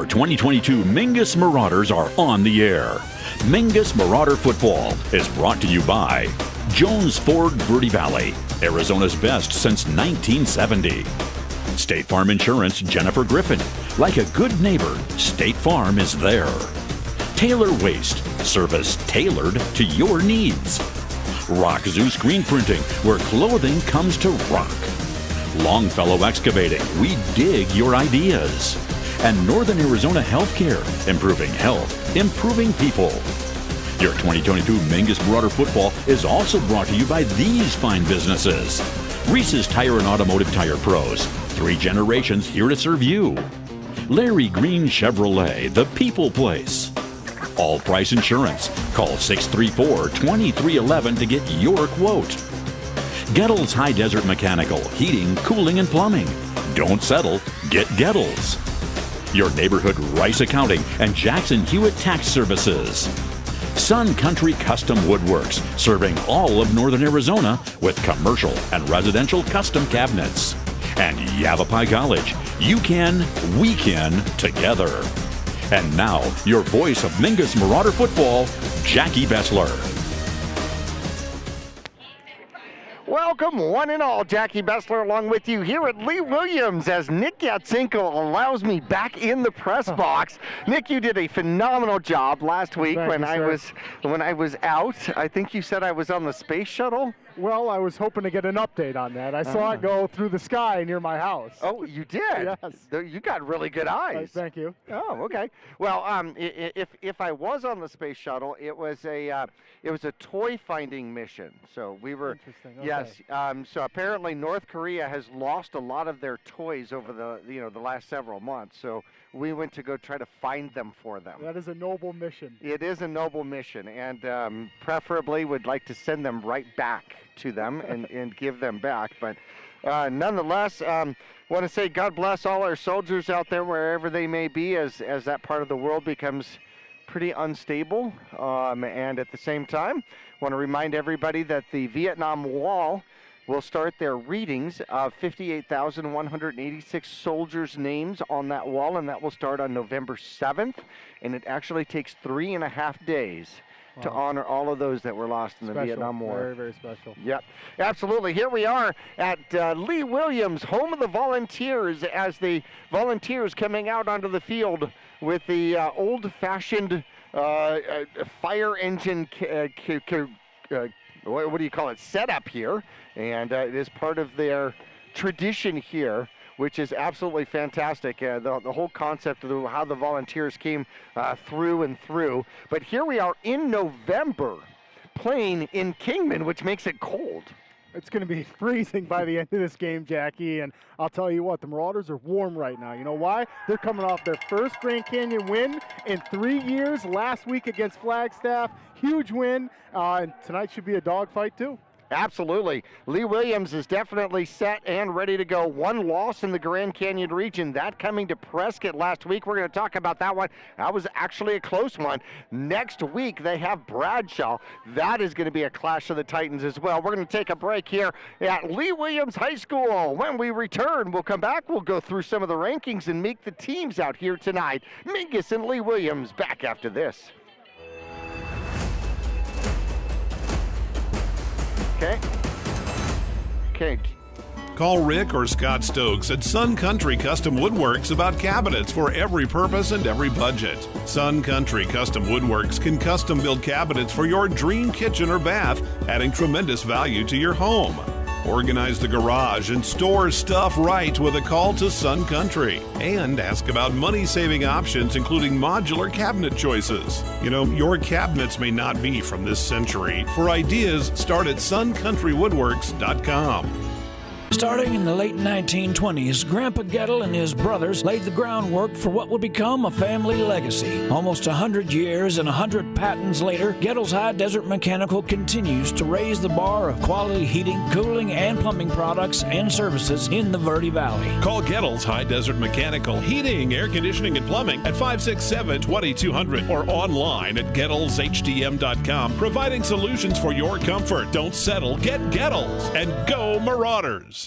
2022 Mingus Marauders are on the air. Mingus Marauder Football is brought to you by Jones Ford Verde Valley, Arizona's best since 1970. State Farm Insurance, Jennifer Griffin. Like a good neighbor, State Farm is there. Taylor Waste, service tailored to your needs. Rock Zoo Screen Printing, where clothing comes to rock. Longfellow Excavating, we dig your ideas. And Northern Arizona Healthcare, improving health, improving people. Your 2022 Mingus Marauder Football is also brought to you by these fine businesses. Reese's Tire and Automotive Tire Pros, 3 generations here to serve you. Larry Green Chevrolet, the people place. All Price Insurance, call 634-2311 to get your quote. Gettles High Desert Mechanical, heating, cooling, and plumbing. Don't settle, get Gettles. Your neighborhood Rice Accounting and Jackson Hewitt Tax Services. Sun Country Custom Woodworks, serving all of Northern Arizona with commercial and residential custom cabinets. And Yavapai College, you can, we can, together. And now, your voice of Mingus Marauder Football, Jackie Bessler. Welcome, one and all. Jackie Bessler along with you here at Lee Williams as Nick Yatsinko allows me back in the press box. Nick, you did a phenomenal job last week when I was out. I think you said I was on the space shuttle. Well, I was hoping to get an update on that. I saw it go through the sky near my house. Oh, you did? Yes. You got really good eyes. Thank you. Oh, okay. Well, if I was on the space shuttle, it was a toy finding mission. So we were. Interesting. Okay. Yes. So apparently North Korea has lost a lot of their toys over the last several months. So we went to go try to find them for them. That is a noble mission. It is a noble mission, and preferably would like to send them right back to them and give them back. But nonetheless, want to say God bless all our soldiers out there wherever they may be as that part of the world becomes pretty unstable. And at the same time, want to remind everybody that the Vietnam Wall will start their readings of 58,186 soldiers' names on that wall, and that will start on November 7th. And it actually takes 3.5 days to honor all of those that were lost in the Vietnam War. Very, very special. Yep, absolutely. Here we are at Lee Williams, home of the Volunteers, as the Volunteers coming out onto the field with the old-fashioned fire engine, what do you call it, setup here. And it is part of their tradition here, which is absolutely fantastic. The whole concept of how the Volunteers came through and through. But here we are in November playing in Kingman, which makes it cold. It's going to be freezing by the end of this game, Jackie, and I'll tell you what, the Marauders are warm right now. You know why? They're coming off their first Grand Canyon win in 3 years, last week against Flagstaff. Huge win, and tonight should be a dogfight too. Absolutely. Lee Williams is definitely set and ready to go. One loss in the Grand Canyon region, that coming to Prescott last week. We're going to talk about that one. That was actually a close one. Next week, they have Bradshaw. That is going to be a clash of the Titans as well. We're going to take a break here at Lee Williams High School. When we return, we'll come back. We'll go through some of the rankings and meet the teams out here tonight. Mingus and Lee Williams back after this. Okay. Call Rick or Scott Stokes at Sun Country Custom Woodworks about cabinets for every purpose and every budget. Sun Country Custom Woodworks can custom build cabinets for your dream kitchen or bath, adding tremendous value to your home. Organize the garage and store stuff right with a call to Sun Country. And ask about money-saving options, including modular cabinet choices. You know, your cabinets may not be from this century. For ideas, start at suncountrywoodworks.com. Starting in the late 1920s, Grandpa Gettle and his brothers laid the groundwork for what would become a family legacy. Almost 100 years and 100 patents later, Gettle's High Desert Mechanical continues to raise the bar of quality heating, cooling, and plumbing products and services in the Verde Valley. Call Gettle's High Desert Mechanical Heating, Air Conditioning, and Plumbing at 567-2200 or online at GettlesHDM.com, providing solutions for your comfort. Don't settle, get Gettles, and go Marauders!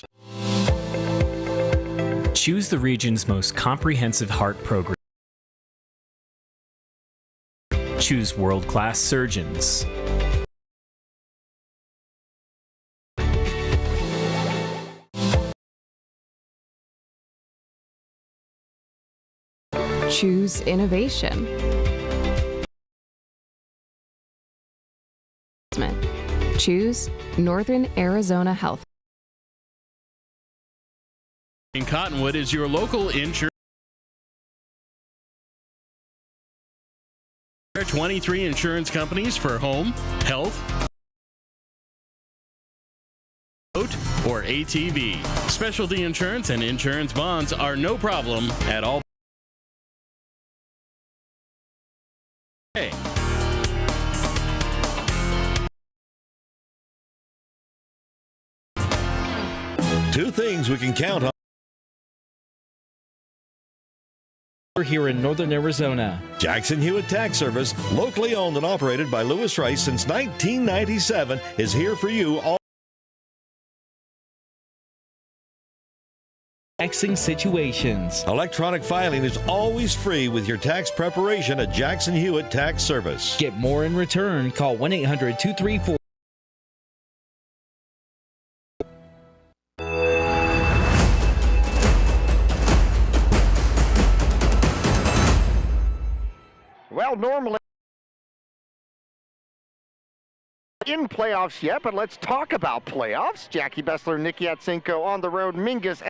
Choose the region's most comprehensive heart program. Choose world-class surgeons. Choose innovation. Choose Northern Arizona Health. In Cottonwood is your local insurance. There are 23 insurance companies for home, health, boat, or ATV. Specialty insurance and insurance bonds are no problem at all. Hey. Two things we can count on. We're here in Northern Arizona. Jackson Hewitt Tax Service, locally owned and operated by Lewis Rice since 1997, is here for you all. Taxing situations. Electronic filing is always free with your tax preparation at Jackson Hewitt Tax Service. Get more in return. Call 1-800-234. Well, normally in playoffs yet, but let's talk about playoffs. Jackie Bessler, Nick Yatsinko on the road. Mingus,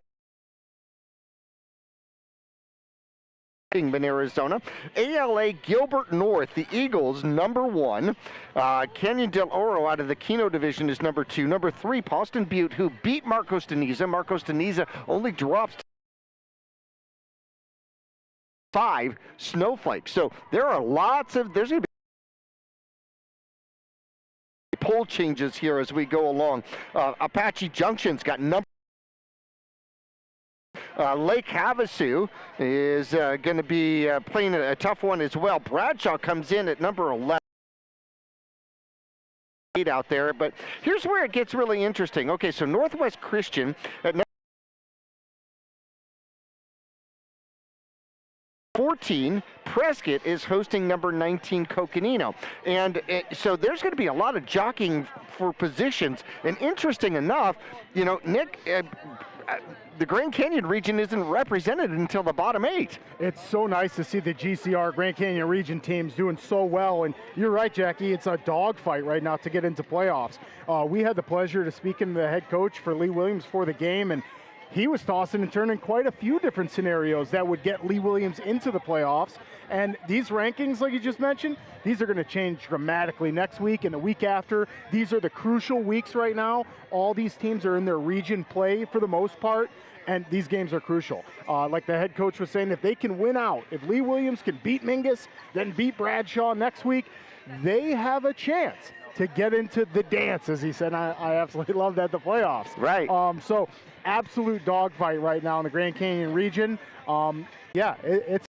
Kingman, Arizona. ALA Gilbert North, the Eagles, number 1. Canyon del Oro out of the Keno division is number 2. Number 3, Pauston Butte, who beat Marcos Deniza. Marcos Deniza only drops 5 snowflakes. So there are there's going to be poll changes here as we go along. Apache Junction's got number. Lake Havasu is going to be playing a tough one as well. Bradshaw comes in at number 11 out there, but here's where it gets really interesting. Okay, so Northwest Christian at 14, Prescott is hosting number 19, Coconino. And so there's going to be a lot of jockeying for positions. And interesting enough, you know, Nick, the Grand Canyon region isn't represented until the bottom 8. It's so nice to see the GCR Grand Canyon region teams doing so well. And you're right, Jackie, it's a dogfight right now to get into playoffs. We had the pleasure to speak to the head coach for Lee Williams for the game, and he was tossing and turning quite a few different scenarios that would get Lee Williams into the playoffs. And these rankings, like you just mentioned, these are going to change dramatically next week and the week after. These are the crucial weeks right now. All these teams are in their region play for the most part, and these games are crucial. Like the head coach was saying, if they can win out, if Lee Williams can beat Mingus, then beat Bradshaw next week, they have a chance to get into the dance, as he said. I absolutely love that, the playoffs. Right. So absolute dogfight right now in the Grand Canyon region. Yeah, it's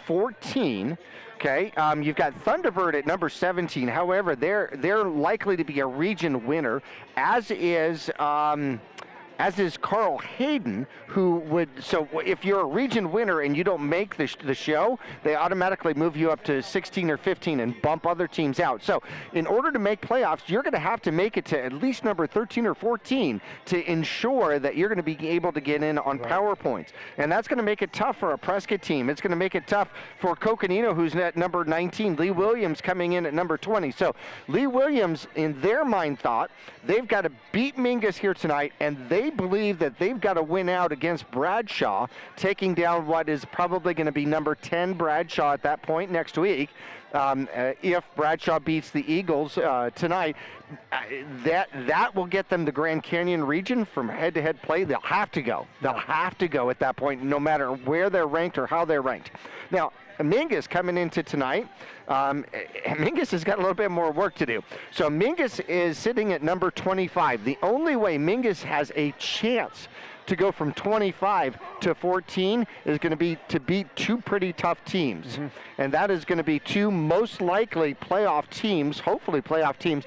14. Okay, you've got Thunderbird at number 17. However, they're likely to be a region winner, as is Carl Hayden, who would, so if you're a region winner and you don't make the show, they automatically move you up to 16 or 15 and bump other teams out. So in order to make playoffs, you're going to have to make it to at least number 13 or 14 to ensure that you're going to be able to get in on power points. And that's going to make it tough for a Prescott team. It's going to make it tough for Coconino, who's at number 19. Lee Williams coming in at number 20. So Lee Williams, in their mind, thought they've got to beat Mingus here tonight, and they believe that they've got to win out against Bradshaw, taking down what is probably going to be number 10 Bradshaw at that point next week. If Bradshaw beats the Eagles tonight, that will get them the Grand Canyon region from head-to-head play. They'll have to go. They'll have to go at that point, no matter where they're ranked or how they're ranked. Now, Mingus coming into tonight, Mingus has got a little bit more work to do. So Mingus is sitting at number 25. The only way Mingus has a chance to go from 25 to 14 is going to be to beat two pretty tough teams. And that is going to be two most likely playoff teams, hopefully playoff teams.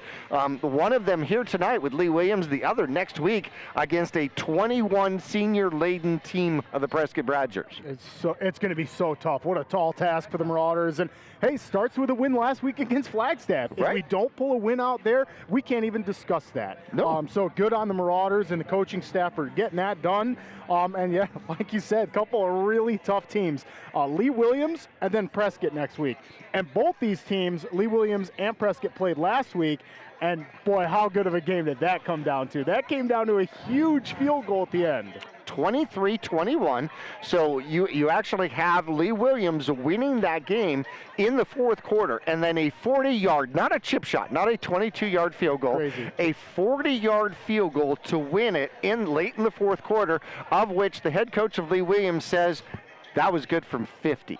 One of them here tonight with Lee Williams, the other next week against a 21 senior-laden team of the Prescott Badgers. It's going to be so tough. What a tall task for the Marauders. And hey, starts with a win last week against Flagstaff. Right. If we don't pull a win out there, we can't even discuss that. No. So good on the Marauders and the coaching staff for getting that done. And yeah, like you said, a couple of really tough teams. Lee Williams and then Prescott next week. And both these teams, Lee Williams and Prescott, played last week. And boy, how good of a game did that come down to? That came down to a huge field goal at the end. 23-21. So you actually have Lee Williams winning that game in the fourth quarter, and then a 40-yard, not a chip shot, not a 22-yard field goal, Crazy. a 40-yard field goal to win it late in the fourth quarter, of which the head coach of Lee Williams says that was good from 50.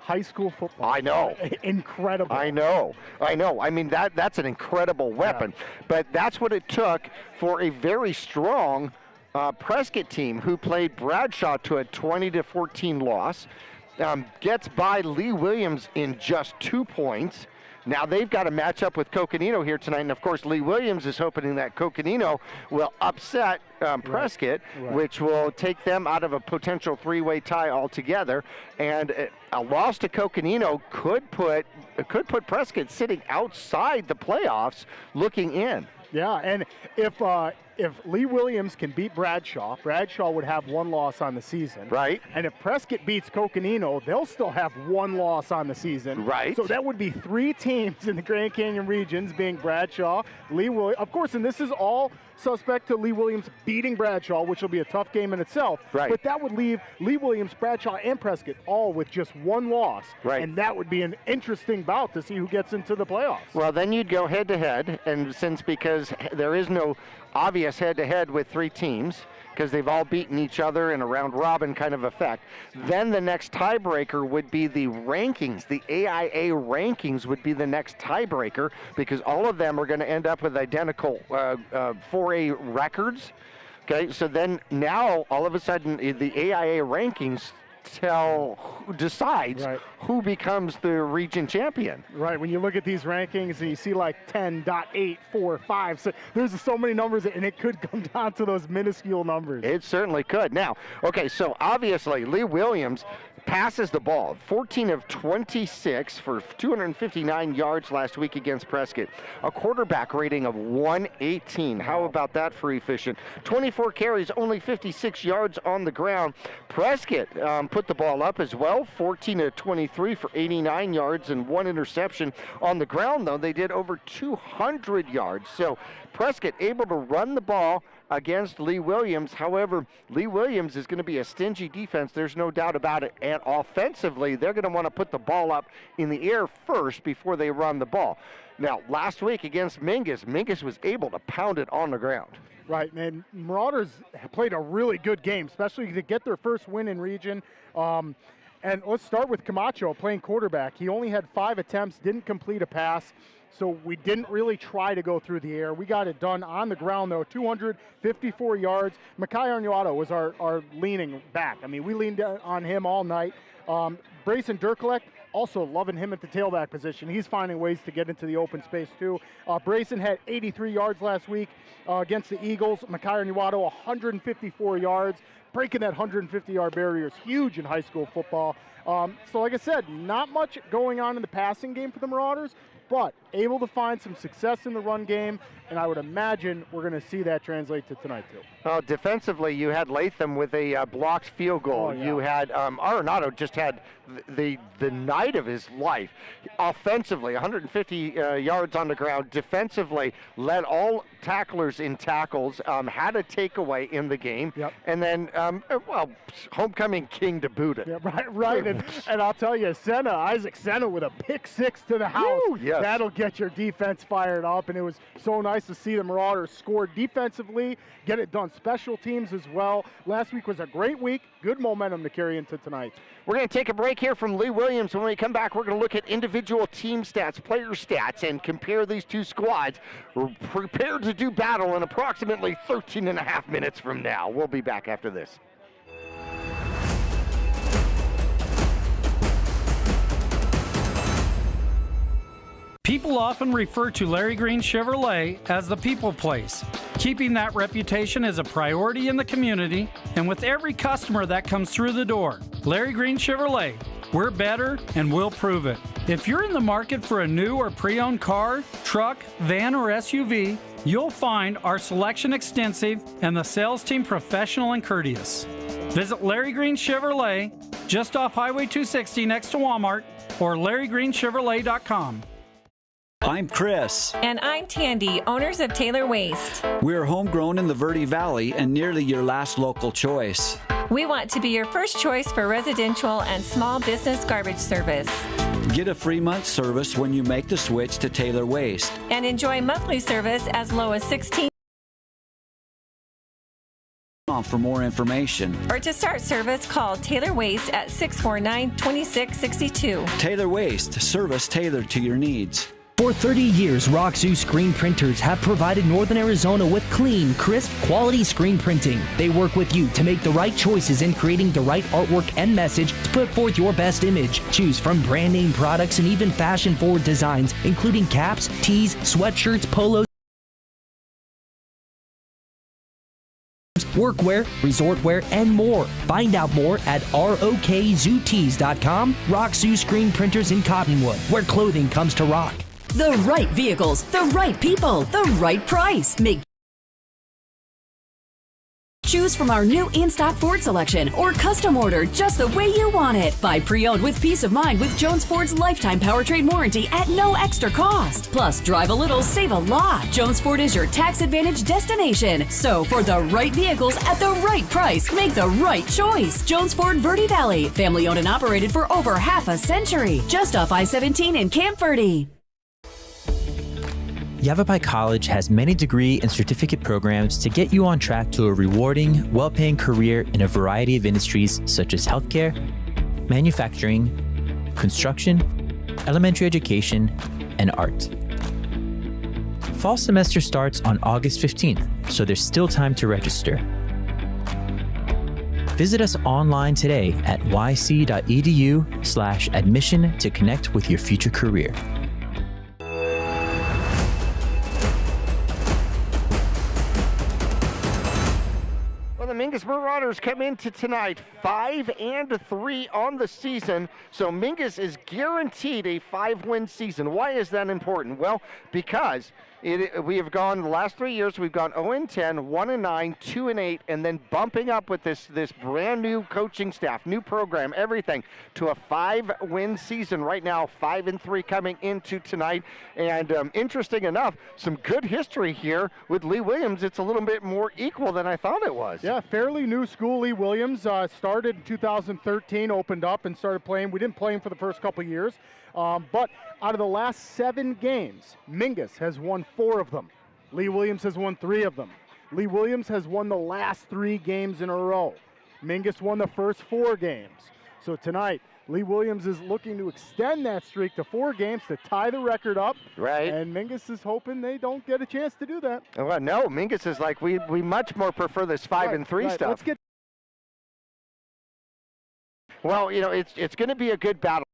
High school football. I know. Incredible. I know. I mean, that's an incredible weapon. Yeah. But that's what it took for a very strong Prescott team who played Bradshaw to a 20-14 loss. Gets by Lee Williams in just 2 points. Now they've got to match up with Coconino here tonight, and of course Lee Williams is hoping that Coconino will upset Prescott, Right. which will take them out of a potential three-way tie altogether. And a loss to Coconino could put Prescott sitting outside the playoffs, looking in. Yeah, and if Lee Williams can beat Bradshaw would have one loss on the season. Right. And if Prescott beats Coconino, they'll still have one loss on the season. Right. So that would be 3 teams in the Grand Canyon regions, being Bradshaw, Lee Williams, of course, and this is all suspect to Lee Williams beating Bradshaw, which will be a tough game in itself. Right. But that would leave Lee Williams, Bradshaw, and Prescott all with just one loss. Right. And that would be an interesting bout to see who gets into the playoffs. Well, then you'd go head-to-head, and because there is no obvious head-to-head with 3 teams, because they've all beaten each other in a round-robin kind of effect, then the next tiebreaker would be the rankings. The AIA rankings would be the next tiebreaker, because all of them are going to end up with identical 4A records. Okay, so then now all of a sudden the AIA rankings decides Right. who becomes the region champion. Right, when you look at these rankings and you see like 10.845, so there's so many numbers, and it could come down to those minuscule numbers. It certainly could. Now, okay, so obviously Lee Williams passes the ball, 14 of 26 for 259 yards last week against Prescott. A quarterback rating of 118. How about that for efficient? 24 carries, only 56 yards on the ground. Prescott put the ball up as well, 14 of 23 for 89 yards and 1 interception. On the ground, though, they did over 200 yards. So Prescott able to run the ball against Lee Williams. However, Lee Williams is going to be a stingy defense. There's no doubt about it. And offensively, they're going to want to put the ball up in the air first before they run the ball. Now, last week against Mingus was able to pound it on the ground. Right, and Marauders played a really good game, especially to get their first win in region. And let's start with Camacho playing quarterback. He only had 5 attempts, didn't complete a pass. So we didn't really try to go through the air. We got it done on the ground, though, 254 yards. Makai Arnuato was our leaning back. I mean, we leaned on him all night. Brayson Durkalek, also loving him at the tailback position. He's finding ways to get into the open space, too. Brayson had 83 yards last week against the Eagles. Makai Arnuato, 154 yards. Breaking that 150-yard barrier is huge in high school football. So like I said, not much going on in the passing game for the Marauders, but able to find some success in the run game, and I would imagine we're going to see that translate to tonight, too. Well, defensively, you had Latham with a blocked field goal. Oh, yeah. You had Arenado just had the night of his life. Offensively, 150 yards on the ground. Defensively, led all tacklers in tackles, had a takeaway in the game. Yep. And then, homecoming king to boot it. Yeah, right. And I'll tell you, Isaac Senna with a pick 6 to the house. Woo, yes. That'll get your defense fired up, and it was so nice to see the Marauders score defensively, get it done special teams as well. Last week was a great week good momentum to carry into tonight. We're going to take a break here from Lee Williams. When we come back, we're going to look at individual team stats, player stats, and compare these two squads. We're prepared to do battle in approximately 13 and a half minutes from now. We'll be back after this. People often refer to Larry Green Chevrolet as the people place. Keeping that reputation is a priority in the community and with every customer that comes through the door. Larry Green Chevrolet, we're better and we'll prove it. If you're in the market for a new or pre-owned car, truck, van, or SUV, you'll find our selection extensive and the sales team professional and courteous. Visit Larry Green Chevrolet just off Highway 260 next to Walmart or LarryGreenChevrolet.com. I'm Chris. And I'm Tandy, owners of Taylor Waste. We're homegrown in the Verde Valley and nearly your last local choice. We want to be your first choice for residential and small business garbage service. Get a free month service when you make the switch to Taylor Waste. And enjoy monthly service as low as $16 for more information. Or to start service, call Taylor Waste at 649-2662. Taylor Waste, service tailored to your needs. For 30 years, Roxu screen printers have provided Northern Arizona with clean, crisp, quality screen printing. They work with you to make the right choices in creating the right artwork and message to put forth your best image. Choose from brand name products and even fashion-forward designs, including caps, tees, sweatshirts, polos, workwear, resort wear, and more. Find out more at rokzootees.com. Roxu Screen Printers in Cottonwood, where clothing comes to rock. The right vehicles, the right people, the right price. Choose from our new in-stock Ford selection or custom order just the way you want it. Buy pre-owned with peace of mind with Jones Ford's lifetime powertrain warranty at no extra cost. Plus, drive a little, save a lot. Jones Ford is your tax advantage destination. So, for the right vehicles at the right price, make the right choice. Jones Ford Verde Valley, family owned and operated for over half a century. Just off I-17 in Camp Verde. Yavapai College has many degree and certificate programs to get you on track to a rewarding, well-paying career in a variety of industries such as healthcare, manufacturing, construction, elementary education, and art. Fall semester starts on August 15th, so there's still time to register. Visit us online today at yc.edu/admission to connect with your future career. Mingus Marauders come into tonight 5-3 on the season, so Mingus is guaranteed a 5-win season. Why is that important? Well, because we have gone the last 3 years, we've gone 0-10, 1-9, 2-8, and then bumping up with this brand new coaching staff, new program, everything, to a 5-win season right now, 5-3 coming into tonight. And interesting enough, some good history here with Lee Williams. It's a little bit more equal than I thought it was. Yeah, fairly new school. Lee Williams started in 2013, opened up and started playing. We didn't play him for the first couple of years, but out of the last 7 games, Mingus has won 4 of them. Lee Williams has won 3 of them. Lee Williams has won the last 3 games in a row. Mingus won the first 4 games. So tonight, Lee Williams is looking to extend that streak to 4 games to tie the record up. Right. And Mingus is hoping they don't get a chance to do that. Well, no, Mingus is like, we much more prefer this 5-3 stuff. Let's get. Well, you know, it's going to be a good battle.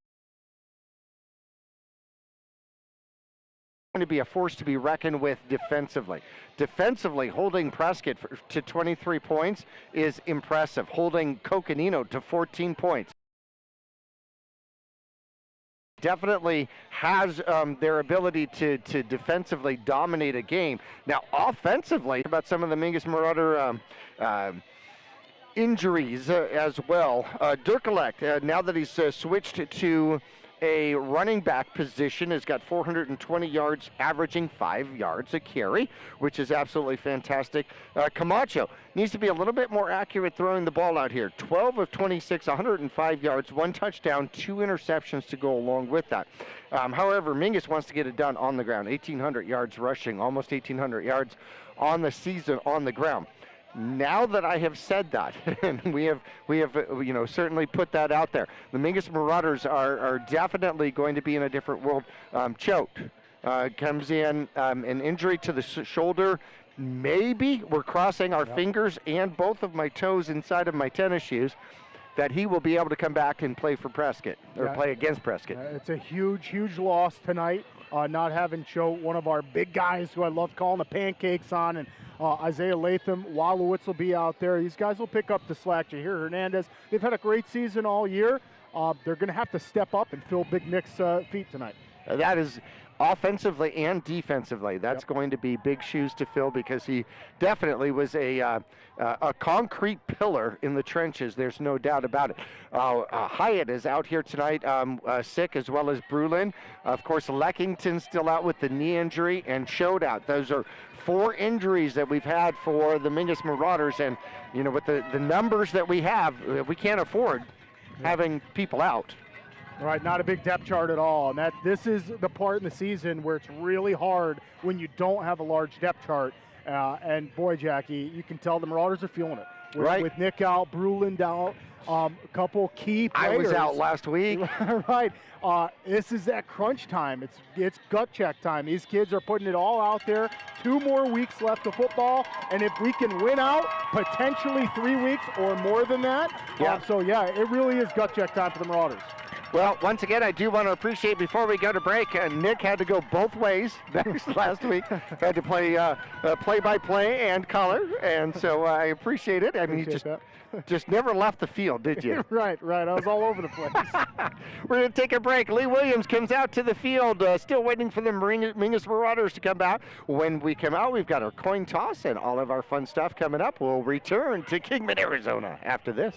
Going to be a force to be reckoned with defensively. Defensively, holding Prescott to 23 points is impressive. Holding Coconino to 14 points. Definitely has their ability to defensively dominate a game. Now, offensively, about some of the Mingus Marauder injuries as well. Durkalek, now that he's switched to a running back position, has got 420 yards, averaging 5 yards a carry, which is absolutely fantastic. Camacho needs to be a little bit more accurate throwing the ball out here. 12 of 26, 105 yards, 1 touchdown, 2 interceptions to go along with that. However, Mingus wants to get it done on the ground. 1,800 yards rushing, almost 1,800 yards on the season on the ground. now that I have said that, and we have certainly put that out there, the Mingus Marauders are definitely going to be in a different world. Choked. Comes in an injury to the shoulder. Maybe we're crossing our fingers and both of my toes inside of my tennis shoes that he will be able to come back and play for Prescott, or play against Prescott. It's a huge, huge loss tonight, not having Choate, one of our big guys who I love calling the pancakes on, and Isaiah Latham, Wallowitz will be out there. These guys will pick up the slack. Jahir Hernandez, they've had a great season all year. They're going to have to step up and fill Big Nick's feet tonight. That is offensively and defensively. That's going to be big shoes to fill, because he definitely was a concrete pillar in the trenches. There's no doubt about it. Hyatt is out here tonight, sick, as well as Brulin. Of course, Leckington's still out with the knee injury, and Choate out. Those are 4 injuries that we've had for the Mingus Marauders, and with the numbers that we have, we can't afford having people out. Right, not a big depth chart at all, and this is the part in the season where it's really hard when you don't have a large depth chart. And boy, Jackie, you can tell the Marauders are feeling it. With Nick out, Brulin out, a couple key players. I was out last week. Right. This is that crunch time. It's gut check time. These kids are putting it all out there. 2 more weeks left of football, and if we can win out, potentially 3 weeks or more than that. It really is gut check time for the Marauders. Well, once again, I do want to appreciate, before we go to break, Nick had to go both ways last week. Had to play play-by-play and color, and so I appreciate it. I mean, you just never left the field, did you? Right. I was all over the place. We're going to take a break. Lee Williams comes out to the field, still waiting for the Mingus Marauders to come back. When we come out, we've got our coin toss and all of our fun stuff coming up. We'll return to Kingman, Arizona after this.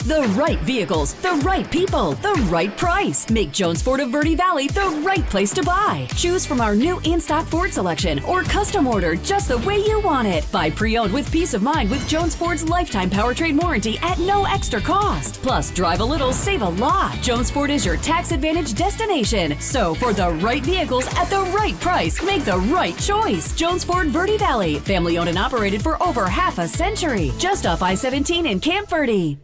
The right vehicles, the right people, the right price. Make Jones Ford of Verde Valley the right place to buy. Choose from our new in-stock Ford selection or custom order just the way you want it. Buy pre-owned with peace of mind with Jones Ford's lifetime powertrain warranty at no extra cost. Plus, drive a little, save a lot. Jones Ford is your tax advantage destination. So, for the right vehicles at the right price, make the right choice. Jones Ford Verde Valley, family owned and operated for over half a century. Just off I-17 in Camp Verde.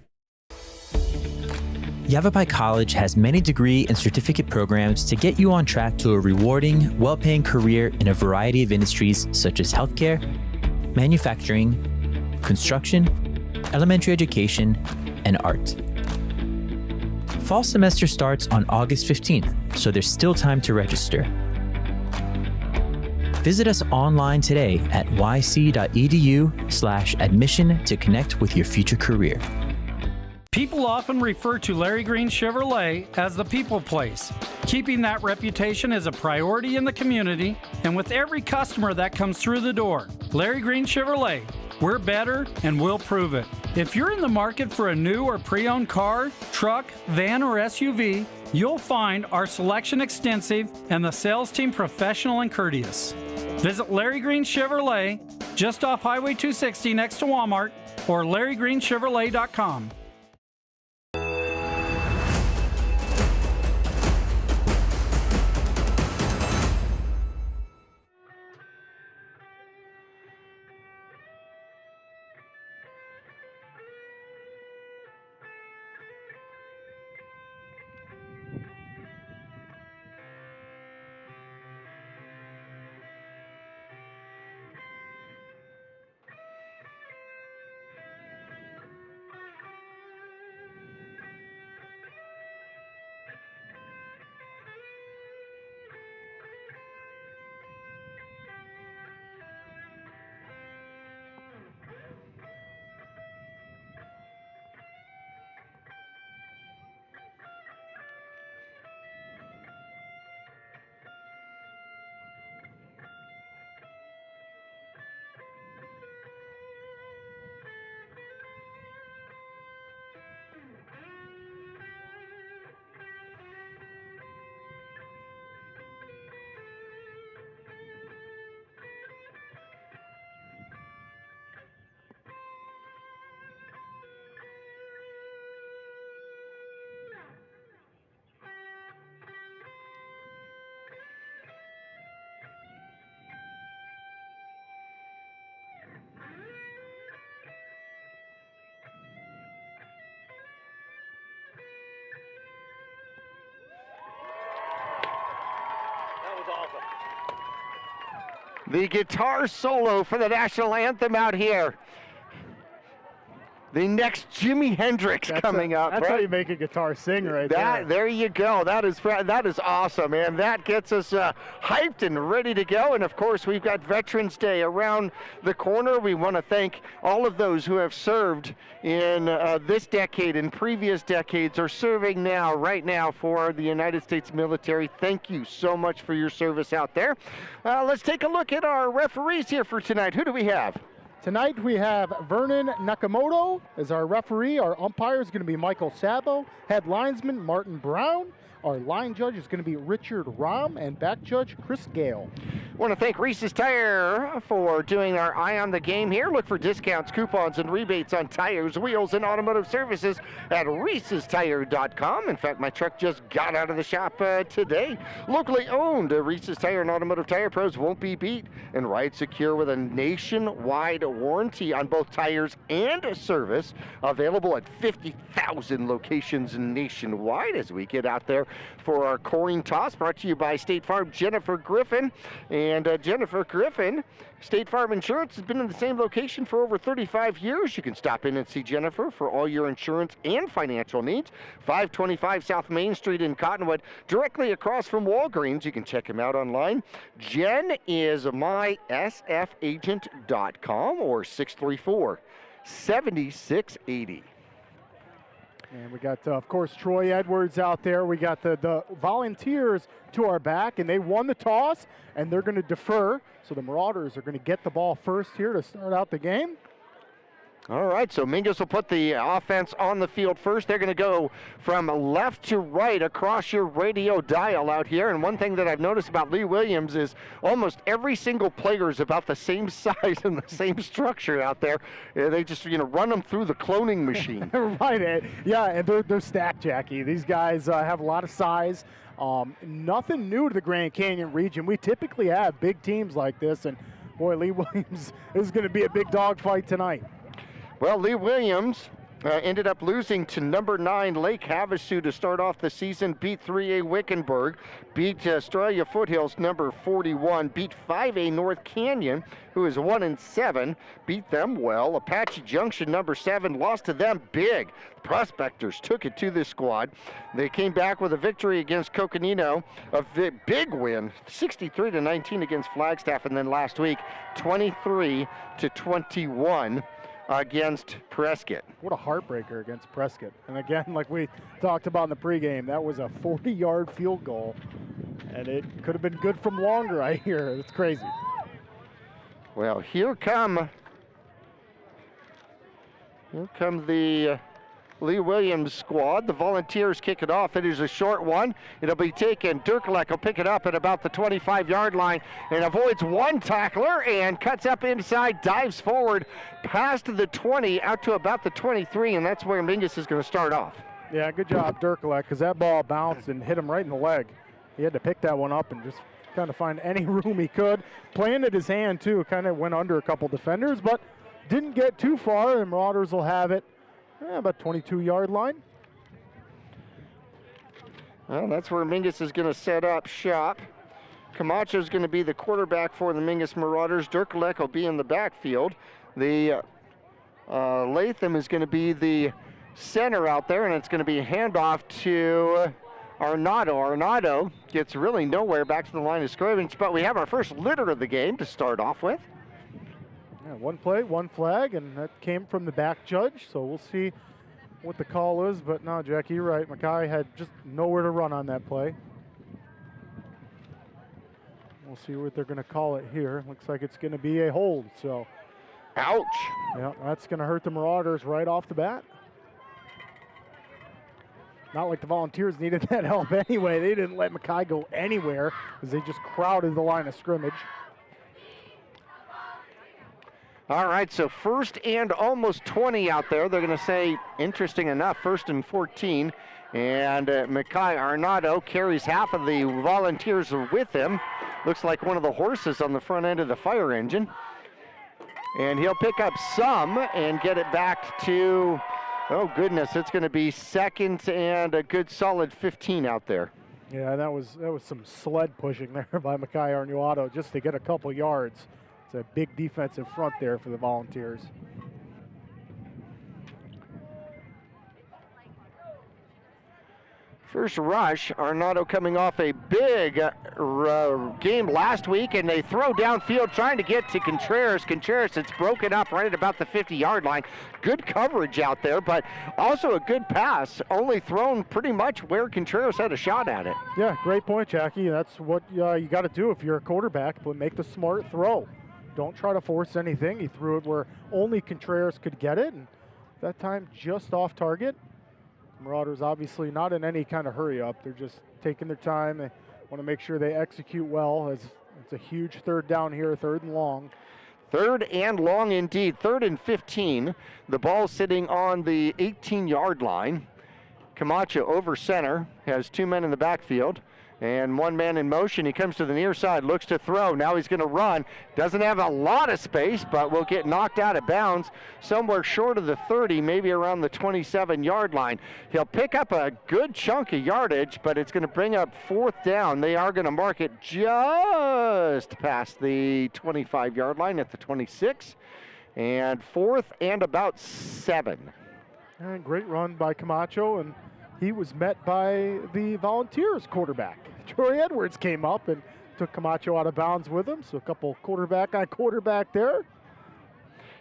Yavapai College has many degree and certificate programs to get you on track to a rewarding, well-paying career in a variety of industries such as healthcare, manufacturing, construction, elementary education, and art. Fall semester starts on August 15th, so there's still time to register. Visit us online today at yc.edu/admission to connect with your future career. People often refer to Larry Green Chevrolet as the people place. Keeping that reputation is a priority in the community and with every customer that comes through the door. Larry Green Chevrolet, we're better and we'll prove it. If you're in the market for a new or pre-owned car, truck, van, or SUV, you'll find our selection extensive and the sales team professional and courteous. Visit Larry Green Chevrolet just off Highway 260 next to Walmart or LarryGreenChevrolet.com. the guitar solo for the national anthem out here. The next Jimi Hendrix coming up. That's right? how you make a guitar sing right there. There you go. That is awesome, man. That gets us hyped and ready to go. And, of course, we've got Veterans Day around the corner. We want to thank all of those who have served in this decade and previous decades or serving now, right now, for the United States military. Thank you so much for your service out there. Let's take a look at our referees here for tonight. Who do we have? Tonight we have Vernon Nakamoto as our referee. Our umpire is going to be Michael Sabo. Head linesman Martin Brown. Our line judge is going to be Richard Rahm, and back judge Chris Gale. I want to thank Reese's Tire for doing our Eye on the Game here. Look for discounts, coupons, and rebates on tires, wheels, and automotive services at reesestire.com. In fact, my truck just got out of the shop today. Locally owned, Reese's Tire and Automotive Tire Pros won't be beat, and ride secure with a nationwide warranty on both tires and service. Available at 50,000 locations nationwide as we get out there for our coin toss, brought to you by State Farm Jennifer Griffin. And Jennifer Griffin, State Farm Insurance, has been in the same location for over 35 years. You can stop in and see Jennifer for all your insurance and financial needs. 525 South Main Street in Cottonwood, directly across from Walgreens. You can check him out online. Jen is mysfagent.com or 634-7680. And we got, of course, Troy Edwards out there. We got the Volunteers to our back, and they won the toss, and they're going to defer. So the Marauders are going to get the ball first here to start out the game. All right, so Mingus will put the offense on the field first. They're going to go from left to right across your radio dial out here. And one thing that I've noticed about Lee Williams is almost every single player is about the same size and the same structure out there. They just, run them through the cloning machine. Right, yeah, and they're stacked, Jackie. These guys have a lot of size. Nothing new to the Grand Canyon region. We typically have big teams like this, and boy, Lee Williams is going to be a big dogfight tonight. Well, Lee Williams ended up losing to number 9 Lake Havasu to start off the season, beat 3A Wickenburg, beat Australia Foothills number 41, beat 5A North Canyon, who is 1-7, beat them well. Apache Junction number 7 lost to them big. Prospectors took it to this squad. They came back with a victory against Coconino, a big win, 63-19 against Flagstaff, and then last week 23-21 against Prescott. What a heartbreaker against Prescott. And again, like we talked about in the pregame, that was a 40-yard field goal, and it could have been good from longer, I hear. It's crazy. Well, here come the Lee Williams squad. The Volunteers kick it off. It is a short one. It'll be taken. Dirkelek will pick it up at about the 25-yard line and avoids one tackler and cuts up inside, dives forward past the 20 out to about the 23, and that's where Mingus is going to start off. Yeah, good job, Dirkelek, because that ball bounced and hit him right in the leg. He had to pick that one up and just kind of find any room he could. Planted his hand, too. Kind of went under a couple defenders, but didn't get too far, and Marauders will have it about 22-yard line. Well, that's where Mingus is going to set up shop. Camacho is going to be the quarterback for the Mingus Marauders. Dirkelek will be in the backfield. The Latham is going to be the center out there, and it's going to be a handoff to Arnado. Arnado gets really nowhere back to the line of scrimmage, but we have our first litter of the game to start off with. Yeah, one play, one flag, and that came from the back judge, so we'll see what the call is. But no, Jackie, you're right. Mackay had just nowhere to run on that play. We'll see what they're going to call it here. Looks like it's going to be a hold, so. Ouch. Yeah, that's going to hurt the Marauders right off the bat. Not like the Volunteers needed that help anyway. They didn't let Mackay go anywhere because they just crowded the line of scrimmage. All right, so first and almost 20 out there. They're going to say, interesting enough, first and 14. And Mackay Arnado carries half of the Volunteers with him. Looks like one of the horses on the front end of the fire engine. And he'll pick up some and get it back to, oh goodness, it's going to be second and a good solid 15 out there. Yeah, that was some sled pushing there by Makai Arnuato just to get a couple yards. It's a big defensive front there for the Volunteers. First rush, Arnaudo coming off a big game last week, and they throw downfield trying to get to Contreras. Contreras, it's broken up right at about the 50-yard line. Good coverage out there, but also a good pass, only thrown pretty much where Contreras had a shot at it. Yeah, great point, Jackie. That's what you got to do if you're a quarterback, but make the smart throw. Don't try to force anything. He threw it where only Contreras could get it, and that time just off target. Marauders obviously not in any kind of hurry up. They're just taking their time. They want to make sure they execute well, as it's a huge third down here, third and long. Third and long indeed, 3rd and 15. The ball sitting on the 18-yard line. Camacho over center, has 2 men in the backfield and 1 man in motion. He comes to the near side, looks to throw. Now he's going to run. Doesn't have a lot of space, but will get knocked out of bounds somewhere short of the 30, maybe around the 27-yard line. He'll pick up a good chunk of yardage, but it's going to bring up 4th down. They are going to mark it just past the 25-yard line at the 26, and 4th and about 7. And great run by Camacho, and he was met by the Volunteers quarterback. Troy Edwards came up and took Camacho out of bounds with him, so a couple quarterback on quarterback there.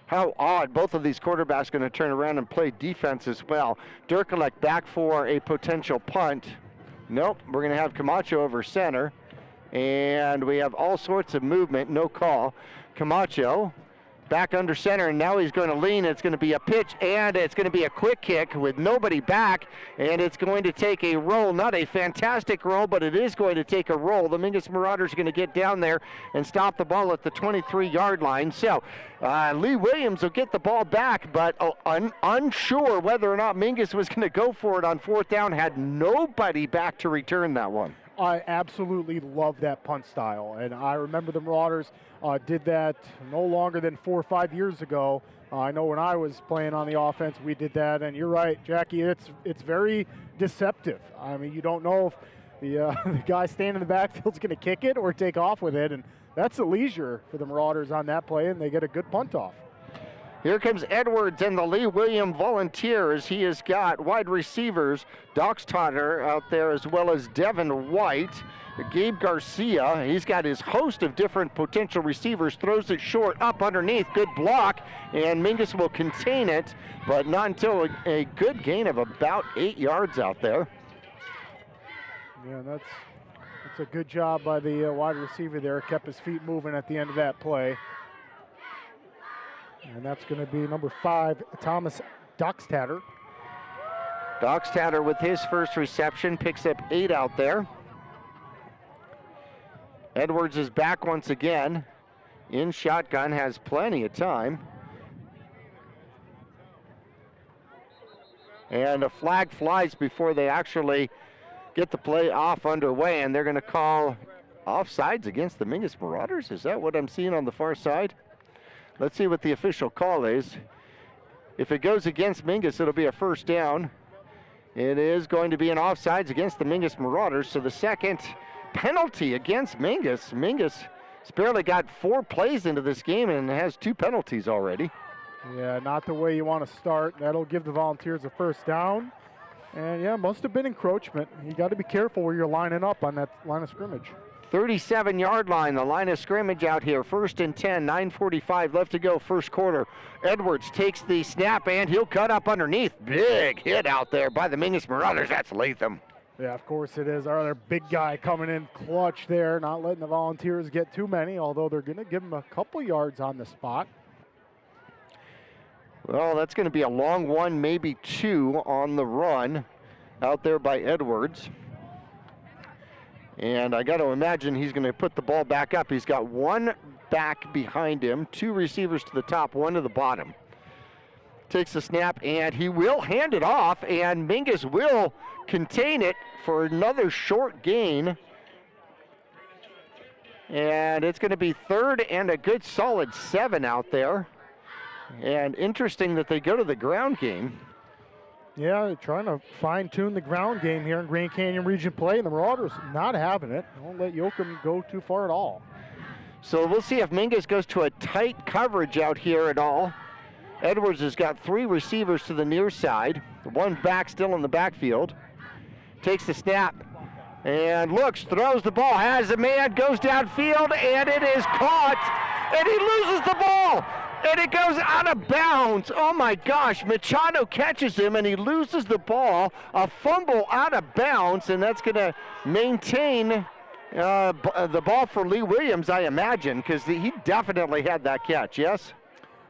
How odd, both of these quarterbacks going to turn around and play defense as well. Durkalek back for a potential punt. Nope, we're going to have Camacho over center, and we have all sorts of movement, no call. Camacho back under center, and now he's going to lean. It's going to be a pitch, and it's going to be a quick kick with nobody back, and it's going to take a roll. Not a fantastic roll, but it is going to take a roll. The Mingus Marauders are going to get down there and stop the ball at the 23-yard line. So Lee Williams will get the ball back, but unsure whether or not Mingus was going to go for it on 4th down. Had nobody back to return that one. I absolutely love that punt style, and I remember the Marauders did that no longer than 4 or 5 years ago. I know when I was playing on the offense, we did that, and you're right, Jackie, it's very deceptive. I mean, you don't know if the guy standing in the backfield is going to kick it or take off with it, and that's a leisure for the Marauders on that play, and they get a good punt off. Here comes Edwards and the Lee William Volunteers. He has got wide receivers, Doxtotter out there, as well as Devin White, Gabe Garcia. He's got his host of different potential receivers, throws it short, up underneath, good block, and Mingus will contain it, but not until a good gain of about 8 yards out there. Yeah, that's a good job by the wide receiver there. Kept his feet moving at the end of that play. And that's going to be number 5, Thomas Doxtatter. Doxtatter with his first reception, picks up 8 out there. Edwards is back once again. In shotgun, has plenty of time. And a flag flies before they actually get the play off underway, and they're going to call offsides against the Mingus Marauders. Is that what I'm seeing on the far side? Let's see what the official call is. If it goes against Mingus, it'll be a 1st down. It is going to be an offsides against the Mingus Marauders, so the second penalty against Mingus. Mingus has barely got 4 plays into this game and has 2 penalties already. Yeah, not the way you want to start. That'll give the Volunteers a 1st down. And yeah, must have been encroachment. You got to be careful where you're lining up on that line of scrimmage. 37-yard line, the line of scrimmage out here. 1st and 10, 9:45 left to go, 1st quarter. Edwards takes the snap, and he'll cut up underneath. Big hit out there by the Mingus Marauders. That's Latham. Yeah, of course it is. Our other big guy coming in clutch there, not letting the Volunteers get too many, although they're going to give him a couple yards on the spot. Well, that's going to be a long one, maybe 2 on the run out there by Edwards. And I got to imagine he's going to put the ball back up. He's got 1 back behind him, 2 receivers to the top, 1 to the bottom. Takes the snap, and he will hand it off, and Mingus will contain it for another short gain. And it's going to be 3rd and a good solid 7 out there. And interesting that they go to the ground game. Yeah, trying to fine-tune the ground game here in Grand Canyon Region play, and the Marauders not having it. Won't let Yoakum go too far at all. So we'll see if Mingus goes to a tight coverage out here at all. Edwards has got 3 receivers to the near side, 1 back still in the backfield. Takes the snap and looks, throws the ball, has a man, goes downfield, and it is caught, and he loses the ball, and it goes out of bounds. Oh my gosh, Machado catches him, and he loses the ball, a fumble out of bounds, and that's going to maintain the ball for Lee Williams, I imagine, because he definitely had that catch, yes?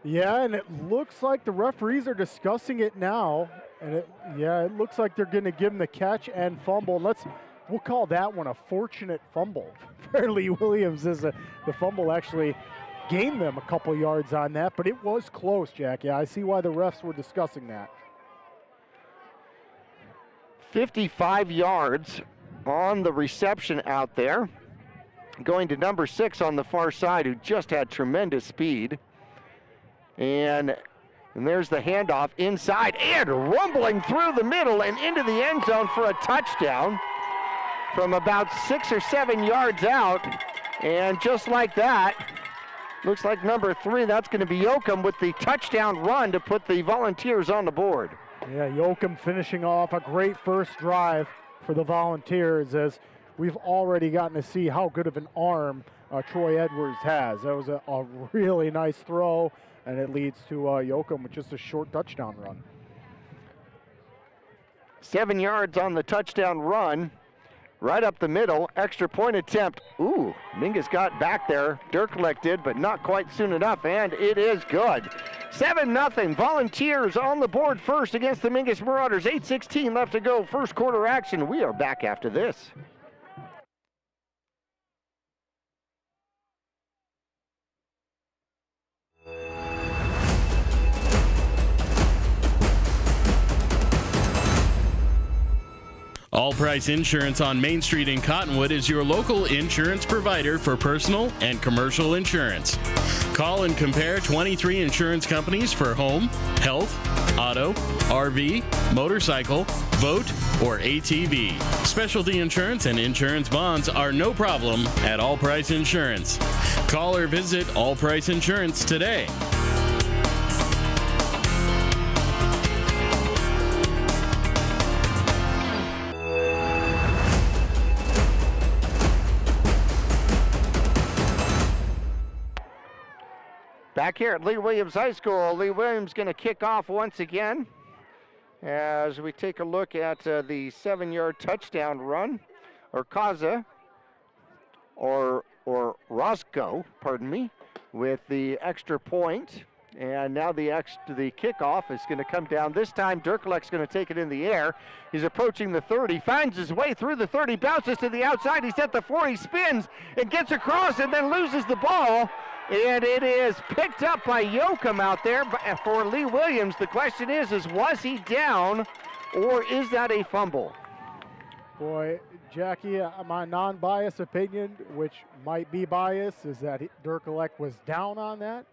Yeah, and it looks like the referees are discussing it now, and it looks like they're going to give him the catch and fumble. We'll call that one a fortunate fumble for Lee Williams, as the fumble actually gained them a couple yards on that, but it was close, Jack. Yeah, I see why the refs were discussing that. 55 yards on the reception out there, going to number 6 on the far side, who just had tremendous speed. And there's the handoff inside and rumbling through the middle and into the end zone for a touchdown from about 6 or 7 yards out. And just like that, looks like number 3, that's going to be Yoakum with the touchdown run to put the Volunteers on the board. Yeah, Yoakum finishing off a great first drive for the Volunteers, as we've already gotten to see how good of an arm Troy Edwards has. That was a really nice throw, and it leads to Yoakum with just a short touchdown run. 7 yards on the touchdown run, right up the middle, extra point attempt. Ooh, Mingus got back there. Dirklek did, but not quite soon enough, and it is good. 7-0, Volunteers on the board first against the Mingus Marauders. 8:16 left to go, first quarter action. We are back after this. All Price Insurance on Main Street in Cottonwood is your local insurance provider for personal and commercial insurance. Call and compare 23 insurance companies for home, health, auto, RV, motorcycle, boat, or ATV. Specialty insurance and insurance bonds are no problem at All Price Insurance. Call or visit All Price Insurance today. Back here at Lee Williams High School, Lee Williams going to kick off once again as we take a look at the 7-yard touchdown run, or Kaza, or Roscoe, pardon me, with the extra point. And now the kickoff is going to come down. This time, Dirklek's going to take it in the air. He's approaching the 30, finds his way through the 30, bounces to the outside. He's at the 40, spins and gets across and then loses the ball. And it is picked up by Yoakum out there for Lee Williams. The question is was he down, or is that a fumble? Boy, Jackie, my non-biased opinion, which might be biased, is that Dirklek was down on that.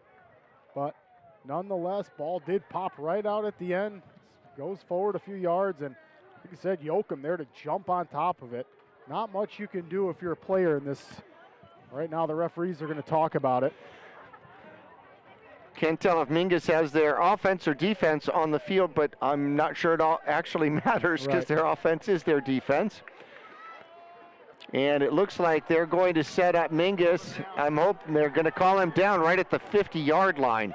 But nonetheless, ball did pop right out at the end. Goes forward a few yards, and like you said, Yoakum there to jump on top of it. Not much you can do if you're a player in this. Right now, the referees are going to talk about it. Can't tell if Mingus has their offense or defense on the field, but I'm not sure it all actually matters because their offense is their defense. And it looks like they're going to set up Mingus. I'm hoping they're going to call him down right at the 50-yard line.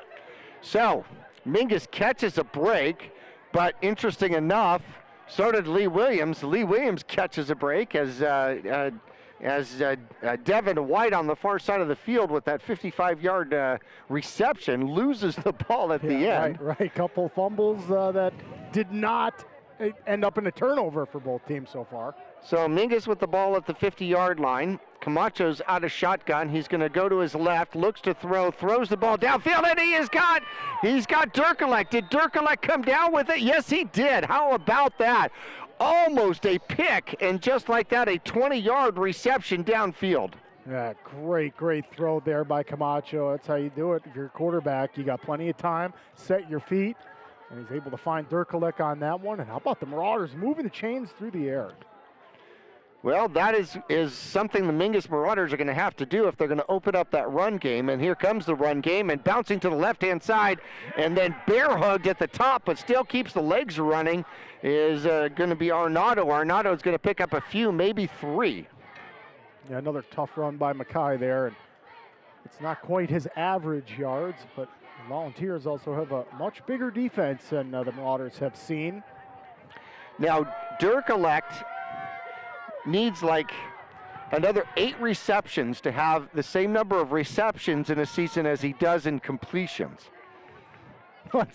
So, Mingus catches a break, but interesting enough, so did Lee Williams. Lee Williams catches a break as Devin White on the far side of the field with that 55-yard reception loses the ball at the end. Right. Couple fumbles that did not end up in a turnover for both teams so far. So Mingus with the ball at the 50-yard line. Camacho's out of shotgun. He's going to go to his left, looks to throw, throws the ball downfield, and he's got Dirkelek. Did Dirkelek come down with it? Yes, he did. How about that? Almost a pick, and just like that, a 20-yard reception downfield. Yeah, great throw there by Camacho. That's how you do it. If you're a quarterback, you got plenty of time, set your feet, And he's able to find Durkalek on that one. And how about the Marauders moving the chains through the air? Well, that is something the Mingus Marauders are going to have to do if they're going to open up that run game. And here comes the run game, and bouncing to the left-hand side, and then bear-hugged at the top, but still keeps the legs running, is going to be Arnaudo. Arnaudo is going to pick up a few, maybe 3. Yeah, another tough run by Mackay there. And it's not quite his average yards, but the Volunteers also have a much bigger defense than the Marauders have seen. Now, Durkalek needs like another 8 receptions to have the same number of receptions in a season as he does in completions.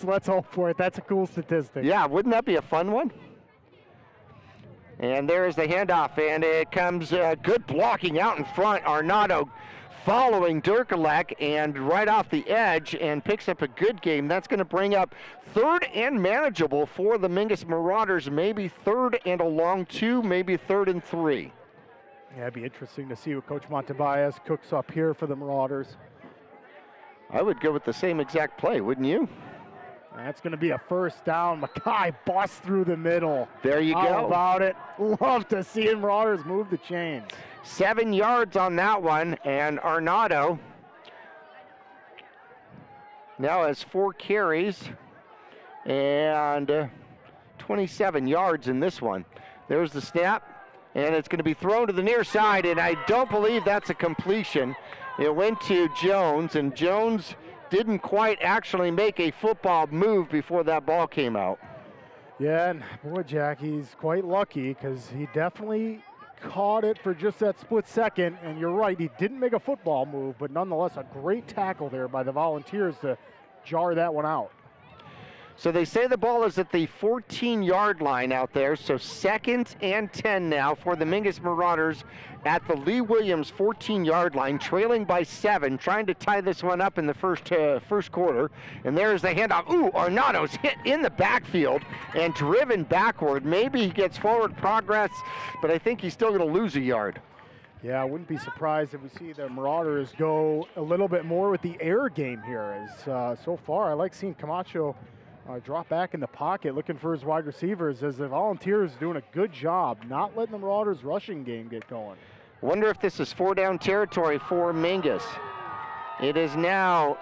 Let's hope for it. That's a cool statistic. Yeah, wouldn't that be a fun one? And there's the handoff, and it comes good blocking out in front. Arnaudo following Durkalek and right off the edge and picks up a good game. That's going to bring up 3rd and manageable for the Mingus Marauders. Maybe 3rd and a long 2, maybe 3rd and 3. Yeah, it'd be interesting to see what Coach Montebias cooks up here for the Marauders. I would go with the same exact play, wouldn't you? That's going to be a first down. Mackay busts through the middle. There you go. How about it? Love to see the Marauders move the chains. 7 yards on that one, and Arnaudo now has 4 carries and 27 yards in this one. There's the snap, and it's going to be thrown to the near side, and I don't believe that's a completion. It went to Jones, and Jones didn't quite actually make a football move before that ball came out. Yeah, and boy, Jack, he's quite lucky because he definitely caught it for just that split second, and you're right, he didn't make a football move, but nonetheless a great tackle there by the Volunteers to jar that one out. So they say the ball is at the 14-yard line out there, so 2nd and 10 now for the Mingus Marauders at the Lee Williams 14-yard line, trailing by 7, trying to tie this one up in the first quarter. And there's the handoff. Ooh, Arnaudo's hit in the backfield and driven backward. Maybe he gets forward progress, but I think he's still going to lose a yard. Yeah, I wouldn't be surprised if we see the Marauders go a little bit more with the air game here. As so far, I like seeing Camacho drop back in the pocket, looking for his wide receivers, as the Volunteers doing a good job not letting the Marauders' rushing game get going. Wonder if this is 4-down territory for Mingus. It is now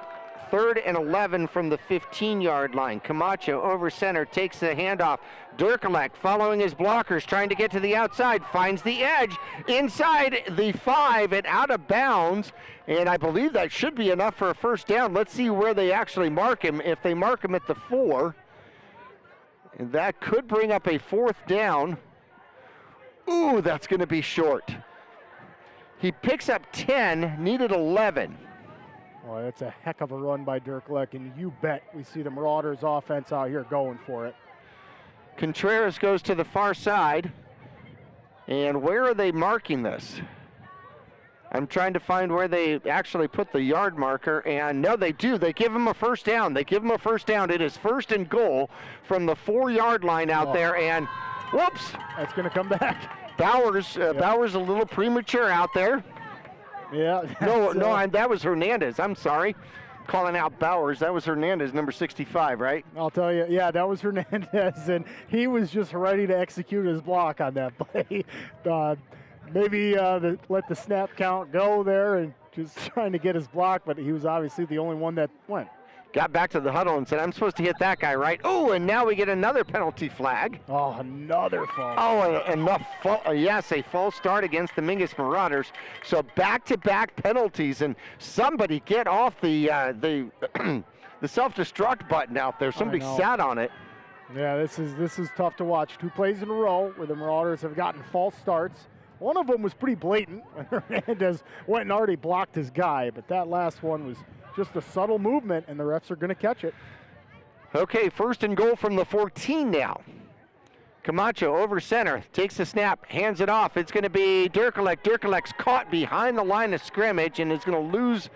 3rd and 11 from the 15-yard line. Camacho over center, takes the handoff. Durkalek following his blockers, trying to get to the outside, finds the edge inside the 5 and out of bounds. And I believe that should be enough for a first down. Let's see where they actually mark him. If they mark him at the 4, and that could bring up a 4th down. Ooh, that's going to be short. He picks up 10, needed 11. Boy, that's a heck of a run by Durkalek, and you bet we see the Marauders offense out here going for it. Contreras goes to the far side. And where are they marking this? I'm trying to find where they actually put the yard marker, and no, they do. They give him a first down. They give him a first down. It is 1st and goal from the 4-yard line out there, and whoops. That's going to come back. Bowers a little premature out there. Yeah. No, that was Hernandez. I'm sorry. Calling out Bowers. That was Hernandez, number 65, right? I'll tell you, yeah, that was Hernandez, and he was just ready to execute his block on that play. Maybe let the snap count go there and just trying to get his block, but he was obviously the only one that went. Got back to the huddle and said, I'm supposed to hit that guy, right? Oh, and now we get another penalty flag. Oh, another false. Oh, yes, a false start against the Mingus Marauders. So back-to-back penalties, and somebody get off the self-destruct button out there. Somebody sat on it. Yeah, this is tough to watch. 2 plays in a row where the Marauders have gotten false starts. One of them was pretty blatant when Hernandez went and already blocked his guy, but that last one was just a subtle movement, and the refs are going to catch it. Okay, 1st and goal from the 14 now. Camacho over center, takes the snap, hands it off. It's going to be Durkalek. Durkalek's caught behind the line of scrimmage and is going to lose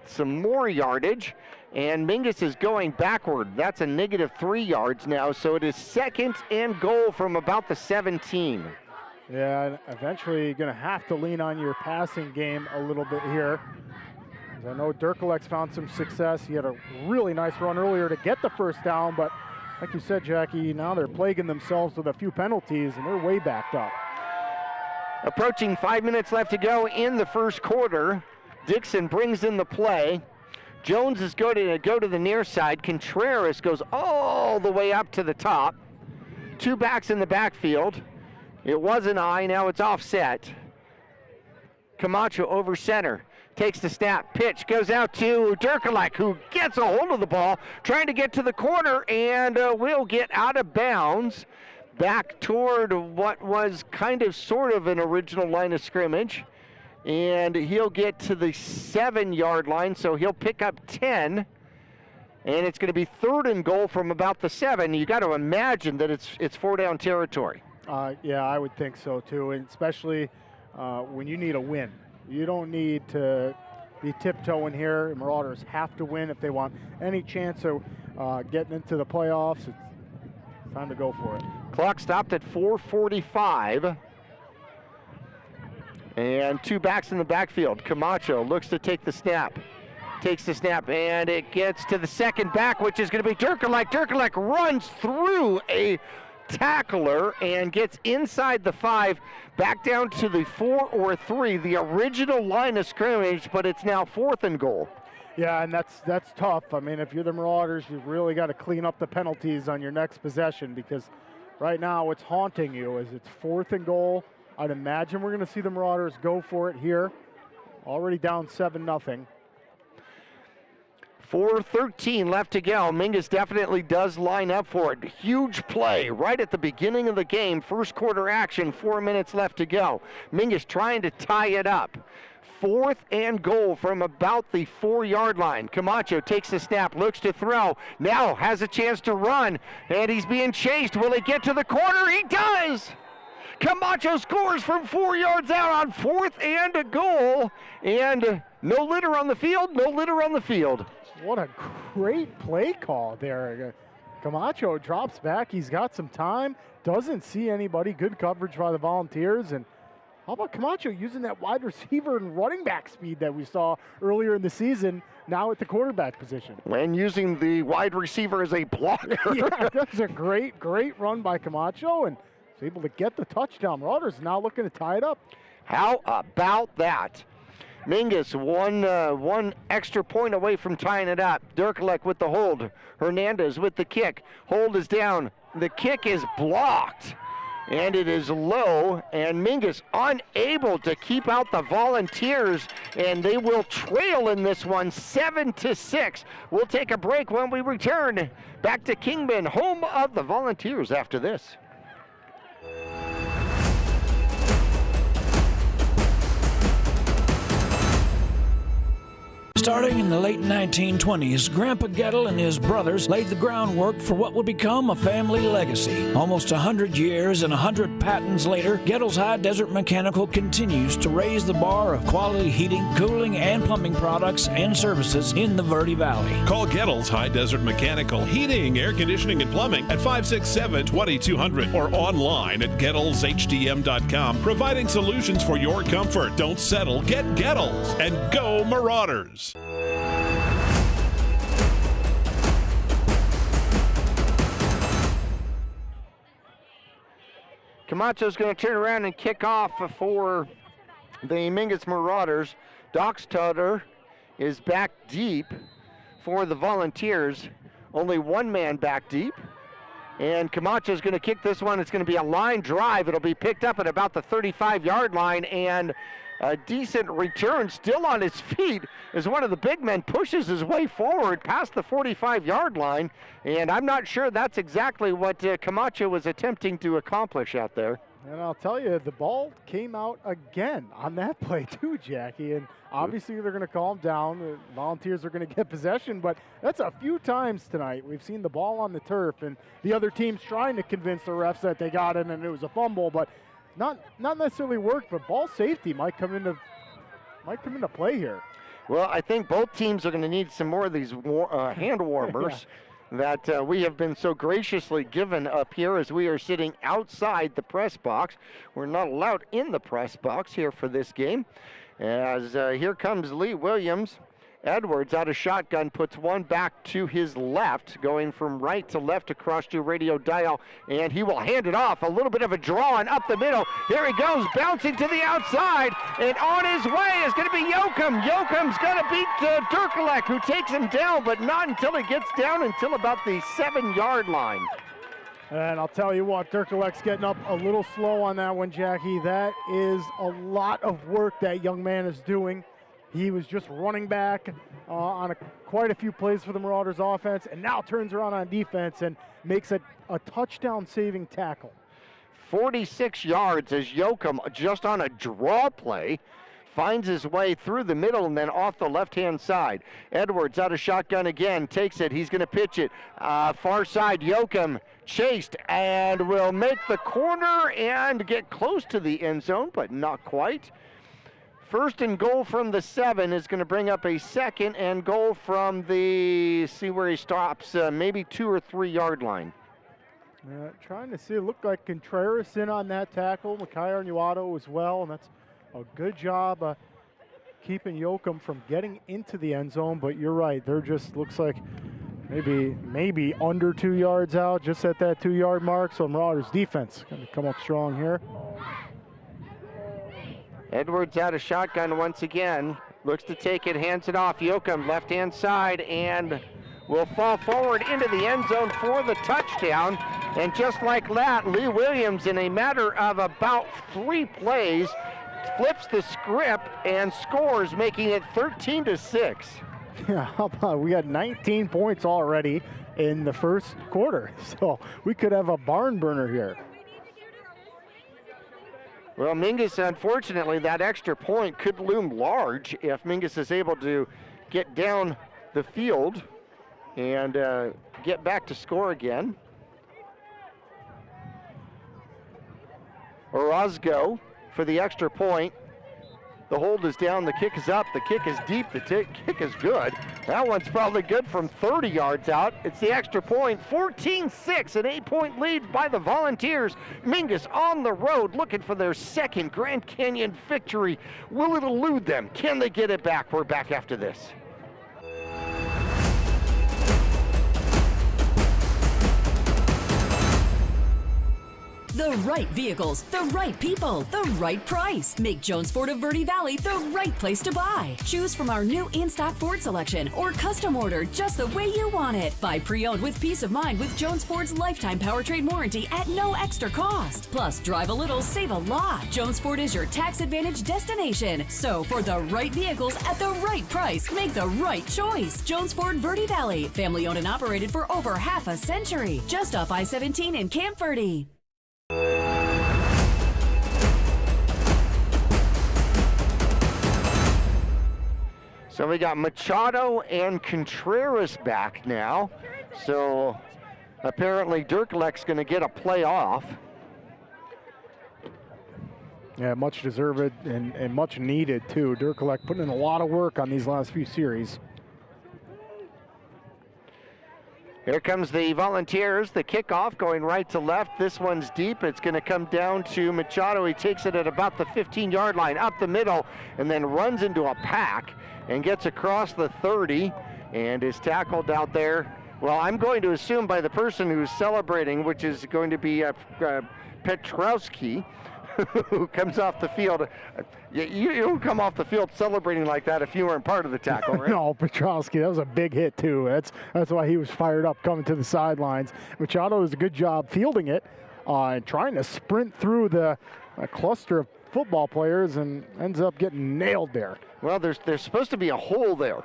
some more yardage. And Mingus is going backward. That's a -3 yards now, so it is 2nd and goal from about the 17. Yeah, and eventually you're going to have to lean on your passing game a little bit here. I know Durkalek's found some success. He had a really nice run earlier to get the first down, but Like you said, Jackie, now they're plaguing themselves with a few penalties, and they're way backed up. Approaching 5 minutes left to go in the first quarter. Dixon brings in the play. Jones is going to go to the near side. Contreras goes all the way up to the top. 2 backs in the backfield. It was an eye, now it's offset. Camacho over center. Takes the snap, pitch, goes out to Durkalek, who gets a hold of the ball, trying to get to the corner, and will get out of bounds back toward what was kind of sort of an original line of scrimmage. And he'll get to the 7-yard line, so he'll pick up 10. And it's going to be 3rd and goal from about the 7. You got to imagine that it's 4-down territory. Yeah, I would think so too, and especially when you need a win. You don't need to be tiptoeing here. Marauders have to win if they want any chance of getting into the playoffs. It's time to go for it. Clock stopped at 4:45. And 2 backs in the backfield. Camacho looks to take the snap. Takes the snap, and it gets to the second back, which is going to be Durkalek. Durkalek runs through a tackler and gets inside the 5, back down to the 4 or 3, the original line of scrimmage, but it's now 4th and goal. Yeah, and that's tough. I mean, if you're the Marauders, you've really got to clean up the penalties on your next possession, because right now what's haunting you is it's 4th and goal. I'd imagine we're going to see the Marauders go for it here. Already down 7-0. 4:13 left to go. Mingus definitely does line up for it. Huge play right at the beginning of the game. First quarter action, 4 minutes left to go. Mingus trying to tie it up. 4th and goal from about the 4-yard line. Camacho takes the snap, looks to throw, now has a chance to run, and he's being chased. Will he get to the corner? He does! Camacho scores from 4 yards out on 4th and a goal, and no litter on the field, no litter on the field. What a great play call there. Camacho drops back. He's got some time. Doesn't see anybody. Good coverage by the Volunteers. And how about Camacho using that wide receiver and running back speed that we saw earlier in the season, now at the quarterback position? And using the wide receiver as a blocker. Yeah, that's a great run by Camacho, and was able to get the touchdown. Marauders now looking to tie it up. How about that? Mingus one extra point away from tying it up. Durkalek with the hold. Hernandez with the kick. Hold is down. The kick is blocked, and it is low, and Mingus unable to keep out the Volunteers, and they will trail in this one 7-6. We'll take a break. When we return, back to Kingman, home of the Volunteers after this. Starting in the late 1920s, Grandpa Gettle and his brothers laid the groundwork for what would become a family legacy. Almost 100 years and 100 patents later, Gettle's High Desert Mechanical continues to raise the bar of quality heating, cooling, and plumbing products and services in the Verde Valley. Call Gettle's High Desert Mechanical Heating, Air Conditioning, and Plumbing at 567-2200 or online at GettlesHDM.com, providing solutions for your comfort. Don't settle, get Gettles, and go Marauders! Camacho's going to turn around and kick off for the Mingus Marauders. Doxtutter is back deep for the Volunteers. Only one man back deep. And Camacho's going to kick this one. It's going to be a line drive. It'll be picked up at about the 35-yard line, and a decent return, still on his feet, as one of the big men pushes his way forward past the 45-yard line. And I'm not sure that's exactly what Camacho was attempting to accomplish out there. And I'll tell you, the ball came out again on that play too, Jackie. And obviously they're going to calm down. The Volunteers are going to get possession, but that's a few times tonight we've seen the ball on the turf and the other team's trying to convince the refs that they got it and it was a fumble, but not necessarily worked. But ball safety might come into play here. Well, I think both teams are going to need some more of these hand warmers. That we have been so graciously given up here as we are sitting outside the press box. We're not allowed in the press box here for this game. As here comes Lee Williams Edwards out of shotgun puts one back to his left, going from right to left across to radio dial, and he will hand it off. A little bit of a draw and up the middle. Here he goes, bouncing to the outside, and on his way is going to be Yoakum. Yoakum's going to beat Durkalek, who takes him down, but not until he gets down until about the 7-yard line. And I'll tell you what, Durkalek's getting up a little slow on that one, Jackie. That is a lot of work that young man is doing. He was just running back on quite a few plays for the Marauders offense, and now turns around on defense and makes a touchdown-saving tackle. 46 yards as Yoakum, just on a draw play, finds his way through the middle and then off the left-hand side. Edwards out of shotgun again, takes it. He's going to pitch it. Far side, Yoakum chased and will make the corner and get close to the end zone, but not quite. First and goal from the 7 is going to bring up a second and goal from the, see where he stops, maybe 2 or 3 yard line. Trying to see, it looked like Contreras in on that tackle, Makai Arnuato as well, and that's a good job keeping Yoakum from getting into the end zone, but you're right, there just looks like maybe under 2 yards out, just at that 2-yard mark, so Marauders defense going to come up strong here. Edwards out of shotgun once again, looks to take it, hands it off. Yoakum left-hand side and will fall forward into the end zone for the touchdown. And just like that, Lee Williams, in a matter of about 3 plays, flips the script and scores, making it 13-6. Yeah, how about, we got 19 points already in the first quarter, so we could have a barn burner here. Well, Mingus, unfortunately, that extra point could loom large if Mingus is able to get down the field and get back to score again. Orozco for the extra point. The hold is down, the kick is up, the kick is deep, the kick is good. That one's probably good from 30 yards out. It's the extra point, 14-6, an 8-point lead by the Volunteers. Mingus on the road looking for their second Grand Canyon victory. Will it elude them? Can they get it back? We're back after this. The right vehicles, the right people, the right price. Make Jones Ford of Verde Valley the right place to buy. Choose from our new in-stock Ford selection or custom order just the way you want it. Buy pre-owned with peace of mind with Jones Ford's lifetime powertrain warranty at no extra cost. Plus, drive a little, save a lot. Jones Ford is your tax advantage destination. So, for the right vehicles at the right price, make the right choice. Jones Ford Verde Valley, family owned and operated for over half a century. Just off I-17 in Camp Verde. So we got Machado and Contreras back now. So apparently Durkalek's going to get a play off. Yeah, much deserved and much needed too. Durkalek putting in a lot of work on these last few series. Here comes the Volunteers, the kickoff going right to left. This one's deep. It's going to come down to Machado. He takes it at about the 15-yard line, up the middle, and then runs into a pack and gets across the 30 and is tackled out there. Well, I'm going to assume by the person who's celebrating, which is going to be Petrowski, who comes off the field. You don't come off the field celebrating like that if you weren't part of the tackle, right? No, Petrowski, that was a big hit too. That's why he was fired up coming to the sidelines. Machado does a good job fielding it and trying to sprint through the cluster of football players and ends up getting nailed there. Well, there's supposed to be a hole there.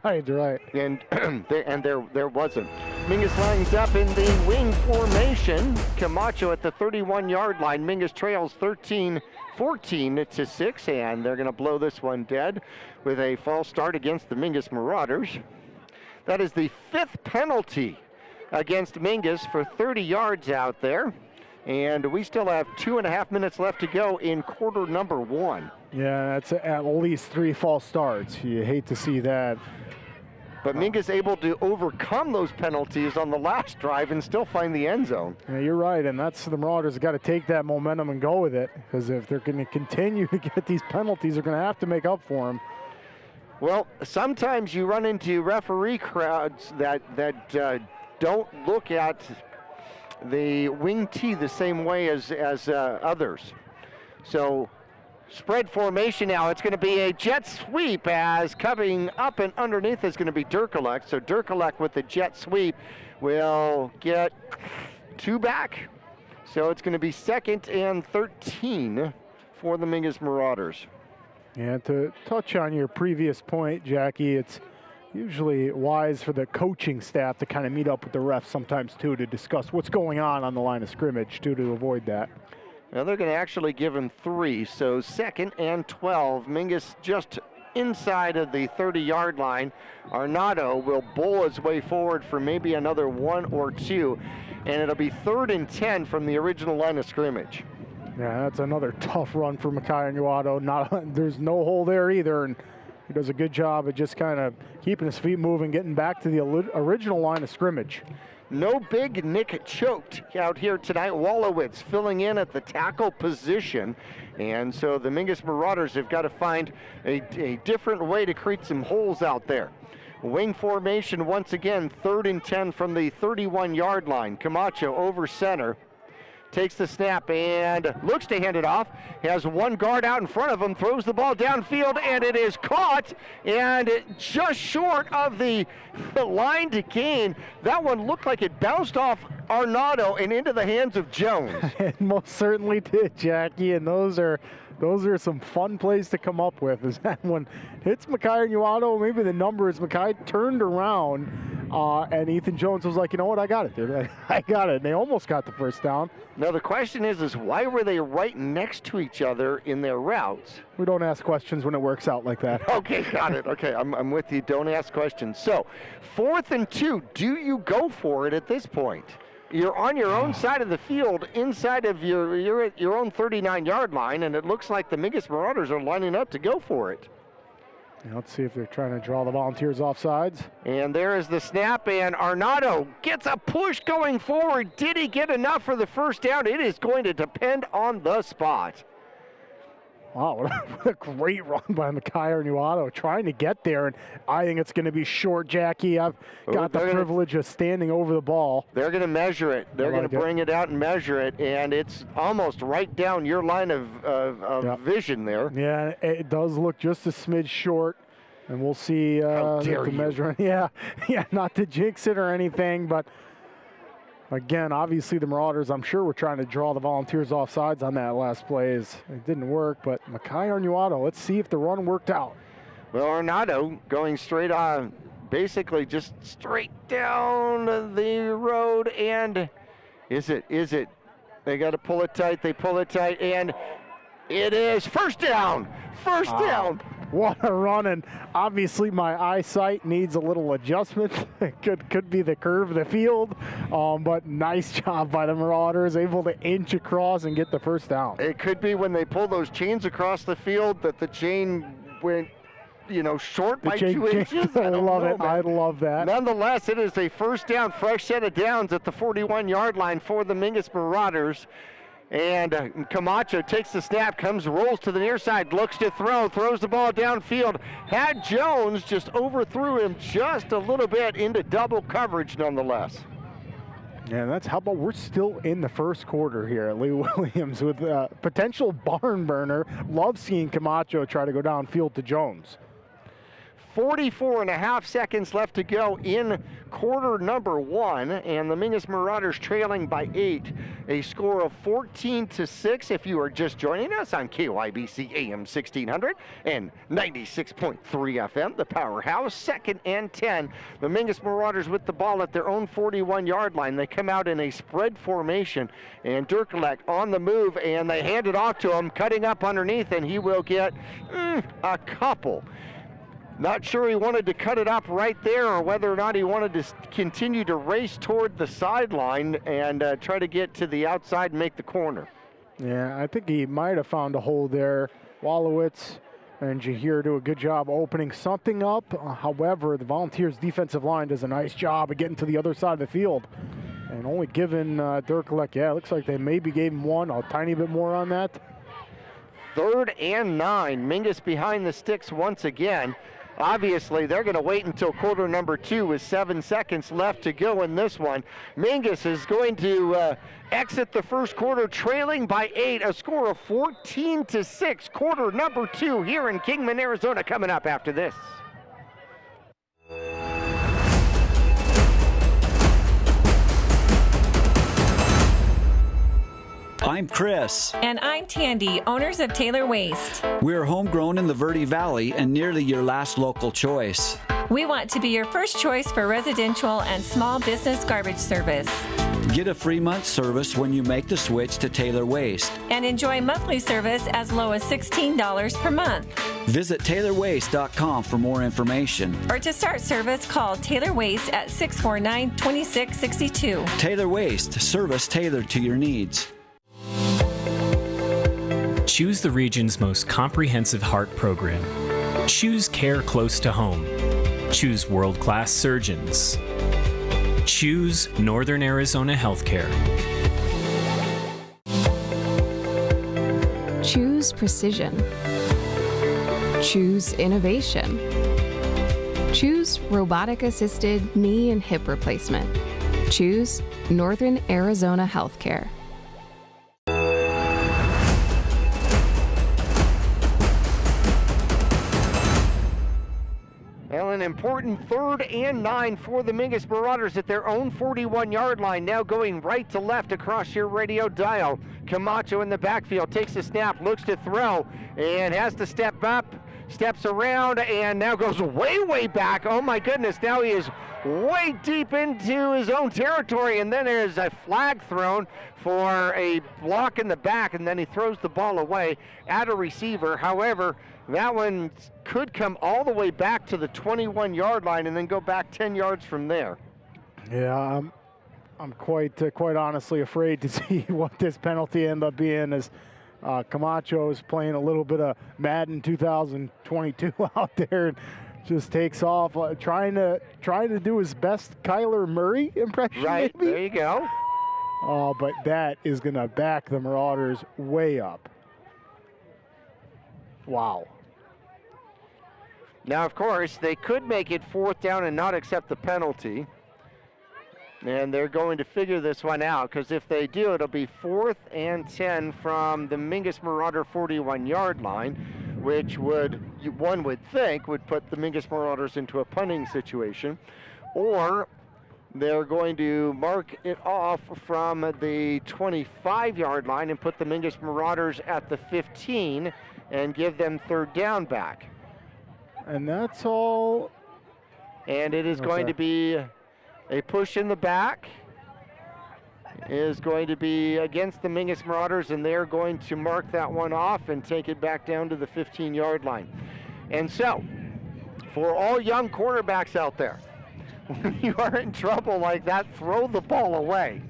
right. And there wasn't. Mingus lines up in the wing formation. Camacho at the 31-yard line. Mingus trails 14-6, and they're going to blow this one dead with a false start against the Mingus Marauders. That is the 5th penalty against Mingus for 30 yards out there. And we still have 2.5 minutes left to go in quarter number 1. Yeah, that's at least 3 false starts. You hate to see that. But Mingus able to overcome those penalties on the last drive and still find the end zone. Yeah, you're right, and that's the Marauders got to take that momentum and go with it, because if they're going to continue to get these penalties, they're going to have to make up for them. Well, sometimes you run into referee crowds that don't look at the wing tee the same way as others. So spread formation now. It's going to be a jet sweep, as coming up and underneath is going to be Durkalek. So Durkalek with the jet sweep will get 2 back. So it's going to be 2nd and 13 for the Mingus Marauders. And to touch on your previous point, Jackie, it's usually wise for the coaching staff to kind of meet up with the refs sometimes too to discuss what's going on the line of scrimmage too, to avoid that. Now they're going to actually give him 3, so 2nd and 12. Mingus just inside of the 30-yard line. Arnado will bowl his way forward for maybe another 1 or 2, and it'll be 3rd and 10 from the original line of scrimmage. Yeah, that's another tough run for Makai Anuado. There's no hole there either, and he does a good job of just kind of keeping his feet moving, getting back to the original line of scrimmage. No big Nick choked out here tonight. Wallowitz filling in at the tackle position. And so the Mingus Marauders have got to find a different way to create some holes out there. Wing formation once again, 3rd and 10 from the 31-yard line. Camacho over center. Takes the snap and looks to hand it off. Has one guard out in front of him, throws the ball downfield, and it is caught, and just short of the line to gain. That one looked like it bounced off Arnado and into the hands of Jones. It most certainly did, Jackie, and those are some fun plays to come up with. Is that one hits Makai Anuado, maybe the number is Makai turned around, and Ethan Jones was like, you know what, I got it, dude. I got it. And they almost got the first down. Now the question is why were they right next to each other in their routes? We don't ask questions when it works out like that. Okay, got it. Okay, I'm with you. Don't ask questions. So, 4th and 2. Do you go for it at this point? You're on your own side of the field, inside of you're at your own 39-yard line, and it looks like the Mingus Marauders are lining up to go for it. Now let's see if they're trying to draw the Volunteers off sides. And there is the snap, and Arnado gets a push going forward. Did he get enough for the first down? It is going to depend on the spot. Wow, what a great run by Makai Anuado, trying to get there, and I think it's going to be short, Jackie. I've got the privilege of standing over the ball. They're going to measure it. They're going to bring it out and measure it, and it's almost right down your line of vision there. Yeah, it does look just a smidge short, and we'll see the measurement. Yeah, not to jinx it or anything, but again, obviously the Marauders, I'm sure, were trying to draw the Volunteers off sides on that last play. It didn't work, but Makai Anuado, let's see if the run worked out. Well, Arnado going straight on, basically just straight down the road, and is it? They got to pull it tight, they pull it tight, and it is first down! First down! What a run, and obviously my eyesight needs a little adjustment. It could be the curve of the field, but nice job by the Marauders, able to inch across and get the first down. It could be when they pull those chains across the field that the chain went, short by 2 inches. I love it. I love that. Nonetheless, it is a first down, fresh set of downs at the 41-yard line for the Mingus Marauders. And Camacho takes the snap, rolls to the near side, looks to throw, throws the ball downfield. Had Jones, just overthrew him just a little bit into double coverage nonetheless. Yeah, that's how about we're still in the first quarter here. Lee Williams with a potential barn burner. Love seeing Camacho try to go downfield to Jones. 44.5 seconds left to go in quarter number 1, and the Mingus Marauders trailing by 8. A score of 14-6 if you are just joining us on KYBC AM 1600 and 96.3 FM, the powerhouse. 2nd and 10. The Mingus Marauders with the ball at their own 41-yard line. They come out in a spread formation, and Durkalek on the move, and they hand it off to him, cutting up underneath, and he will get a couple. Not sure he wanted to cut it up right there, or whether or not he wanted to continue to race toward the sideline and try to get to the outside and make the corner. Yeah, I think he might have found a hole there. Wallowitz and Jahir do a good job opening something up. However, the Volunteers defensive line does a nice job of getting to the other side of the field. And only given Durkalek, it looks like they maybe gave him a tiny bit more on that. 3rd and 9. Mingus behind the sticks once again. Obviously, they're going to wait until quarter number 2 with 7 seconds left to go in this one. Mingus is going to exit the first quarter trailing by 8, a score of 14-6. Quarter number 2 here in Kingman, Arizona, coming up after this. I'm Chris. And I'm Tandy, owners of Taylor Waste. We're homegrown in the Verde Valley and nearly your last local choice. We want to be your first choice for residential and small business garbage service. Get a free month service when you make the switch to Taylor Waste. And enjoy monthly service as low as $16 per month. Visit TaylorWaste.com for more information. Or to start service, call Taylor Waste at 649-2662. Taylor Waste, service tailored to your needs. Choose the region's most comprehensive heart program. Choose care close to home. Choose world-class surgeons. Choose Northern Arizona Healthcare. Choose precision. Choose innovation. Choose robotic-assisted knee and hip replacement. Choose Northern Arizona Healthcare. Well, an important 3rd and 9 for the Mingus Marauders at their own 41-yard line, now going right to left across your radio dial. Camacho in the backfield takes a snap, looks to throw, and has to step up, steps around, and now goes way back. Oh my goodness, now he is way deep into his own territory, and then there's a flag thrown for a block in the back, and then he throws the ball away at a receiver. However, that one could come all the way back to the 21-yard line and then go back 10 yards from there. Yeah, I'm quite honestly afraid to see what this penalty end up being, as Camacho is playing a little bit of Madden 2022 out there and just takes off, trying to do his best Kyler Murray impression. Right, maybe. There you go. Oh, but that is going to back the Marauders way up. Wow. Now, of course, they could make it 4th down and not accept the penalty. And they're going to figure this one out, because if they do, it'll be 4th and 10 from the Mingus Marauder 41-yard line, which one would think would put the Mingus Marauders into a punting situation. Or they're going to mark it off from the 25-yard line and put the Mingus Marauders at the 15 and give them 3rd down back. And that's all. And it is going to be a push in the back. Is going to be against the Mingus Marauders, and they're going to mark that one off and take it back down to the 15-yard line. And so, for all young quarterbacks out there, when you are in trouble like that, throw the ball away.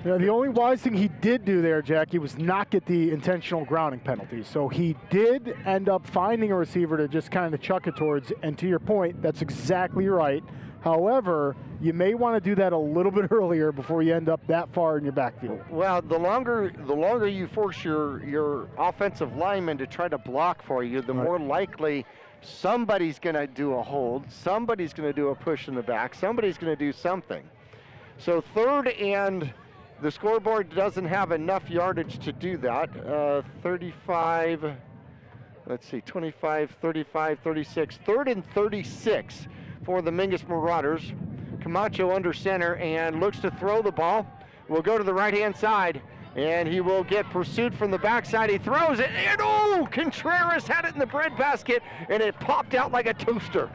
Yeah, the only wise thing he did do there, Jackie, was not get the intentional grounding penalty. So he did end up finding a receiver to just kind of chuck it towards, and to your point, that's exactly right. However, you may want to do that a little bit earlier before you end up that far in your backfield. Well, the longer you force your offensive lineman to try to block for you, the more likely somebody's going to do a hold, somebody's going to do a push in the back, somebody's going to do something. So 3rd and the scoreboard doesn't have enough yardage to do that. 35, let's see, 25, 35, 36. 3rd and 36 for the Mingus Marauders. Camacho under center and looks to throw the ball. Will go to the right-hand side, and he will get pursued from the backside. He throws it, and oh, Contreras had it in the breadbasket, and it popped out like a toaster.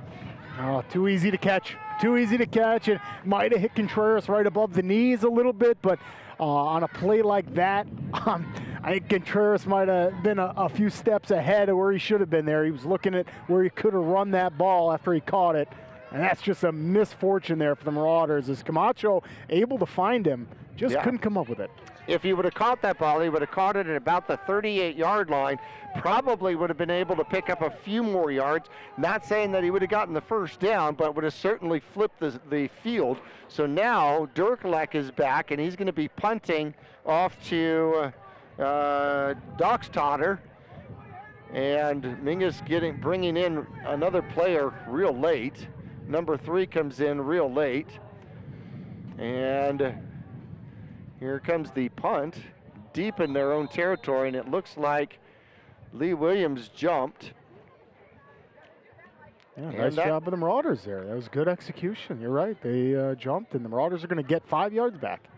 Oh, too easy to catch. Too easy to catch. It might have hit Contreras right above the knees a little bit, but on a play like that, I think Contreras might have been a few steps ahead of where he should have been there. He was looking at where he could have run that ball after he caught it, and that's just a misfortune there for the Marauders, as Camacho able to find him, just couldn't come up with it. If he would have caught that ball, he would have caught it at about the 38-yard line, probably would have been able to pick up a few more yards. Not saying that he would have gotten the 1st down, but would have certainly flipped the field. So now Dirklek is back, and he's going to be punting off to Doxtotter. And Mingus bringing in another player real late. Number 3 comes in real late. And here comes the punt, deep in their own territory, and it looks like Lee Williams jumped. Yeah, nice job of the Marauders there. That was good execution. You're right. They jumped, and the Marauders are going to get 5 yards back.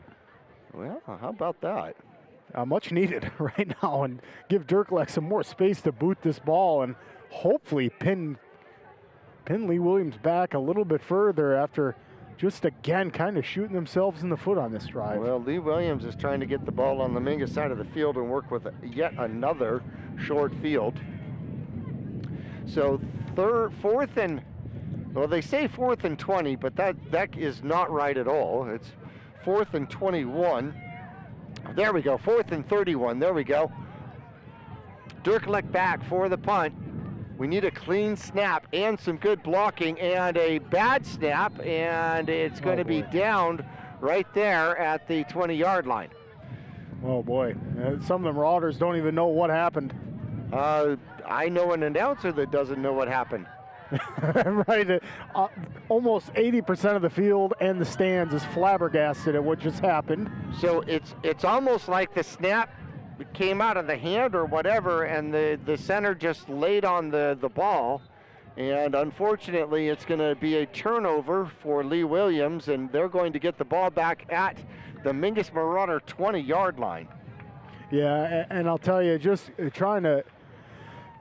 Well, how about that? Much needed right now, and give Dirklek some more space to boot this ball and hopefully pin Lee Williams back a little bit further after just again kind of shooting themselves in the foot on this drive. Well, Lee Williams is trying to get the ball on the Mingus side of the field and work with yet another short field. So fourth and, well, they say 4th and 20, but that is not right at all. It's 4th and 21. There we go, 4th and 31, there we go. Dirklek back for the punt. We need a clean snap and some good blocking, and a bad snap, and it's going to be downed right there at the 20-yard line. Oh boy, some of the Marauders don't even know what happened. I know an announcer that doesn't know what happened. Right, almost 80% of the field and the stands is flabbergasted at what just happened. So it's almost like the snap came out of the hand or whatever, and the center just laid on the ball, and unfortunately it's going to be a turnover for Lee Williams, and they're going to get the ball back at the Mingus Marauder 20-yard line. Yeah, and I'll tell you, just trying to,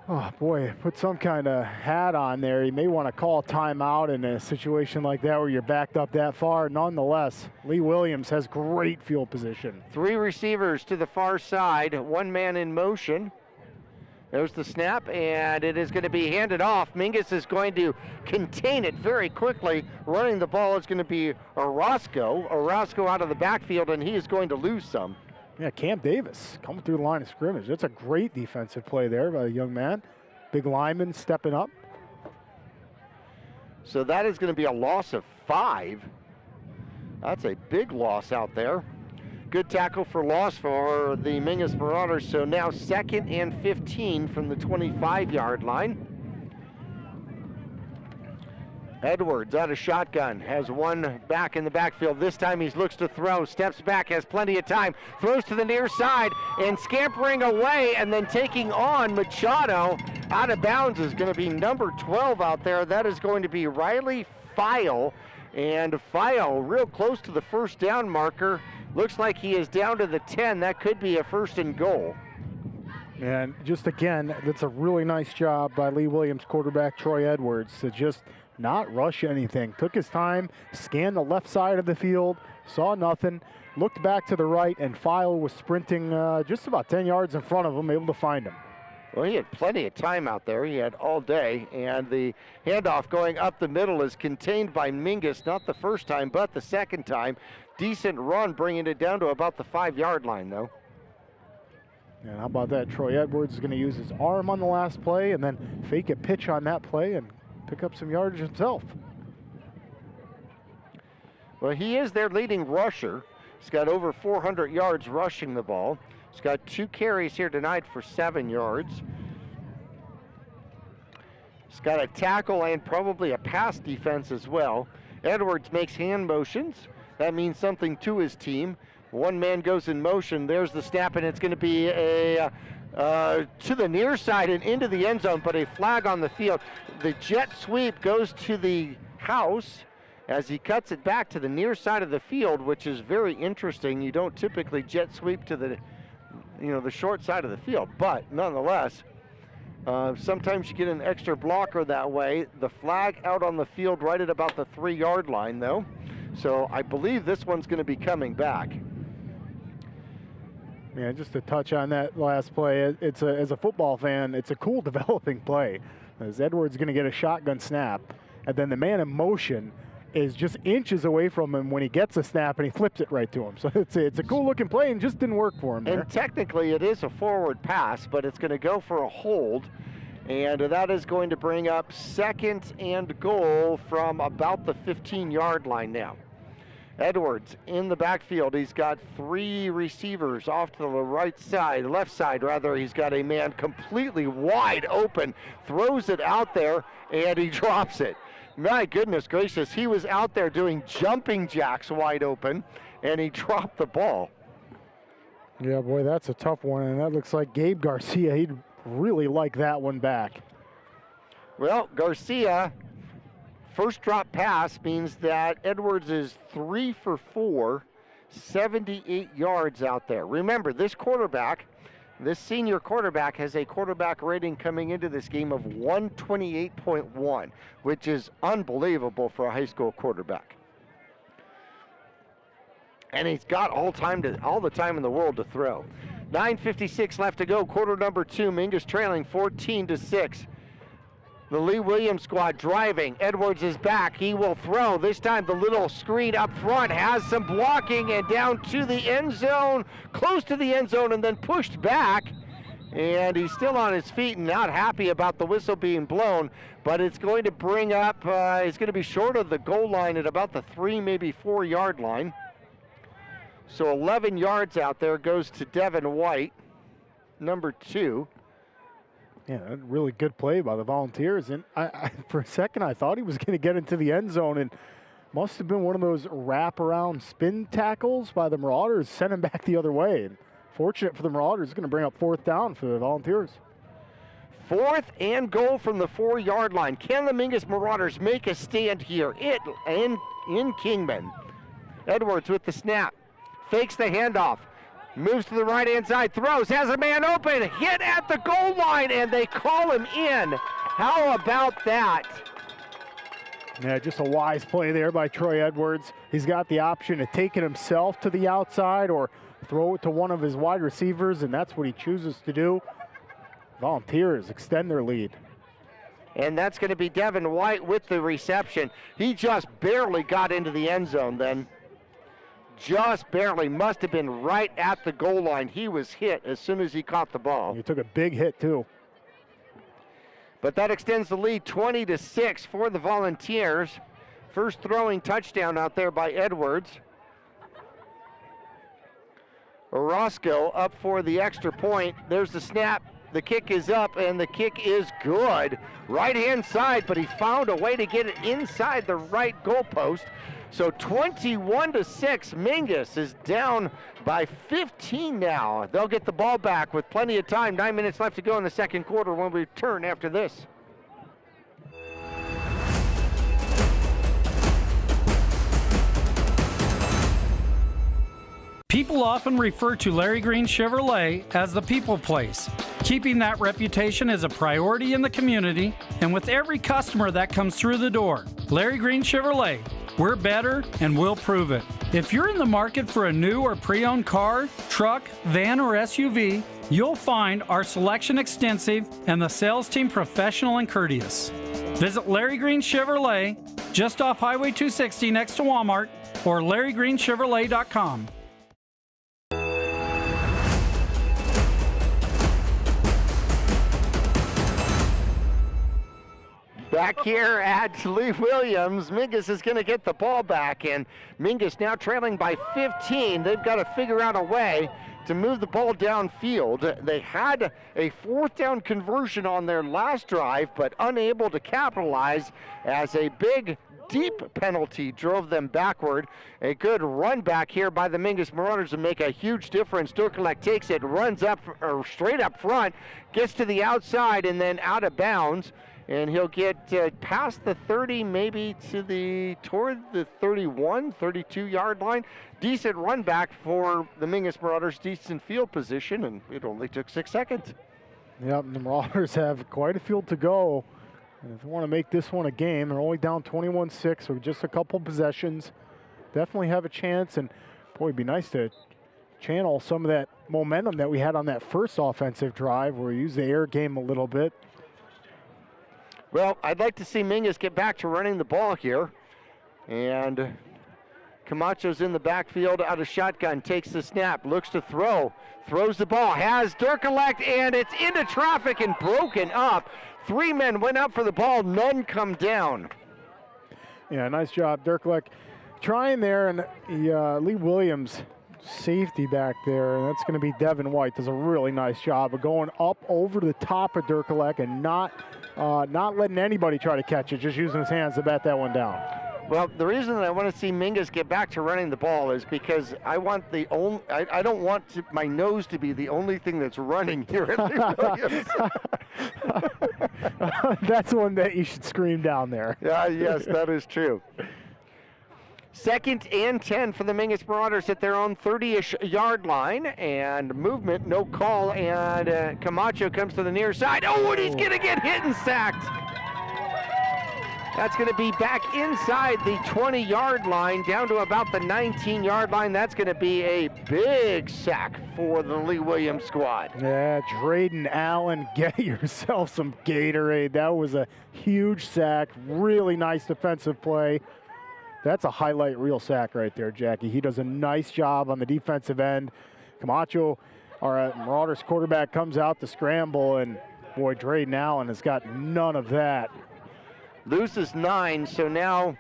oh boy, put some kind of hat on there. You may want to call a timeout in a situation like that where you're backed up that far. Nonetheless, Lee Williams has great field position. 3 receivers to the far side, 1 man in motion. There's the snap, and it is going to be handed off. Mingus is going to contain it very quickly. Running the ball is going to be Orozco. Orozco out of the backfield, and he is going to lose some. Yeah, Cam Davis coming through the line of scrimmage. That's a great defensive play there by the young man. Big lineman stepping up. So that is going to be a loss of 5. That's a big loss out there. Good tackle for loss for the Mingus Marauders. So now 2nd and 15 from the 25-yard line. Edwards out of shotgun, has 1 back in the backfield. This time he looks to throw, steps back, has plenty of time, throws to the near side, and scampering away and then taking on Machado out of bounds is going to be number 12 out there. That is going to be Riley File, and File real close to the first down marker. Looks like he is down to the 10. That could be a 1st and goal. And just again, that's a really nice job by Lee Williams quarterback Troy Edwards to just not rush anything. Took his time, scanned the left side of the field, saw nothing, looked back to the right, and File was sprinting just about 10 yards in front of him, able to find him. Well, he had plenty of time out there. He had all day, and the handoff going up the middle is contained by Mingus, not the first time, but the second time. Decent run, bringing it down to about the 5-yard line, though. And how about that? Troy Edwards is going to use his arm on the last play and then fake a pitch on that play and pick up some yardage himself. Well, he is their leading rusher. He's got over 400 yards rushing the ball. He's got 2 carries here tonight for 7 yards. He's got a tackle and probably a pass defense as well. Edwards makes hand motions. That means something to his team. 1 man goes in motion. There's the snap, and it's going to be a to the near side and into the end zone, but a flag on the field. The jet sweep goes to the house as he cuts it back to the near side of the field, which is very interesting. You don't typically jet sweep to the, the short side of the field, but nonetheless, sometimes you get an extra blocker that way. The flag out on the field right at about the 3-yard line, though. So I believe this one's going to be coming back. Yeah, just to touch on that last play, as a football fan, it's a cool developing play. As Edwards is going to get a shotgun snap, and then the man in motion is just inches away from him when he gets a snap, and he flips it right to him. So it's a cool looking play, and just didn't work for him there. And technically it is a forward pass, but it's going to go for a hold, and that is going to bring up 2nd and goal from about the 15-yard line now. Edwards in the backfield. He's got 3 receivers off to the left side rather. He's got a man completely wide open, throws it out there, and he drops it. My goodness gracious, he was out there doing jumping jacks wide open, and he dropped the ball. Yeah, boy, that's a tough one, and that looks like Gabe Garcia. He'd really like that one back. Well, Garcia, first drop pass means that Edwards is 3 for 4, 78 yards out there. Remember, this senior quarterback has a quarterback rating coming into this game of 128.1, which is unbelievable for a high school quarterback. And he's got all the time in the world to throw. 9:56 left to go, quarter number 2. Mingus trailing 14-6. The Lee Williams squad driving. Edwards is back. He will throw. This time the little screen up front has some blocking and down to the end zone, close to the end zone, and then pushed back. And he's still on his feet and not happy about the whistle being blown, but it's going to bring up, it's going to be short of the goal line at about the 3, maybe 4 yard line. So 11 yards out there goes to Devin White, number 2. Yeah, a really good play by the Volunteers. And I for a second, I thought he was going to get into the end zone, and must have been one of those wraparound spin tackles by the Marauders, sent him back the other way. And fortunate for the Marauders, it's going to bring up 4th down for the Volunteers. 4th and goal from the 4 yard line. Can the Mingus Marauders make a stand here in Kingman? Edwards with the snap, fakes the handoff. Moves to the right-hand side, throws, has a man open, hit at the goal line, and they call him in. How about that? Yeah, just a wise play there by Troy Edwards. He's got the option of taking himself to the outside or throw it to one of his wide receivers, and that's what he chooses to do. Volunteers extend their lead. And that's going to be Devin White with the reception. He just barely got into the end zone then. Just barely, must have been right at the goal line. He was hit as soon as he caught the ball. He took a big hit too. But that extends the lead 20-6 for the Volunteers. First throwing touchdown out there by Edwards. Orozco up for the extra point. There's the snap. The kick is up, and the kick is good. Right-hand side, but he found a way to get it inside the right goalpost. So 21-6, Mingus is down by 15 now. They'll get the ball back with plenty of time. 9 minutes left to go in the second quarter when we return after this. People often refer to Larry Green Chevrolet as the people place. Keeping that reputation is a priority in the community and with every customer that comes through the door. Larry Green Chevrolet, we're better and we'll prove it. If you're in the market for a new or pre-owned car, truck, van, or SUV, you'll find our selection extensive and the sales team professional and courteous. Visit Larry Green Chevrolet just off Highway 260 next to Walmart or LarryGreenChevrolet.com. Back here at Lee Williams, Mingus is going to get the ball back, and Mingus now trailing by 15. They've got to figure out a way to move the ball downfield. They had a 4th down conversion on their last drive, but unable to capitalize as a big, deep penalty drove them backward. A good run back here by the Mingus Marauders to make a huge difference. Durkalek takes it, runs up, or straight up front, gets to the outside, and then out of bounds. And he'll get past the 30, maybe toward the 31, 32 yard line. Decent run back for the Mingus Marauders, decent field position, and it only took 6 seconds. Yep, the Marauders have quite a field to go. And if they want to make this one a game, they're only down 21-6, so just a couple possessions. Definitely have a chance, and boy, it'd be nice to channel some of that momentum that we had on that first offensive drive where we used the air game a little bit. Well, I'd like to see Mingus get back to running the ball here. And Camacho's in the backfield out of shotgun, takes the snap, looks to throw, throws the ball, has Durkalek, and it's into traffic and broken up. 3 men went up for the ball, none come down. Yeah, nice job, Durkalek. trying there, and Lee Williams, safety back there, and that's going to be Devin White, does a really nice job of going up over the top of Durkalek and not letting anybody try to catch it, just using his hands to bat that one down. Well, the reason that I want to see Mingus get back to running the ball is because I want I don't want my nose to be the only thing that's running here at Lee Williams. That's one that you should scream down there. Yeah, yes, that is true. 2nd and 10 for the Mingus Marauders at their own 30-ish yard line, and movement, no call, and Camacho comes to the near side. Oh, and he's going to get hit and sacked. That's going to be back inside the 20-yard line, down to about the 19-yard line. That's going to be a big sack for the Lee Williams squad. Yeah, Drayden Allen, get yourself some Gatorade. That was a huge sack, really nice defensive play. That's a highlight reel sack right there, Jackie. He does a nice job on the defensive end. Camacho, our Marauders quarterback, comes out to scramble, and boy, Drayden Allen has got none of that. Loses 9, so now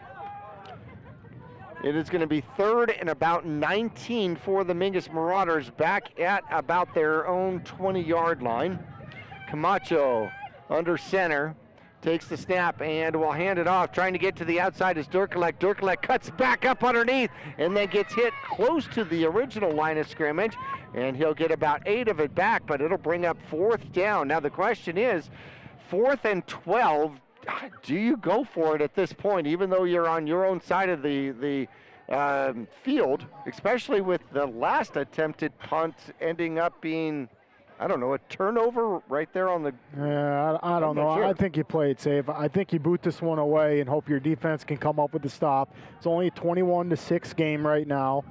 it is going to be 3rd and about 19 for the Mingus Marauders, back at about their own 20-yard line. Camacho under center, takes the snap and will hand it off. Trying to get to the outside is Durkalek. Durkalek cuts back up underneath and then gets hit close to the original line of scrimmage, and he'll get about 8 of it back, but it'll bring up 4th down. Now the question is, 4th and 12, do you go for it at this point, even though you're on your own side of the field, especially with the last attempted punt ending up being, I don't know, a turnover right there on the... Yeah, I don't know. Sure. I think you play it safe. I think you boot this one away and hope your defense can come up with the stop. It's only a 21-6 game right now.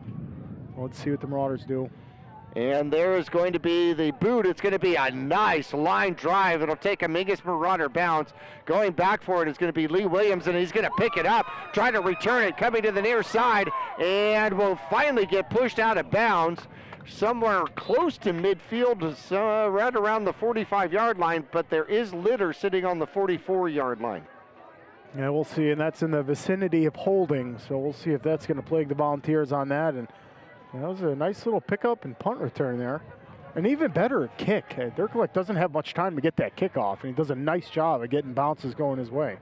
Let's see what the Marauders do. And there is going to be the boot. It's going to be a nice line drive. It'll take a Mingus Marauder bounce. Going back for it is going to be Lee Williams, and he's going to pick it up, trying to return it, coming to the near side, and will finally get pushed out of bounds somewhere close to midfield, right around the 45-yard line, but there is litter sitting on the 44-yard line. Yeah, we'll see, and that's in the vicinity of holding, so we'll see if that's going to plague the Volunteers on that. And that was a nice little pickup and punt return there. An even better kick. Durkalek doesn't have much time to get that kick off, and he does a nice job of getting bounces going his way.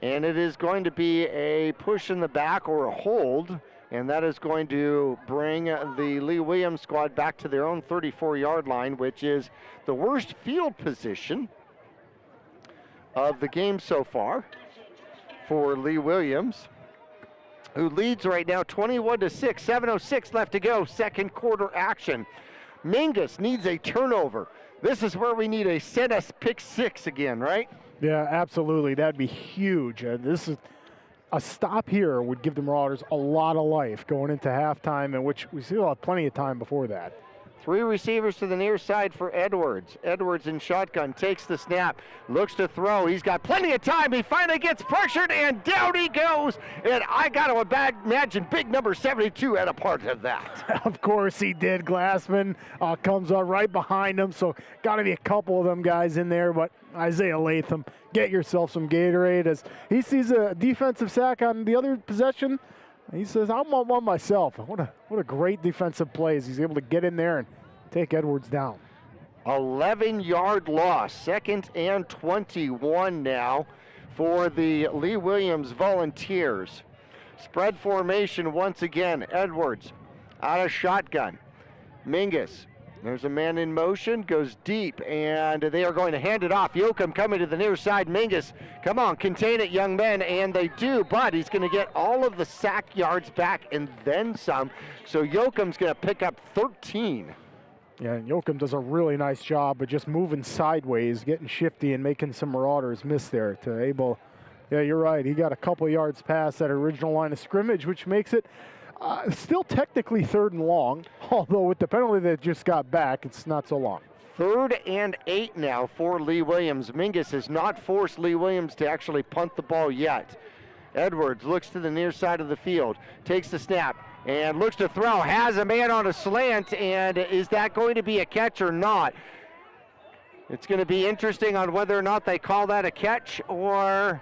And it is going to be a push in the back or a hold, and that is going to bring the Lee Williams squad back to their own 34-yard line, which is the worst field position of the game so far for Lee Williams, who leads right now 21-6, 7:06 left to go, second quarter action. Mingus needs a turnover. This is where we need a set us pick 6 again, right? Yeah, absolutely. That'd be huge. This is a stop here would give the Marauders a lot of life going into halftime, in which we still have plenty of time before that. 3 receivers to the near side for Edwards. Edwards in shotgun, takes the snap, looks to throw. He's got plenty of time. He finally gets pressured, and down he goes. And I got to imagine big number 72 had a part of that. Of course he did. Glassman comes up right behind him, so got to be a couple of them guys in there. But Isaiah Latham, get yourself some Gatorade. As he sees a defensive sack on the other possession, he says, I want one myself. What a great defensive play as he's able to get in there and take Edwards down. 11-yard loss, 2nd and 21 now for the Lee Williams Volunteers. Spread formation once again. Edwards out of shotgun. Mingus, there's a man in motion, goes deep, and they are going to hand it off. Yoakum coming to the near side. Mingus, come on, contain it, young men, and they do, but he's going to get all of the sack yards back and then some. So Yoakum's going to pick up 13. Yeah, and Yoakum does a really nice job of just moving sideways, getting shifty, and making some Marauders miss there to able. Yeah, you're right. He got a couple yards past that original line of scrimmage, which makes it still technically 3rd and long, although with the penalty that just got back, it's not so long. 3rd and 8 now for Lee Williams. Mingus has not forced Lee Williams to actually punt the ball yet. Edwards looks to the near side of the field, takes the snap, and looks to throw, has a man on a slant, and is that going to be a catch or not? It's going to be interesting on whether or not they call that a catch or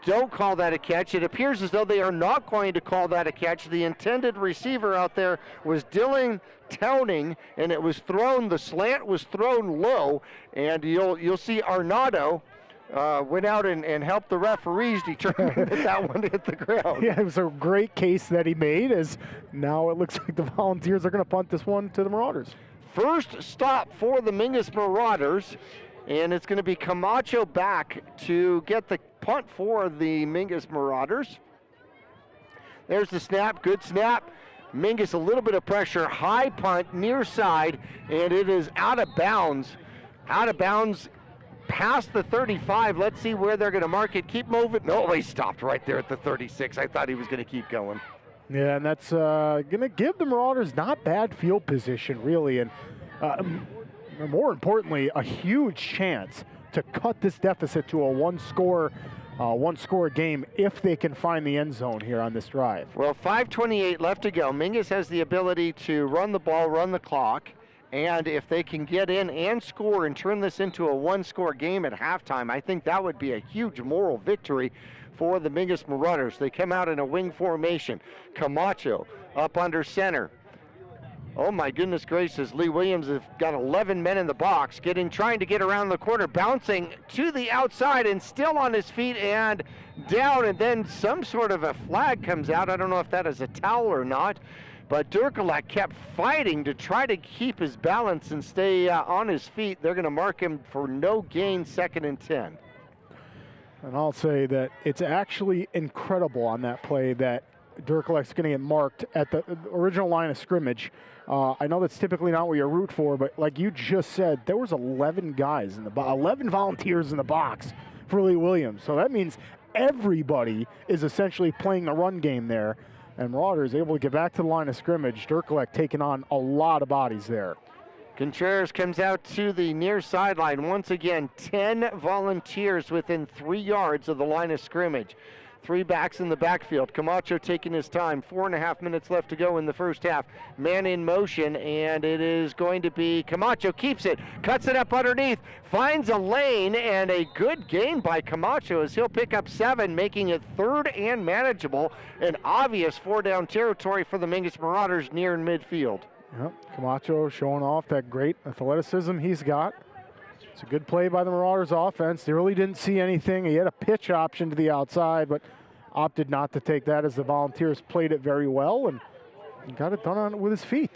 don't call that a catch. It appears as though they are not going to call that a catch. The intended receiver out there was Dylan Towning, and it was thrown, the slant was thrown low, and you'll see Arnado went out and helped the referees determine that that one hit the ground. Yeah, it was a great case that he made, as now it looks like the Volunteers are going to punt this one to the Marauders. First stop for the Mingus Marauders, and it's going to be Camacho back to get the punt for the Mingus Marauders. There's the snap, good snap. Mingus, a little bit of pressure, high punt, near side, and it is out of bounds. Out of bounds past the 35. Let's see where they're going to mark it. Keep moving. No, he stopped right there at the 36. I thought he was going to keep going. Yeah, and that's going to give the Marauders not bad field position, really, and more importantly, a huge chance to cut this deficit to a one-score game if they can find the end zone here on this drive. Well, 5:28 left to go. Mingus has the ability to run the ball, run the clock, and if they can get in and score and turn this into a one-score game at halftime, I think that would be a huge moral victory for the Mingus Marauders. They come out in a wing formation. Camacho up under center. Oh my goodness gracious, Lee Williams has got 11 men in the box, trying to get around the corner, bouncing to the outside and still on his feet and down, and then some sort of a flag comes out. I don't know if that is a towel or not, but Durkalek kept fighting to try to keep his balance and stay on his feet. They're going to mark him for no gain, 2nd and 10. And I'll say that it's actually incredible on that play that Durkalek's going to get marked at the original line of scrimmage. I know that's typically not what you root for, but like you just said, there was 11 guys in the 11 Volunteers in the box for Lee Williams. So that means everybody is essentially playing the run game there, and Marauders able to get back to the line of scrimmage. Durkalek taking on a lot of bodies there. Contreras comes out to the near sideline. Once again, 10 Volunteers within 3 yards of the line of scrimmage. 3 backs in the backfield. Camacho taking his time. 4.5 minutes left to go in the first half. Man in motion, and it is going to be Camacho. Keeps it, cuts it up underneath, finds a lane, and a good gain by Camacho as he'll pick up 7, making it 3rd and manageable. An obvious 4-down territory for the Mingus Marauders near midfield. Yep, Camacho showing off that great athleticism he's got. It's a good play by the Marauders offense. They really didn't see anything. He had a pitch option to the outside, but opted not to take that as the Volunteers played it very well and got it done with his feet.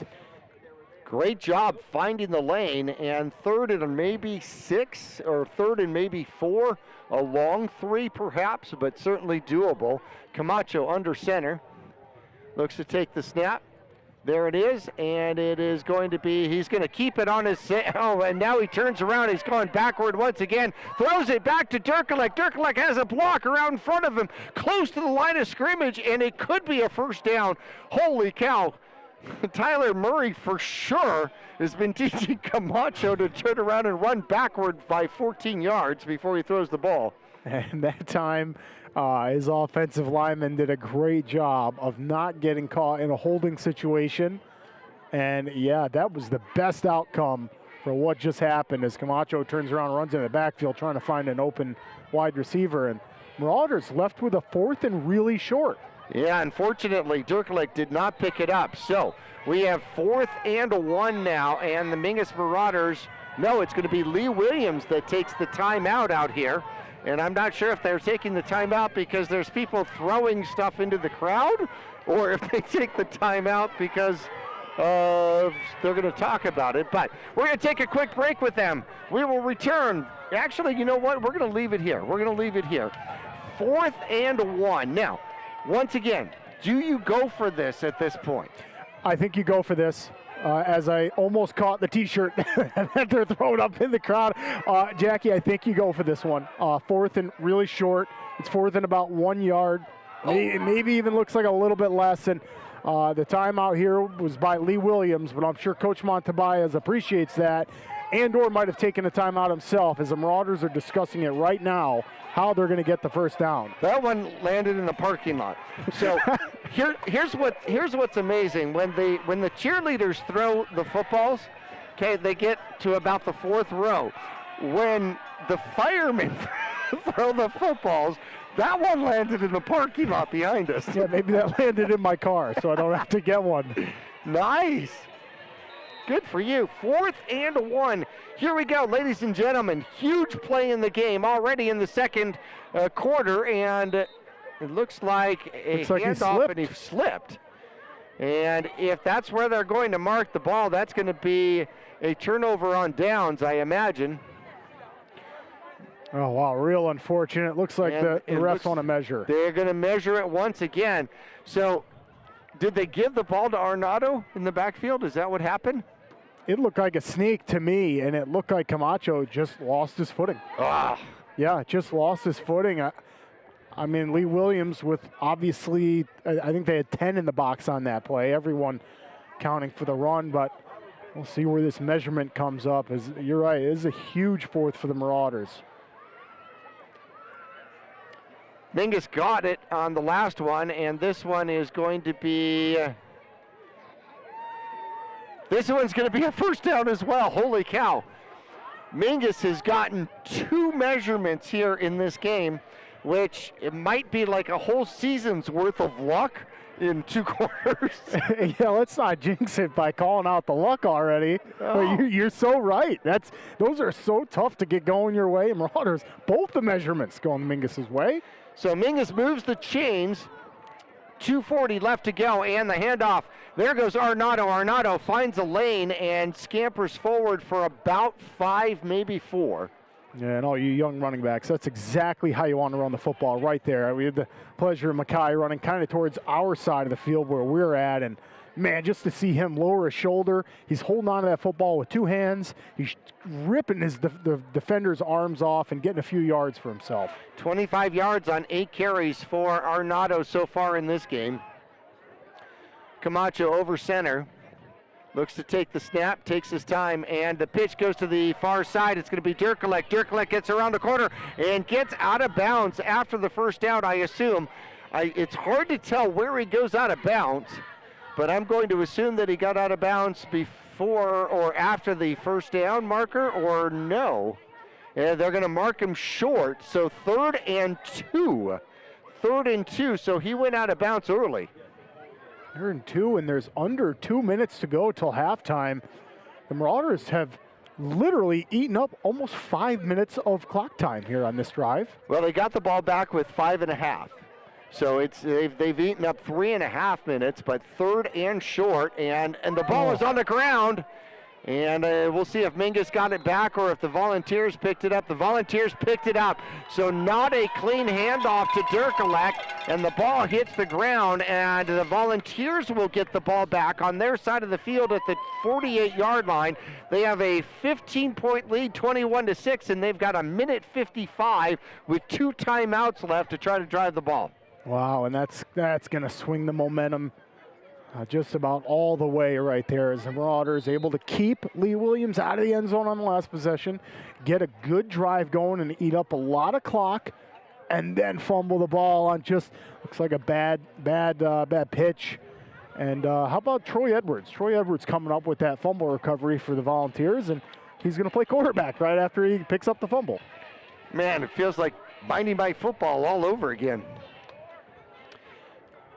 Great job finding the lane, and 3rd and maybe 6 or 3rd and maybe 4. A long 3 perhaps, but certainly doable. Camacho under center. Looks to take the snap. There it is, and it is going to be, he's going to keep it on his, and now he turns around, he's going backward once again, throws it back to Durkalek. Durkalek has a blocker out in front of him, close to the line of scrimmage, and it could be a 1st down. Holy cow. Tyler Murray for sure has been teaching Camacho to turn around and run backward by 14 yards before he throws the ball. And that time, his offensive lineman did a great job of not getting caught in a holding situation. And yeah, that was the best outcome for what just happened as Camacho turns around, runs in the backfield trying to find an open wide receiver. And Marauders left with a 4th and really short. Yeah, unfortunately, Durkalek did not pick it up. So we have 4th and 1 now, and the Mingus Marauders, no, it's going to be Lee Williams that takes the timeout out here. And I'm not sure if they're taking the timeout because there's people throwing stuff into the crowd, or if they take the timeout because they're going to talk about it. But we're going to take a quick break with them. We will return. Actually, you know what? We're going to leave it here. 4th and 1. Now, once again, do you go for this at this point? I think you go for this. As I almost caught the T-shirt that they're throwing up in the crowd. Jackie, I think you go for this one. 4th and really short. It's 4th and about 1 yard. Maybe even looks like a little bit less. And the timeout here was by Lee Williams, but I'm sure Coach Montabayas appreciates that and/or might have taken a timeout himself, as the Marauders are discussing it right now, how they're going to get the 1st down. That one landed in the parking lot. So here's what's amazing. When the cheerleaders throw the footballs, okay, they get to about the 4th row. When the firemen throw the footballs, That one landed in the parking lot behind us. Yeah, maybe that landed in my car, so I don't have to get one. Nice. Good for you. 4th and 1. Here we go, ladies and gentlemen. Huge play in the game already in the second quarter, and it looks like a handoff, and he slipped. And if that's where they're going to mark the ball, that's going to be a turnover on downs, I imagine. Oh, wow, real unfortunate. Looks like the refs want to measure. They're going to measure it once again. So did they give the ball to Arnado in the backfield? Is that what happened? It looked like a sneak to me, and it looked like Camacho just lost his footing. Ah. Yeah, just lost his footing. I mean, Lee Williams with obviously, I think they had 10 in the box on that play, everyone counting for the run, but we'll see where this measurement comes up. You're right, it is a huge 4th for the Marauders. Mingus got it on the last one, and this one is going to be... this one's going to be a first down as well. Holy cow. Mingus has gotten 2 measurements here in this game, which it might be like a whole season's worth of luck in 2 quarters. Yeah, let's not jinx it by calling out the luck already. Oh. But you're so right. Those are so tough to get going your way. Marauders, both the measurements going Mingus's way. So Mingus moves the chains. 2:40 left to go, and the handoff. There goes Arnado. Arnado finds a lane and scampers forward for about 5, maybe 4. Yeah, and all you young running backs, that's exactly how you want to run the football right there. We had the pleasure of Mackay running kind of towards our side of the field where we're at, and man, just to see him lower his shoulder, he's holding on to that football with 2 hands. He's ripping the defender's arms off and getting a few yards for himself. 25 yards on 8 carries for Arnado so far in this game. Camacho over center. Looks to take the snap, takes his time, and the pitch goes to the far side. It's going to be Dirkelek. Dirkelek gets around the corner and gets out of bounds after the first down, I assume. It's hard to tell where he goes out of bounds, but I'm going to assume that he got out of bounds before or after the first down marker, or no. And they're going to mark him short, so 3rd and 2. 3rd and 2, so he went out of bounds early. 3rd and 2, and there's under 2 minutes to go till halftime. The Marauders have literally eaten up almost 5 minutes of clock time here on this drive. Well, they got the ball back with 5.5. So they've eaten up 3.5 minutes, but 3rd and short, and the ball is on the ground. And we'll see if Mingus got it back or if the Volunteers picked it up. The Volunteers picked it up. So not a clean handoff to Dirkelek, and the ball hits the ground, and the Volunteers will get the ball back on their side of the field at the 48-yard line. They have a 15-point lead, 21-6, and they've got 1:55 with 2 timeouts left to try to drive the ball. Wow, and that's going to swing the momentum just about all the way right there as the Marauders able to keep Lee Williams out of the end zone on the last possession, get a good drive going and eat up a lot of clock, and then fumble the ball on just looks like a bad pitch. And how about Troy Edwards? Troy Edwards coming up with that fumble recovery for the Volunteers, and he's going to play quarterback right after he picks up the fumble. Man, it feels like Binding by Football all over again.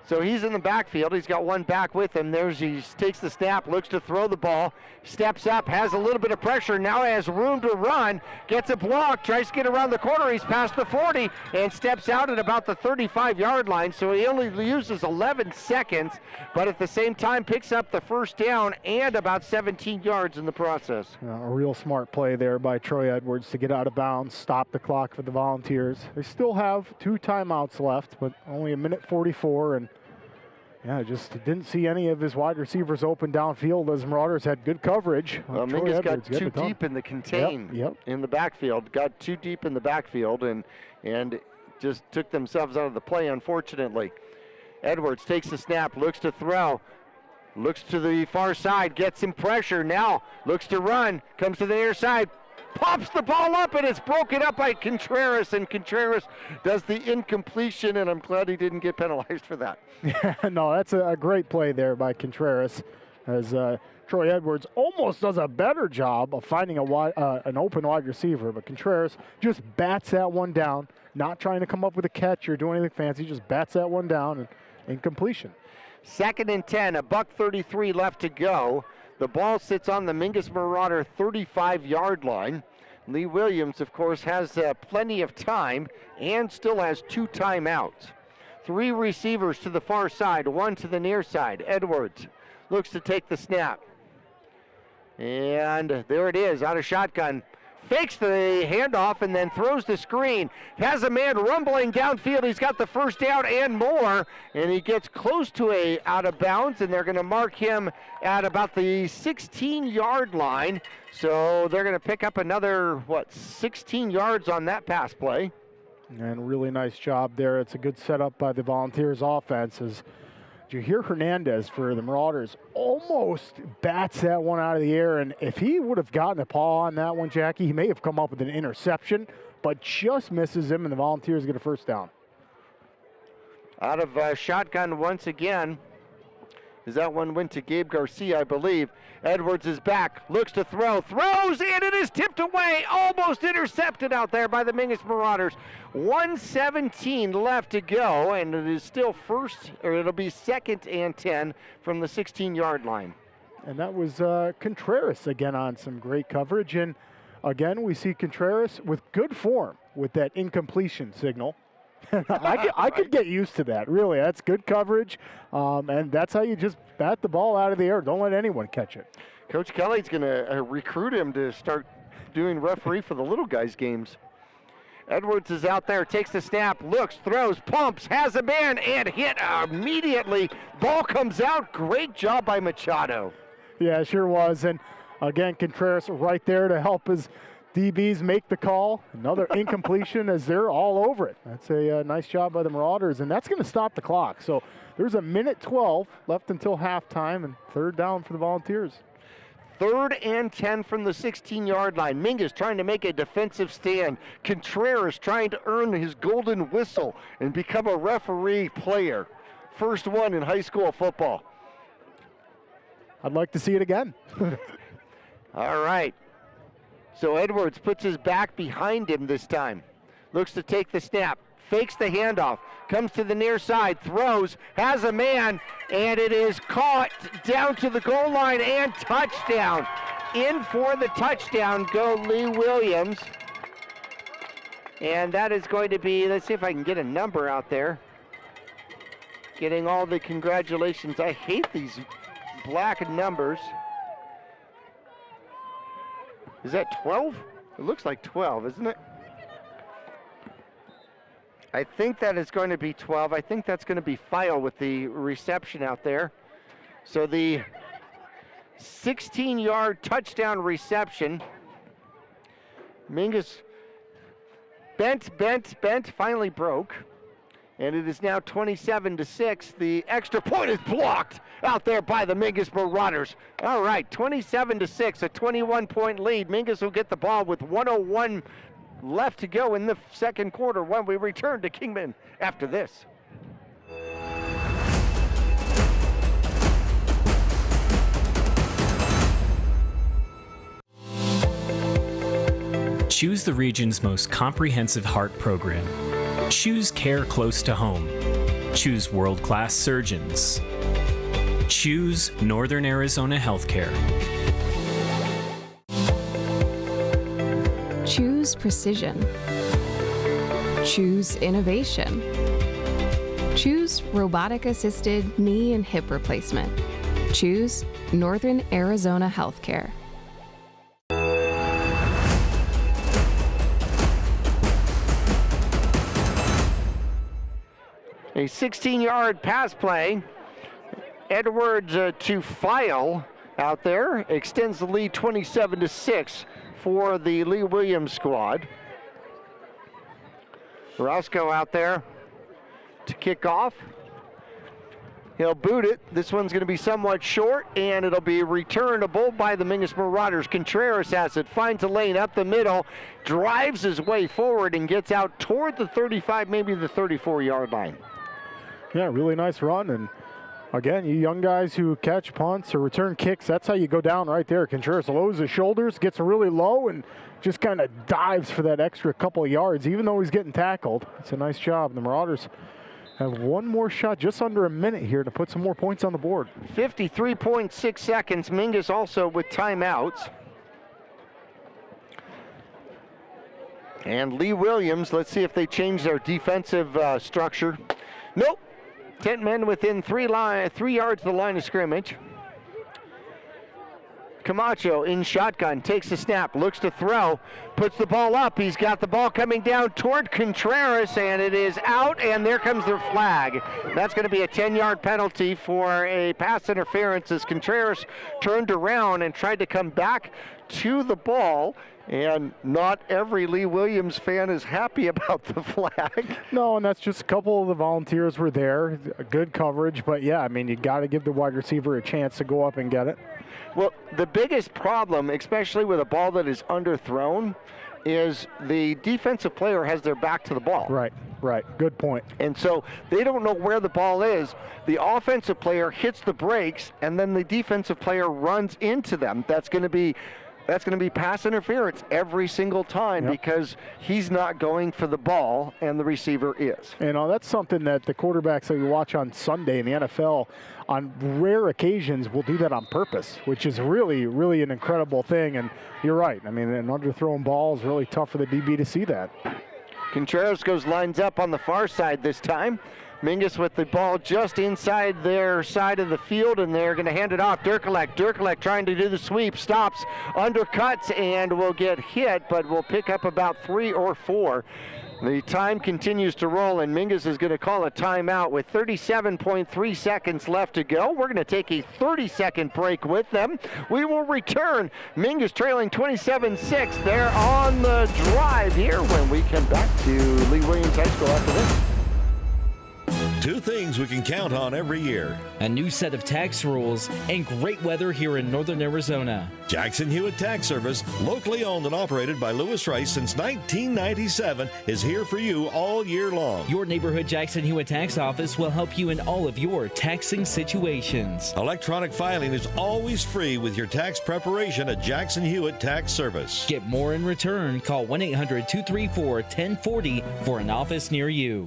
So he's in the backfield. He's got one back with him. He takes the snap, looks to throw the ball, steps up, has a little bit of pressure, now has room to run, gets a block, tries to get around the corner. He's past the 40 and steps out at about the 35-yard line. So he only uses 11 seconds, but at the same time picks up the first down and about 17 yards in the process. A real smart play there by Troy Edwards to get out of bounds, stop the clock for the Volunteers. They still have 2 timeouts left, but only 1:44, and yeah, just didn't see any of his wide receivers open downfield as Marauders had good coverage. Well, Mingus got too deep in the contain in the backfield, got too deep in the backfield and just took themselves out of the play, unfortunately. Edwards takes the snap, looks to throw, looks to the far side, gets some pressure, now looks to run, comes to the near side, pops the ball up, and it's broken up by Contreras, and Contreras does the incompletion, and I'm glad he didn't get penalized for that. Yeah, no, that's a great play there by Contreras. as Troy Edwards almost does a better job of finding an open wide receiver, but Contreras just bats that one down, not trying to come up with a catch or do anything fancy, just bats that one down and incompletion. 2nd and 10, $1:33 left to go. The ball sits on the Mingus Marauder 35-yard line. Lee Williams, of course, has plenty of time and still has 2 timeouts. 3 receivers to the far side, 1 to the near side. Edwards looks to take the snap. And there it is, out of shotgun. Fakes the handoff and then throws the screen. Has a man rumbling downfield. He's got the first down and more. And he gets close to a out of bounds, and they're going to mark him at about the 16-yard line. So they're going to pick up another, 16 yards on that pass play. And really nice job there. It's a good setup by the Volunteers offense. As Jahir Hernandez for the Marauders almost bats that one out of the air, and if he would have gotten a paw on that one, Jackie, he may have come up with an interception, but just misses him, and the Volunteers get a first down. Out of shotgun once again, as that one went to Gabe Garcia, I believe. Edwards is back, looks to throw, throws, and it is tipped away, almost intercepted out there by the Mingus Marauders. 1:17 left to go, and it is still it'll be 2nd and 10 from the 16-yard line. And that was Contreras again on some great coverage, and again we see Contreras with good form with that incompletion signal. I could get used to that, really. That's good coverage, and that's how you just bat the ball out of the air. Don't let anyone catch it. Coach Kelly's going to recruit him to start doing referee for the little guys' games. Edwards is out there, takes the snap, looks, throws, pumps, has a man, and hit immediately. Ball comes out. Great job by Machado. Yeah, it sure was. And again, Contreras right there to help his DBs make the call. Another incompletion as they're all over it. That's a nice job by the Marauders, and that's going to stop the clock. So there's 1:12 left until halftime, and 3rd down for the Volunteers. 3rd and 10 from the 16-yard line. Mingus trying to make a defensive stand. Contreras trying to earn his golden whistle and become a referee player. First one in high school football. I'd like to see it again. All right. So Edwards puts his back behind him this time. Looks to take the snap. Fakes the handoff. Comes to the near side. Throws. Has a man. And it is caught down to the goal line and touchdown. In for the touchdown go Lee Williams. And that is going to be, let's see if I can get a number out there. Getting all the congratulations. I hate these black numbers. Is that 12? It looks like 12, isn't it? I think that is going to be 12. I think that's going to be File with the reception out there. So the 16-yard touchdown reception. Mingus bent, finally broke. And it is now 27-6. The extra point is blocked out there by the Mingus Marauders. All right, 27-6, a 21-point lead. Mingus will get the ball with 1:01 left to go in the second quarter when we return to Kingman after this. Choose the region's most comprehensive heart program. Choose care close to home. Choose world-class surgeons. Choose Northern Arizona Healthcare. Choose precision. Choose innovation. Choose robotic-assisted knee and hip replacement. Choose Northern Arizona Healthcare. A 16-yard pass play. Edwards to File out there. Extends the lead 27-6 for the Lee Williams squad. Roscoe out there to kick off. He'll boot it. This one's going to be somewhat short, and it'll be returnable by the Mingus Marauders. Contreras has it, finds a lane up the middle, drives his way forward, and gets out toward the 35, maybe the 34-yard line. Yeah, really nice run, and Again, you young guys who catch punts or return kicks, that's how you go down right there. Contreras lowers his shoulders, gets really low, and just kind of dives for that extra couple of yards, even though he's getting tackled. It's a nice job. The Marauders have one more shot, just under a minute here, to put some more points on the board. 53.6 seconds. Mingus also with timeouts. And Lee Williams, let's see if they change their defensive structure. Nope. 10 men within 3 yards of the line of scrimmage. Camacho in shotgun, takes the snap, looks to throw, puts the ball up. He's got the ball coming down toward Contreras, and it is out, and there comes their flag. That's going to be a 10-yard penalty for a pass interference as Contreras turned around and tried to come back to the ball. And not every Lee Williams fan is happy about the flag. No, and that's just a couple of the volunteers were there. Good coverage, but yeah, I mean, you got to give the wide receiver a chance to go up and get it. Well, the biggest problem, especially with a ball that is underthrown, is the defensive player has their back to the ball. Right. Good point. And so they don't know where the ball is. The offensive player hits the brakes, and then the defensive player runs into them. That's going to be pass interference every single time because he's not going for the ball and the receiver is. You know, that's something that the quarterbacks that we watch on Sunday in the NFL on rare occasions will do that on purpose, which is really, really an incredible thing. And you're right. I mean, an underthrown ball is really tough for the DB to see that. Contreras lines up on the far side this time. Mingus with the ball just inside their side of the field, and they're going to hand it off. Durkalek trying to do the sweep, stops, undercuts, and will get hit, but will pick up about 3 or 4. The time continues to roll, and Mingus is going to call a timeout with 37.3 seconds left to go. We're going to take a 30-second break with them. We will return. Mingus trailing 27-6. They're on the drive here when we come back to Lee Williams High School after this. 2 things we can count on every year: a new set of tax rules and great weather here in northern Arizona. Jackson Hewitt Tax Service, locally owned and operated by Lewis Rice since 1997, is here for you all year long. Your neighborhood Jackson Hewitt Tax Office will help you in all of your taxing situations. Electronic filing is always free with your tax preparation at Jackson Hewitt Tax Service. Get more in return. Call 1-800-234-1040 for an office near you.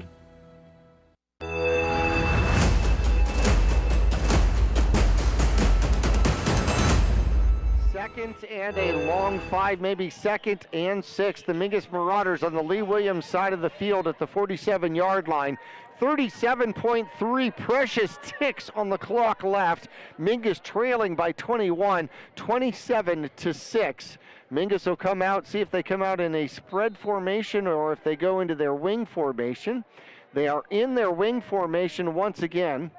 Second and a long 5, maybe 2nd and 6. The Mingus Marauders on the Lee Williams side of the field at the 47-yard line. 37.3 precious ticks on the clock left. Mingus trailing by 21, 27-6. Mingus will come out, see if they come out in a spread formation or if they go into their wing formation. They are in their wing formation once again.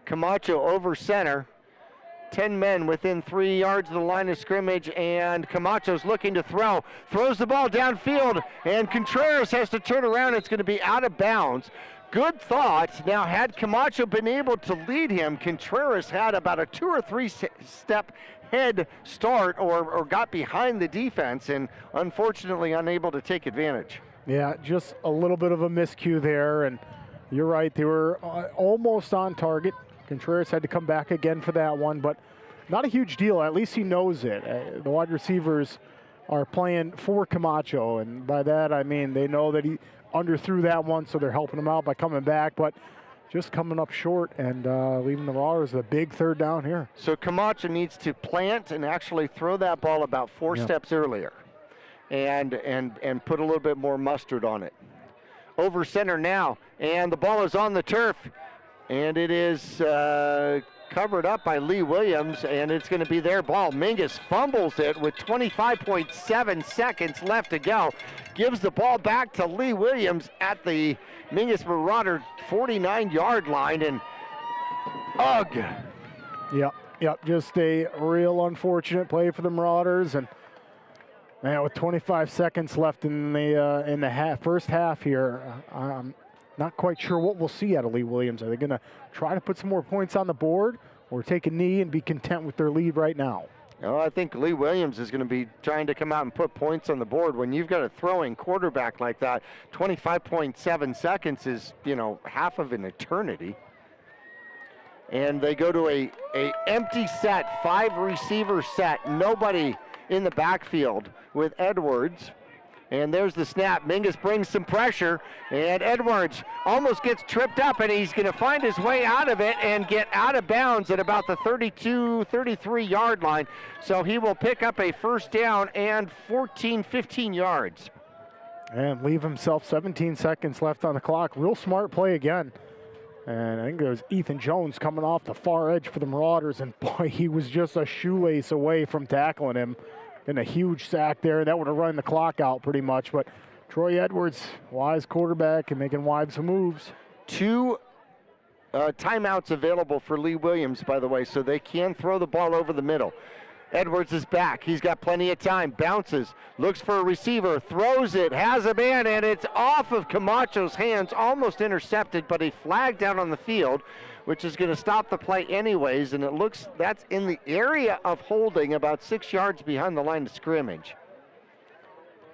Camacho over center. 10 men within 3 yards of the line of scrimmage, and Camacho's looking to throw. Throws the ball downfield, and Contreras has to turn around. It's going to be out of bounds. Good thought. Now, had Camacho been able to lead him, Contreras had about a 2 or 3 step head start or got behind the defense, and unfortunately unable to take advantage. Yeah, just a little bit of a miscue there, and you're right. They were almost on target. Contreras had to come back again for that one, but not a huge deal. At least he knows it. The wide receivers are playing for Camacho, and by that I mean they know that he underthrew that one, so they're helping him out by coming back, but just coming up short and leaving the Marauders a big 3rd down here. So Camacho needs to plant and actually throw that ball about 4 steps earlier and put a little bit more mustard on it. Over center now, and the ball is on the turf. And it is covered up by Lee Williams, and it's going to be their ball. Mingus fumbles it with 25.7 seconds left to go. Gives the ball back to Lee Williams at the Mingus Marauder 49-yard line, and ugh. Yep, just a real unfortunate play for the Marauders, and man, with 25 seconds left in the first half here, not quite sure what we'll see out of Lee Williams. Are they going to try to put some more points on the board or take a knee and be content with their lead right now? No, I think Lee Williams is going to be trying to come out and put points on the board. When you've got a throwing quarterback like that, 25.7 seconds is, half of an eternity. And they go to a empty set, 5 receiver set, nobody in the backfield with Edwards. And there's the snap. Mingus brings some pressure, and Edwards almost gets tripped up, and he's going to find his way out of it and get out of bounds at about the 32, 33-yard line. So he will pick up a first down and 14, 15 yards. And leave himself 17 seconds left on the clock. Real smart play again. And I think it was Ethan Jones coming off the far edge for the Marauders, and boy, he was just a shoelace away from tackling him. And a huge sack there. That would have run the clock out pretty much. But Troy Edwards, wise quarterback, and making wise moves. 2 timeouts available for Lee Williams, by the way, so they can throw the ball over the middle. Edwards is back. He's got plenty of time. Bounces, looks for a receiver, throws it, has a man, and it's off of Camacho's hands, almost intercepted, but a flag down on the field, which is going to stop the play anyways, and it looks that's in the area of holding about 6 yards behind the line of scrimmage.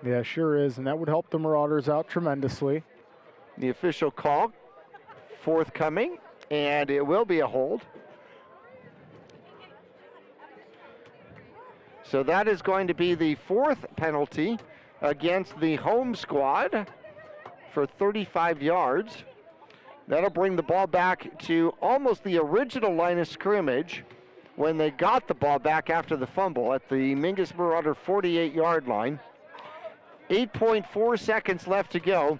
Yeah, sure is, and that would help the Marauders out tremendously. The official call forthcoming, and it will be a hold. So that is going to be the 4th penalty against the home squad for 35 yards. That'll bring the ball back to almost the original line of scrimmage when they got the ball back after the fumble at the Mingus Marauder 48-yard line. 8.4 seconds left to go.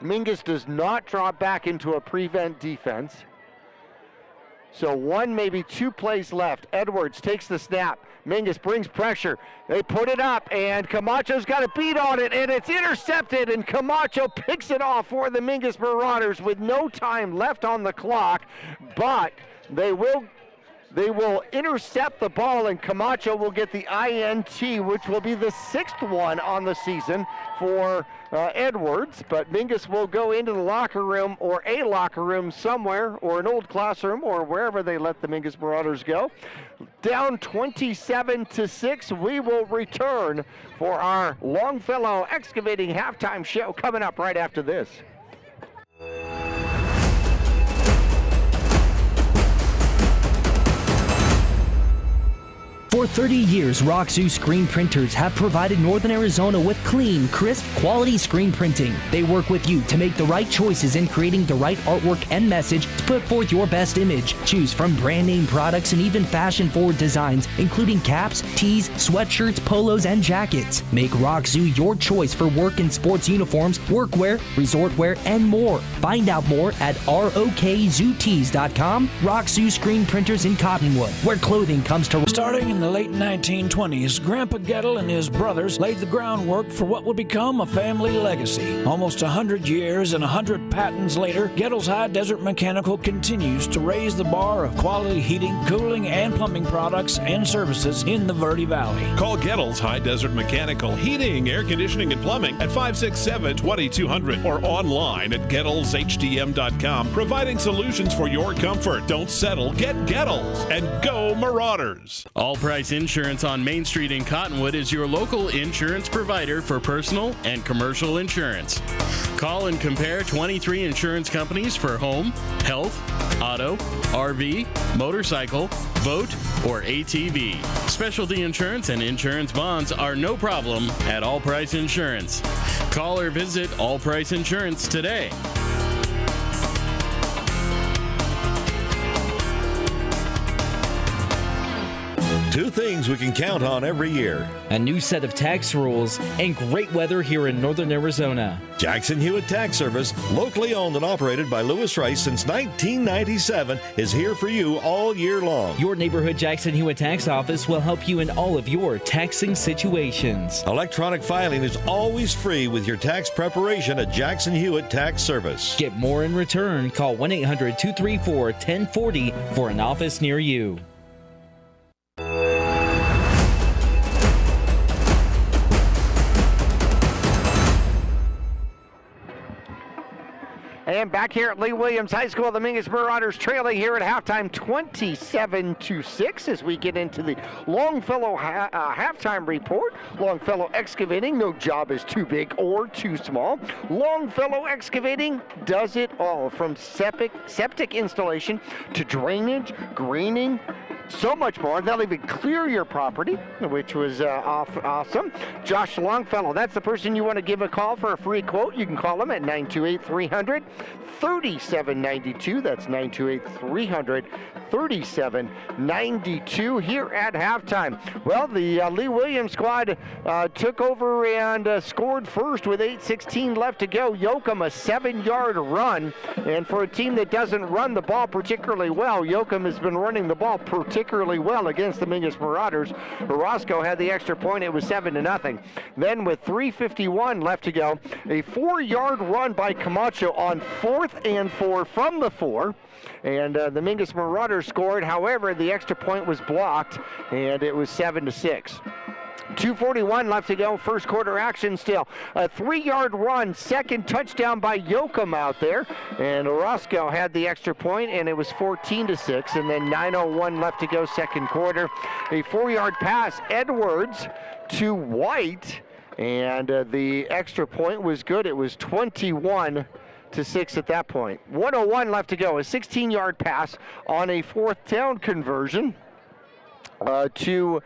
Mingus does not drop back into a prevent defense. So 1, maybe 2 plays left. Edwards takes the snap. Mingus brings pressure. They put it up, and Camacho's got a beat on it, and it's intercepted, and Camacho picks it off for the Mingus Marauders with no time left on the clock, but they will intercept the ball, and Camacho will get the INT, which will be the 6th one on the season for Edwards. But Mingus will go into the locker room, or a locker room somewhere, or an old classroom, or wherever they let the Mingus Marauders go. Down 27-6. We will return for our Longfellow Excavating halftime show coming up right after this. For 30 years, Roxu screen printers have provided Northern Arizona with clean, crisp, quality screen printing. They work with you to make the right choices in creating the right artwork and message to put forth your best image. Choose from brand name products and even fashion-forward designs, including caps, tees, sweatshirts, polos, and jackets. Make Roxu your choice for work and sports uniforms, workwear, resort wear, and more. Find out more at rokzootees.com. Roxu screen printers in Cottonwood, where clothing comes to... Starting in the late 1920s, Grandpa Gettle and his brothers laid the groundwork for what would become a family legacy. Almost 100 years and 100 patents later, Gettle's High Desert Mechanical continues to raise the bar of quality heating, cooling, and plumbing products and services in the Verde Valley. Call Gettle's High Desert Mechanical Heating, Air Conditioning, and Plumbing at 567-2200 or online at Gettle'sHDM.com, providing solutions for your comfort. Don't settle. Get Gettle's and go Marauders. All Price Insurance on Main Street in Cottonwood is your local insurance provider for personal and commercial insurance. Call and compare 23 insurance companies for home, health, auto, RV, motorcycle, boat, or ATV. Specialty insurance and insurance bonds are no problem at All Price Insurance. Call or visit All Price Insurance today. Two things we can count on every year: a new set of tax rules and great weather here in Northern Arizona. Jackson Hewitt Tax Service, locally owned and operated by Lewis Rice since 1997, is here for you all year long. Your neighborhood Jackson Hewitt Tax Office will help you in all of your taxing situations. Electronic filing is always free with your tax preparation at Jackson Hewitt Tax Service. Get more in return. Call 1-800-234-1040 for an office near you. And back here at Lee Williams High School, the Mingus Marauders trailing here at halftime 27-6 as we get into the Longfellow halftime report. Longfellow Excavating, no job is too big or too small. Longfellow Excavating does it all, from septic installation to drainage, greening, so much more. They'll even clear your property, which was awesome. Josh Longfellow, that's the person you want to give a call for a free quote. You can call him at 928-300-3792. That's 928-300-3792 here at halftime. Well, the Lee Williams squad took over and scored first with 8:16 left to go. Yoakum, a 7-yard run. And for a team that doesn't run the ball particularly well, Yoakum has been running the ball particularly well against the Mingus Marauders. Orozco had the extra point. It was 7-0. Then with 3:51 left to go, a 4-yard run by Camacho on 4th and 4 from the 4. And the Mingus Marauders scored. However, the extra point was blocked, and it was 7-6. 2:41 left to go, first quarter action still. A 3-yard run, second touchdown by Yoakum out there. And Orozco had the extra point, and it was 14-6. And then 9:01 left to go, second quarter. A 4-yard pass, Edwards to White. And the extra point was good. It was 21-6 at that point. 1:01 left to go, a 16-yard pass on a 4th down conversion. To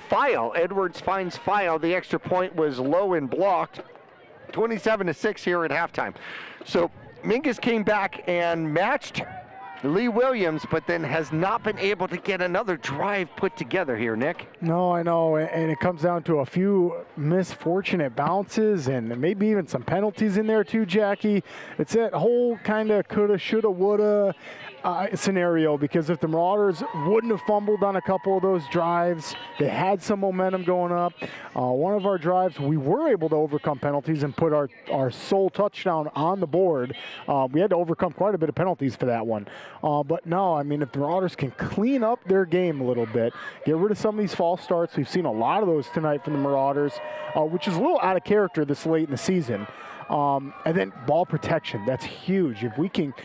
File. Edwards finds File. The extra point was low and blocked. 27-6 here at halftime. So Mingus came back and matched Lee Williams, but then has not been able to get another drive put together here, Nick. No, I know, and it comes down to a few misfortunate bounces and maybe even some penalties in there too, Jackie. It's that whole kind of coulda, shoulda, woulda scenario, because if the Marauders wouldn't have fumbled on a couple of those drives, they had some momentum going up. One of our drives, we were able to overcome penalties and put our sole touchdown on the board. We had to overcome quite a bit of penalties for that one. But no, I mean, if the Marauders can clean up their game a little bit, get rid of some of these false starts. We've seen a lot of those tonight from the Marauders, which is a little out of character this late in the season. And then ball protection, that's huge. If we can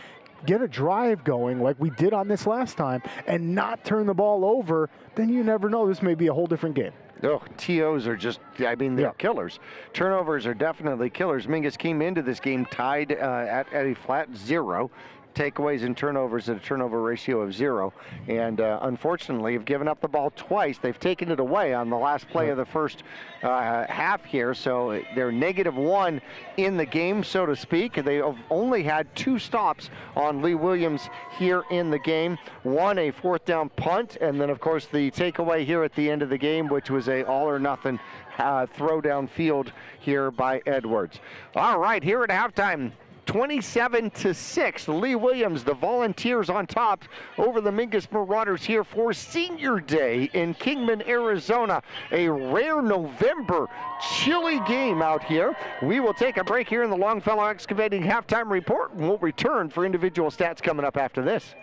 get a drive going like we did on this last time and not turn the ball over, then you never know. This may be a whole different game. Oh, TOs are just, I mean, they're killers. Turnovers are definitely killers. Mingus came into this game tied at a flat 0. Takeaways and turnovers at a turnover ratio of 0. And unfortunately, have given up the ball twice. They've taken it away on the last play of the first half here. So they're -1 in the game, so to speak. They have only had 2 stops on Lee Williams here in the game. One, a 4th down punt, and then, of course, the takeaway here at the end of the game, which was a all-or-nothing throw downfield here by Edwards. All right, here at halftime, 27-6, Lee Williams, the Volunteers on top over the Mingus Marauders here for Senior Day in Kingman, Arizona. A rare November chilly game out here. We will take a break here in the Longfellow Excavating halftime report, and we'll return for individual stats coming up after this.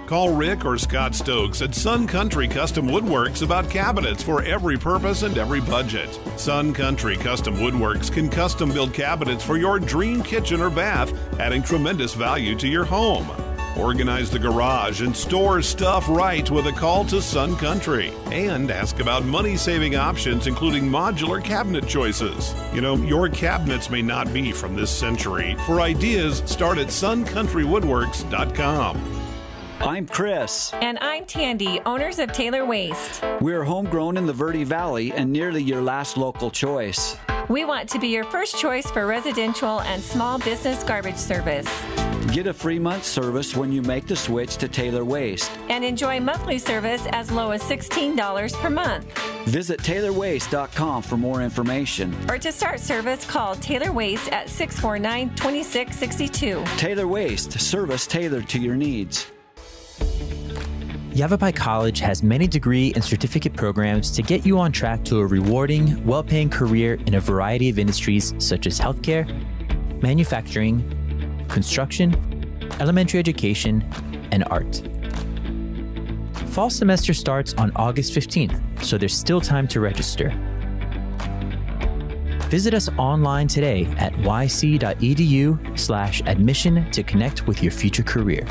Call Rick or Scott Stokes at Sun Country Custom Woodworks about cabinets for every purpose and every budget. Sun Country Custom Woodworks can custom build cabinets for your dream kitchen or bath, adding tremendous value to your home. Organize the garage and store stuff right with a call to Sun Country. And ask about money-saving options, including modular cabinet choices. You know, your cabinets may not be from this century. For ideas, start at suncountrywoodworks.com. I'm Chris. And I'm Tandy, owners of Taylor Waste. We're homegrown in the Verde Valley and nearly your last local choice. We want to be your first choice for residential and small business garbage service. Get a free month service when you make the switch to Taylor Waste. And enjoy monthly service as low as $16 per month. Visit TaylorWaste.com for more information. Or to start service, call Taylor Waste at 649-2662. Taylor Waste, service tailored to your needs. Yavapai College has many degree and certificate programs to get you on track to a rewarding, well-paying career in a variety of industries such as healthcare, manufacturing, construction, elementary education, and art. Fall semester starts on August 15th, so there's still time to register. Visit us online today at yc.edu/admission to connect with your future career.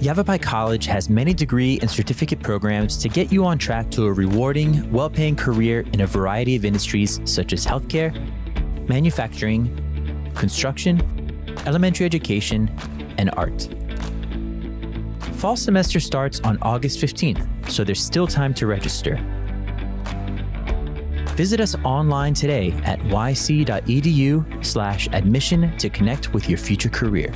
Yavapai College has many degree and certificate programs to get you on track to a rewarding, well-paying career in a variety of industries such as healthcare, manufacturing, construction, elementary education, and art. Fall semester starts on August 15th, so there's still time to register. Visit us online today at yc.edu/admission to connect with your future career.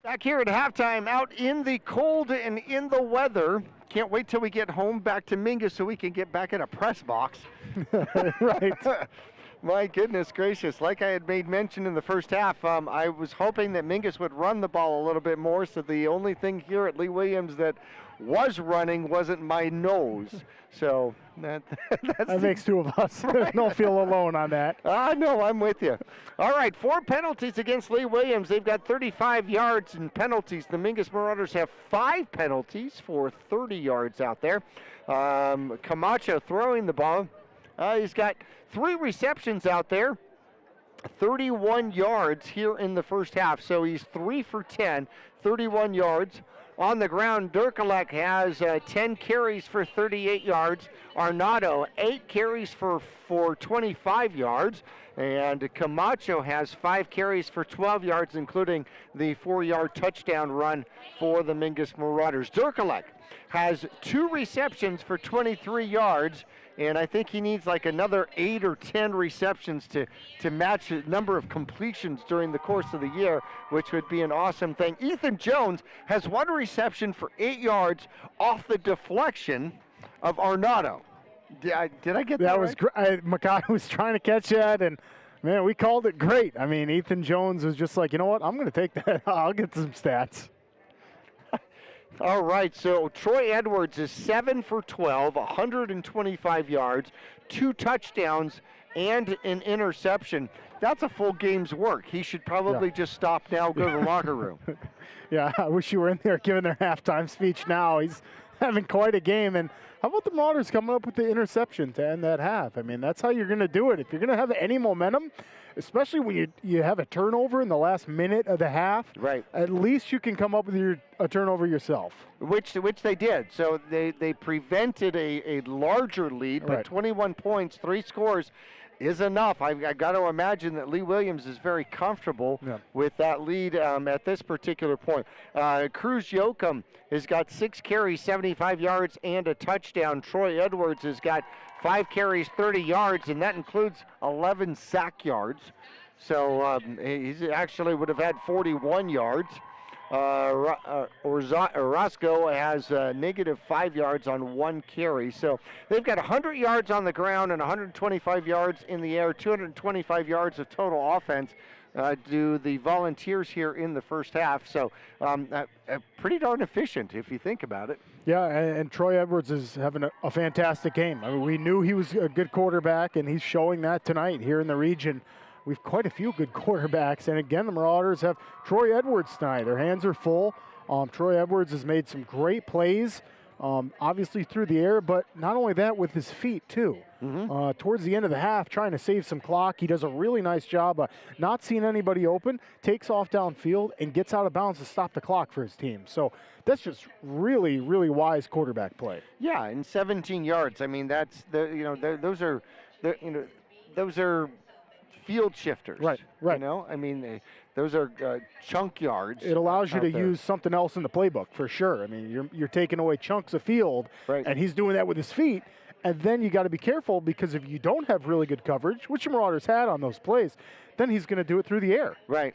Back here at halftime, out in the cold and in the weather. Can't wait till we get home back to Mingus so we can get back in a press box. Right. My goodness gracious. Like I had made mention in the first half, I was hoping that Mingus would run the ball a little bit more, so the only thing here at Lee Williams that was running wasn't my nose. So that makes two of us. Right. Don't feel alone on that. No, I'm with you. All right, 4 penalties against Lee Williams. They've got 35 yards in penalties. The Mingus Marauders have 5 penalties for 30 yards out there. Camacho throwing the ball. He's got 3 receptions out there, 31 yards here in the first half. So he's 3 for 10, 31 yards. On the ground, Durkalek has 10 carries for 38 yards. Arnado, 8 carries for 25 yards. And Camacho has 5 carries for 12 yards, including the 4-yard touchdown run for the Mingus Marauders. Durkalek has 2 receptions for 23 yards. And I think he needs like another 8 or 10 receptions to match the number of completions during the course of the year, which would be an awesome thing. Ethan Jones has 1 reception for 8 yards off the deflection of Arnado. Did I get that was right? Makai was trying to catch that, and man, we called it great. I mean, Ethan Jones was just like, you know what, I'm going to take that. I'll get some stats. All right, so Troy Edwards is 7 for 12, 125 yards, 2 touchdowns, and an interception. That's a full game's work. He should probably just stop now, go to the locker room. Yeah, I wish you were in there giving their halftime speech now. He's having quite a game. And how about the Marauders coming up with the interception to end that half? I mean, that's how you're going to do it. If you're going to have any momentum, especially when you have a turnover in the last minute of the half, right? At least you can come up with a turnover yourself. Which they did. So they prevented a larger lead, but 21 points, 3 scores is enough. I got to imagine that Lee Williams is very comfortable with that lead at this particular point. Cruz Yoakum has got 6 carries, 75 yards, and a touchdown. Troy Edwards has got 5 carries, 30 yards, and that includes 11 sack yards. So he actually would have had 41 yards. Orozco has negative 5 yards on 1 carry. So they've got 100 yards on the ground and 125 yards in the air, 225 yards of total offense. Do the Volunteers here in the first half. So pretty darn efficient if you think about it. Yeah, and Troy Edwards is having a fantastic game. I mean, we knew he was a good quarterback, and he's showing that tonight here in the region. We've quite a few good quarterbacks, and again, the Marauders have Troy Edwards tonight. Their hands are full. Troy Edwards has made some great plays, obviously through the air, but not only that, with his feet too. Towards the end of the half, trying to save some clock. He does a really nice job of not seeing anybody open, takes off downfield, and gets out of bounds to stop the clock for his team. So that's just really, really wise quarterback play. Yeah, and 17 yards. I mean, that's those are field shifters. Right. You know, I mean, those are chunk yards. It allows you to use something else in the playbook for sure. I mean, you're taking away chunks of field, and he's doing that with his feet. And then you got to be careful, because if you don't have really good coverage, which the Marauders had on those plays, then he's going to do it through the air. Right,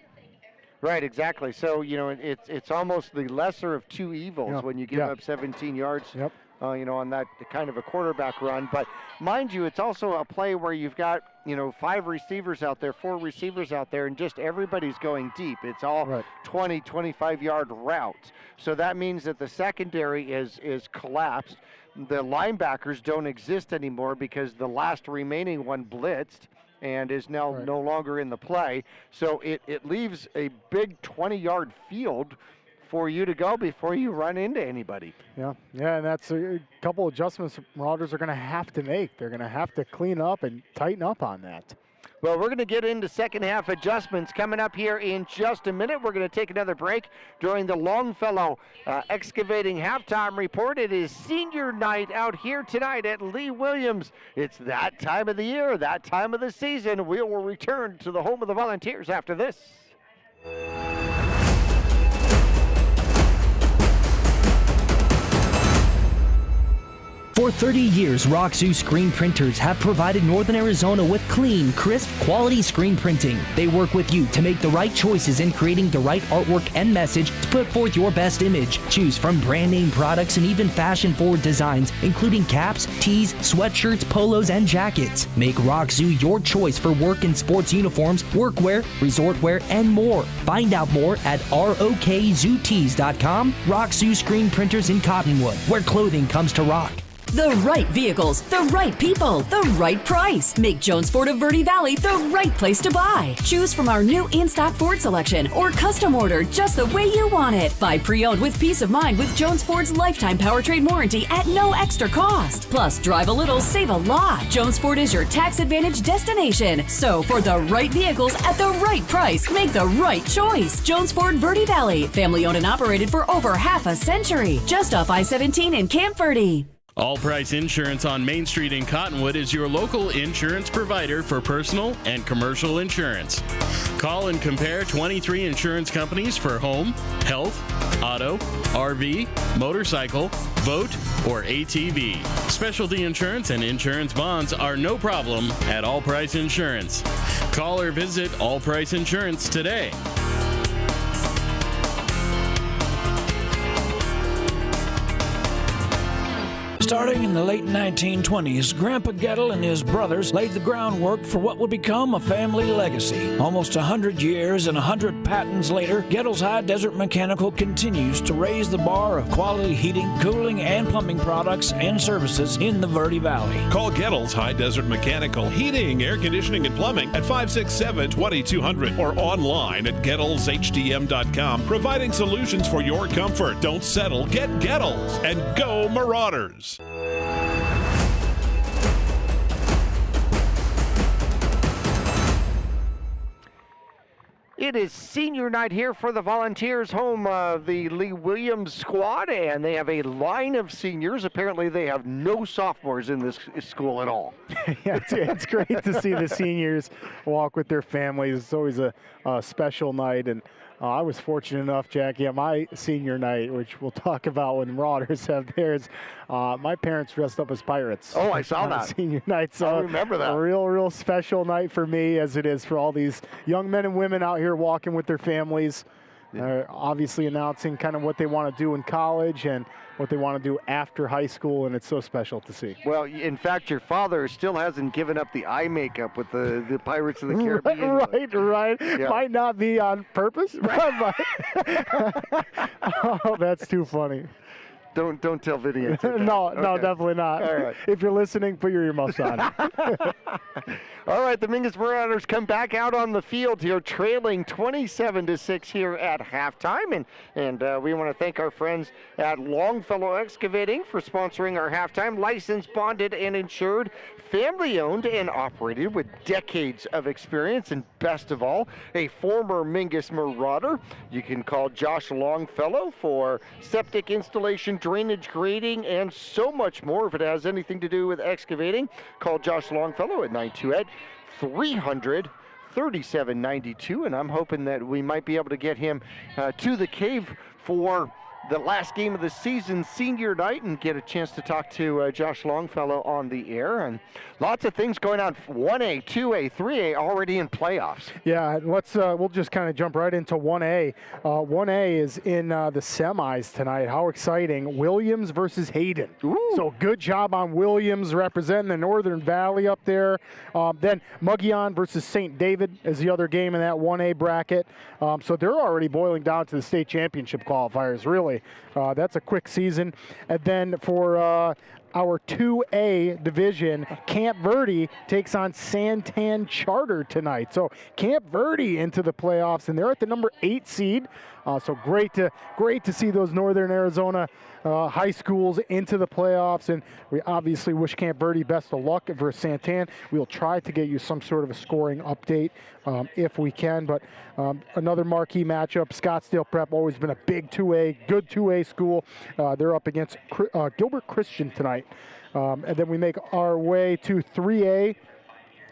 exactly. So, it's almost the lesser of 2 evils when you give up 17 yards, on that kind of a quarterback run. But mind you, it's also a play where you've got, 5 receivers out there, 4 receivers out there, and just everybody's going deep. It's all 20, 25-yard routes. So that means that the secondary is collapsed. The linebackers don't exist anymore because the last remaining one blitzed, and is now no longer in the play. So it leaves a big 20-yard field for you to go before you run into anybody. Yeah, and that's a couple adjustments Marauders are going to have to make. They're going to have to clean up and tighten up on that. Well, we're going to get into second half adjustments coming up here in just a minute. We're going to take another break during the Longfellow Excavating halftime report. It is senior night out here tonight at Lee Williams. It's that time of the year, that time of the season. We will return to the home of the Volunteers after this. For 30 years, Roxu screen printers have provided Northern Arizona with clean, crisp, quality screen printing. They work with you to make the right choices in creating the right artwork and message to put forth your best image. Choose from brand name products and even fashion-forward designs, including caps, tees, sweatshirts, polos, and jackets. Make Roxu your choice for work and sports uniforms, workwear, resort wear, and more. Find out more at rokzootees.com. Roxu screen printers in Cottonwood, where clothing comes to rock. The right vehicles, the right people, the right price. Make Jones Ford of Verde Valley the right place to buy. Choose from our new in-stock Ford selection or custom order just the way you want it. Buy pre-owned with peace of mind with Jones Ford's lifetime powertrain warranty at no extra cost. Plus, drive a little, save a lot. Jones Ford is your tax advantage destination. So, for the right vehicles at the right price, make the right choice. Jones Ford Verde Valley, family owned and operated for over half a century. Just off I-17 in Camp Verde. All Price Insurance on Main Street in Cottonwood is your local insurance provider for personal and commercial insurance. Call and compare 23 insurance companies for home, health, auto, RV, motorcycle, boat, or ATV. Specialty insurance and insurance bonds are no problem at All Price Insurance. Call or visit All Price Insurance today. Starting in the late 1920s, Grandpa Gettle and his brothers laid the groundwork for what would become a family legacy. Almost 100 years and 100 patents later, Gettle's High Desert Mechanical continues to raise the bar of quality heating, cooling, and plumbing products and services in the Verde Valley. Call Gettle's High Desert Mechanical Heating, Air Conditioning, and Plumbing at 567-2200 or online at GettlesHDM.com, providing solutions for your comfort. Don't settle, get Gettles, and go Marauders! It is senior night here for the Volunteers, home of the Lee Williams squad, and they have a line of seniors. Apparently they have no sophomores in this school at all. Yeah, it's great to see the seniors walk with their families. It's always a special night, and I was fortunate enough, Jackie, at my senior night, which we'll talk about when the Marauders have theirs. My parents dressed up as pirates. Oh, I saw that. Senior night. So I remember that. A real special night for me, as it is for all these young men and women out here walking with their families. Obviously announcing kind of what they want to do in college and what they want to do after high school, and it's so special to see. Well, in fact, your father still hasn't given up the eye makeup with the Pirates of the Caribbean. Right. Yeah. Might not be on purpose. Right. Oh, that's too funny. Don't tell Vinny. No, definitely not. All right. If you're listening, put your earmuffs on. All right, the Mingus Marauders come back out on the field here, trailing 27-6 here at halftime, and we want to thank our friends at Longfellow Excavating for sponsoring our halftime. Licensed, bonded, and insured, family-owned and operated with decades of experience, and best of all, a former Mingus Marauder. You can call Josh Longfellow for septic installation, drainage, grading, and so much more. If it has anything to do with excavating, call Josh Longfellow at 928-300-3792, and I'm hoping that we might be able to get him to the cave for the last game of the season, senior night, and get a chance to talk to Josh Longfellow on the air. And lots of things going on. 1A, 2A, 3A already in playoffs. Yeah, and we'll just kind of jump right into 1A. 1A is in the semis tonight. How exciting. Williams versus Hayden. Ooh. So good job on Williams representing the Northern Valley up there. Then Muggion versus St. David is the other game in that 1A bracket. So they're already boiling down to the state championship qualifiers, really. say. That's a quick season. And then for our 2A division, Camp Verde takes on Santan Charter tonight. So Camp Verde into the playoffs, and they're at the number 8 seed. So great to see those Northern Arizona high schools into the playoffs, and we obviously wish Camp Verde best of luck versus Santan. We'll try to get you some sort of a scoring update if we can, but another marquee matchup. Scottsdale Prep, always been a big 2A, good 2A school. They're up against Gilbert Christian tonight. And then we make our way to 3A.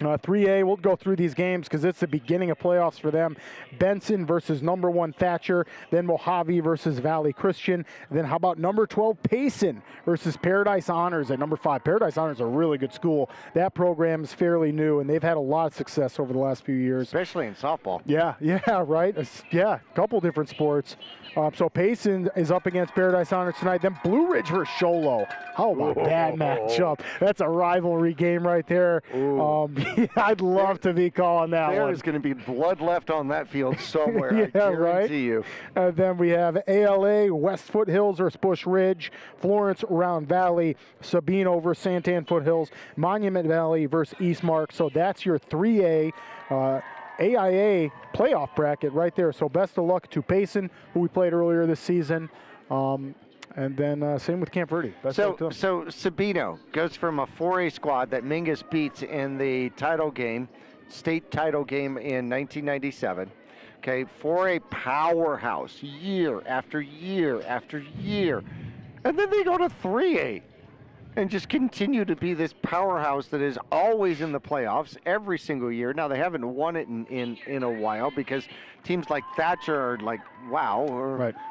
3A, we'll go through these games because it's the beginning of playoffs for them. Benson versus number 1 Thatcher, then Mojave versus Valley Christian. And then how about number 12 Payson versus Paradise Honors at number 5. Paradise Honors is a really good school. That program is fairly new, and they've had a lot of success over the last few years. Especially in softball. Yeah, right. Yeah, a couple different sports. So Payson is up against Paradise Honors tonight. Then Blue Ridge versus Sholo. How about that matchup? That's a rivalry game right there. I'd love to be calling that one. There is going to be blood left on that field somewhere. Yeah, I guarantee you. And then we have ALA, West Foothills versus Bush Ridge, Florence Round Valley, Sabino versus Santan Foothills, Monument Valley versus Eastmark. So that's your 3A AIA playoff bracket right there. So best of luck to Payson, who we played earlier this season. And then same with Camp Verde. So Sabino goes from a 4A squad that Mingus beats in the title game, state title game in 1997. Okay, 4A powerhouse year after year after year. And then they go to 3A and just continue to be this powerhouse that is always in the playoffs every single year. Now, they haven't won it in a while because teams like Thatcher are like, wow,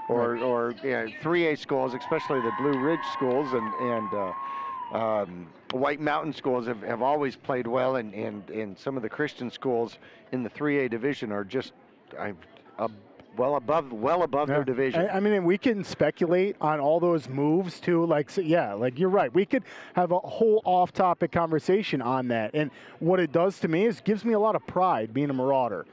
or 3A schools, especially the Blue Ridge schools and White Mountain schools have always played well, and some of the Christian schools in the 3A division are just well above their division. I mean, we can speculate on all those moves too. Like you're right. We could have a whole off-topic conversation on that. And what it does to me is gives me a lot of pride being a Marauder.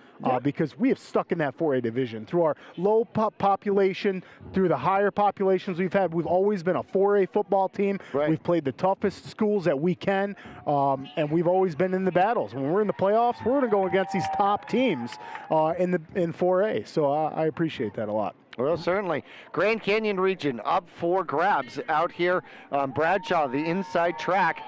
Because we have stuck in that 4A division. Through our low population, through the higher populations we've had, we've always been a 4A football team. Right. We've played the toughest schools that we can, and we've always been in the battles. When we're in the playoffs, we're going to go against these top teams in 4A. So I appreciate that a lot. Well, certainly. Grand Canyon region up for grabs out here. Bradshaw, the inside track.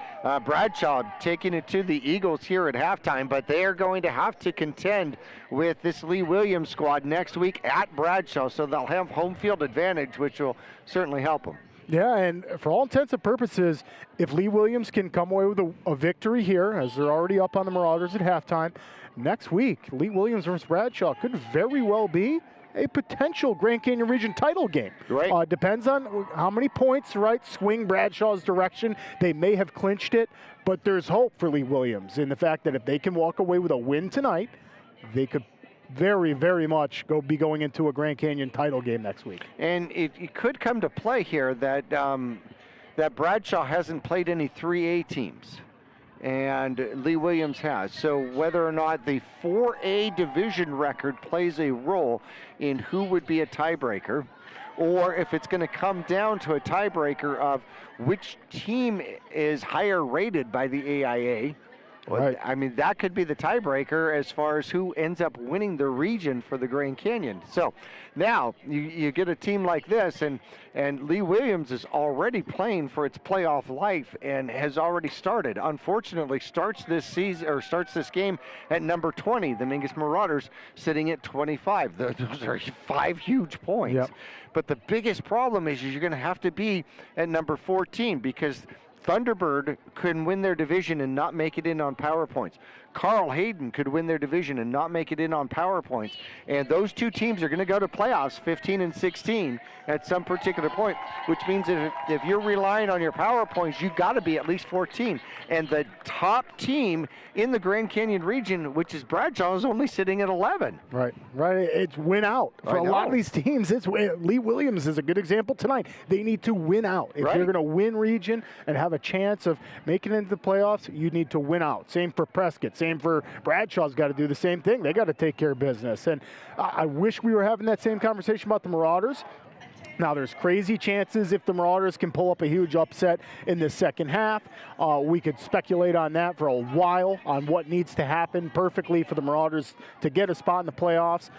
Bradshaw taking it to the Eagles here at halftime, but they are going to have to contend with this Lee Williams squad next week at Bradshaw, so they'll have home field advantage, which will certainly help them. Yeah, and for all intents and purposes, if Lee Williams can come away with a victory here, as they're already up on the Marauders at halftime, next week, Lee Williams versus Bradshaw could very well be a potential Grand Canyon region title game. Right. Depends on how many points, swing Bradshaw's direction. They may have clinched it, but there's hope for Lee Williams in the fact that if they can walk away with a win tonight, they could very, very much be going into a Grand Canyon title game next week. And it could come to play here that that Bradshaw hasn't played any 3A teams, and Lee Williams has. So whether or not the 4A division record plays a role in who would be a tiebreaker, or if it's going to come down to a tiebreaker of which team is higher rated by the AIA. Well, I mean, that could be the tiebreaker as far as who ends up winning the region for the Grand Canyon. So now you get a team like this, and Lee Williams is already playing for its playoff life and has already started. Unfortunately, starts this game at number 20. The Mingus Marauders sitting at 25. Those are 5 huge points. Yep. But the biggest problem is you're going to have to be at number 14 because Thunderbird can win their division and not make it in on power points. Carl Hayden could win their division and not make it in on power points. And those two teams are going to go to playoffs 15 and 16 at some particular point, which means that if you're relying on your power points, you've got to be at least 14. And the top team in the Grand Canyon region, which is Bradshaw, is only sitting at 11. Right. It's win out. For a lot of these teams, Lee Williams is a good example tonight. They need to win out. If you're going to win region and have a chance of making it into the playoffs, you need to win out. Same for Prescott. Same for Bradshaw's got to do the same thing. They got to take care of business. And I wish we were having that same conversation about the Marauders. Now, there's crazy chances if the Marauders can pull up a huge upset in the second half. We could speculate on that for a while, on what needs to happen perfectly for the Marauders to get a spot in the playoffs.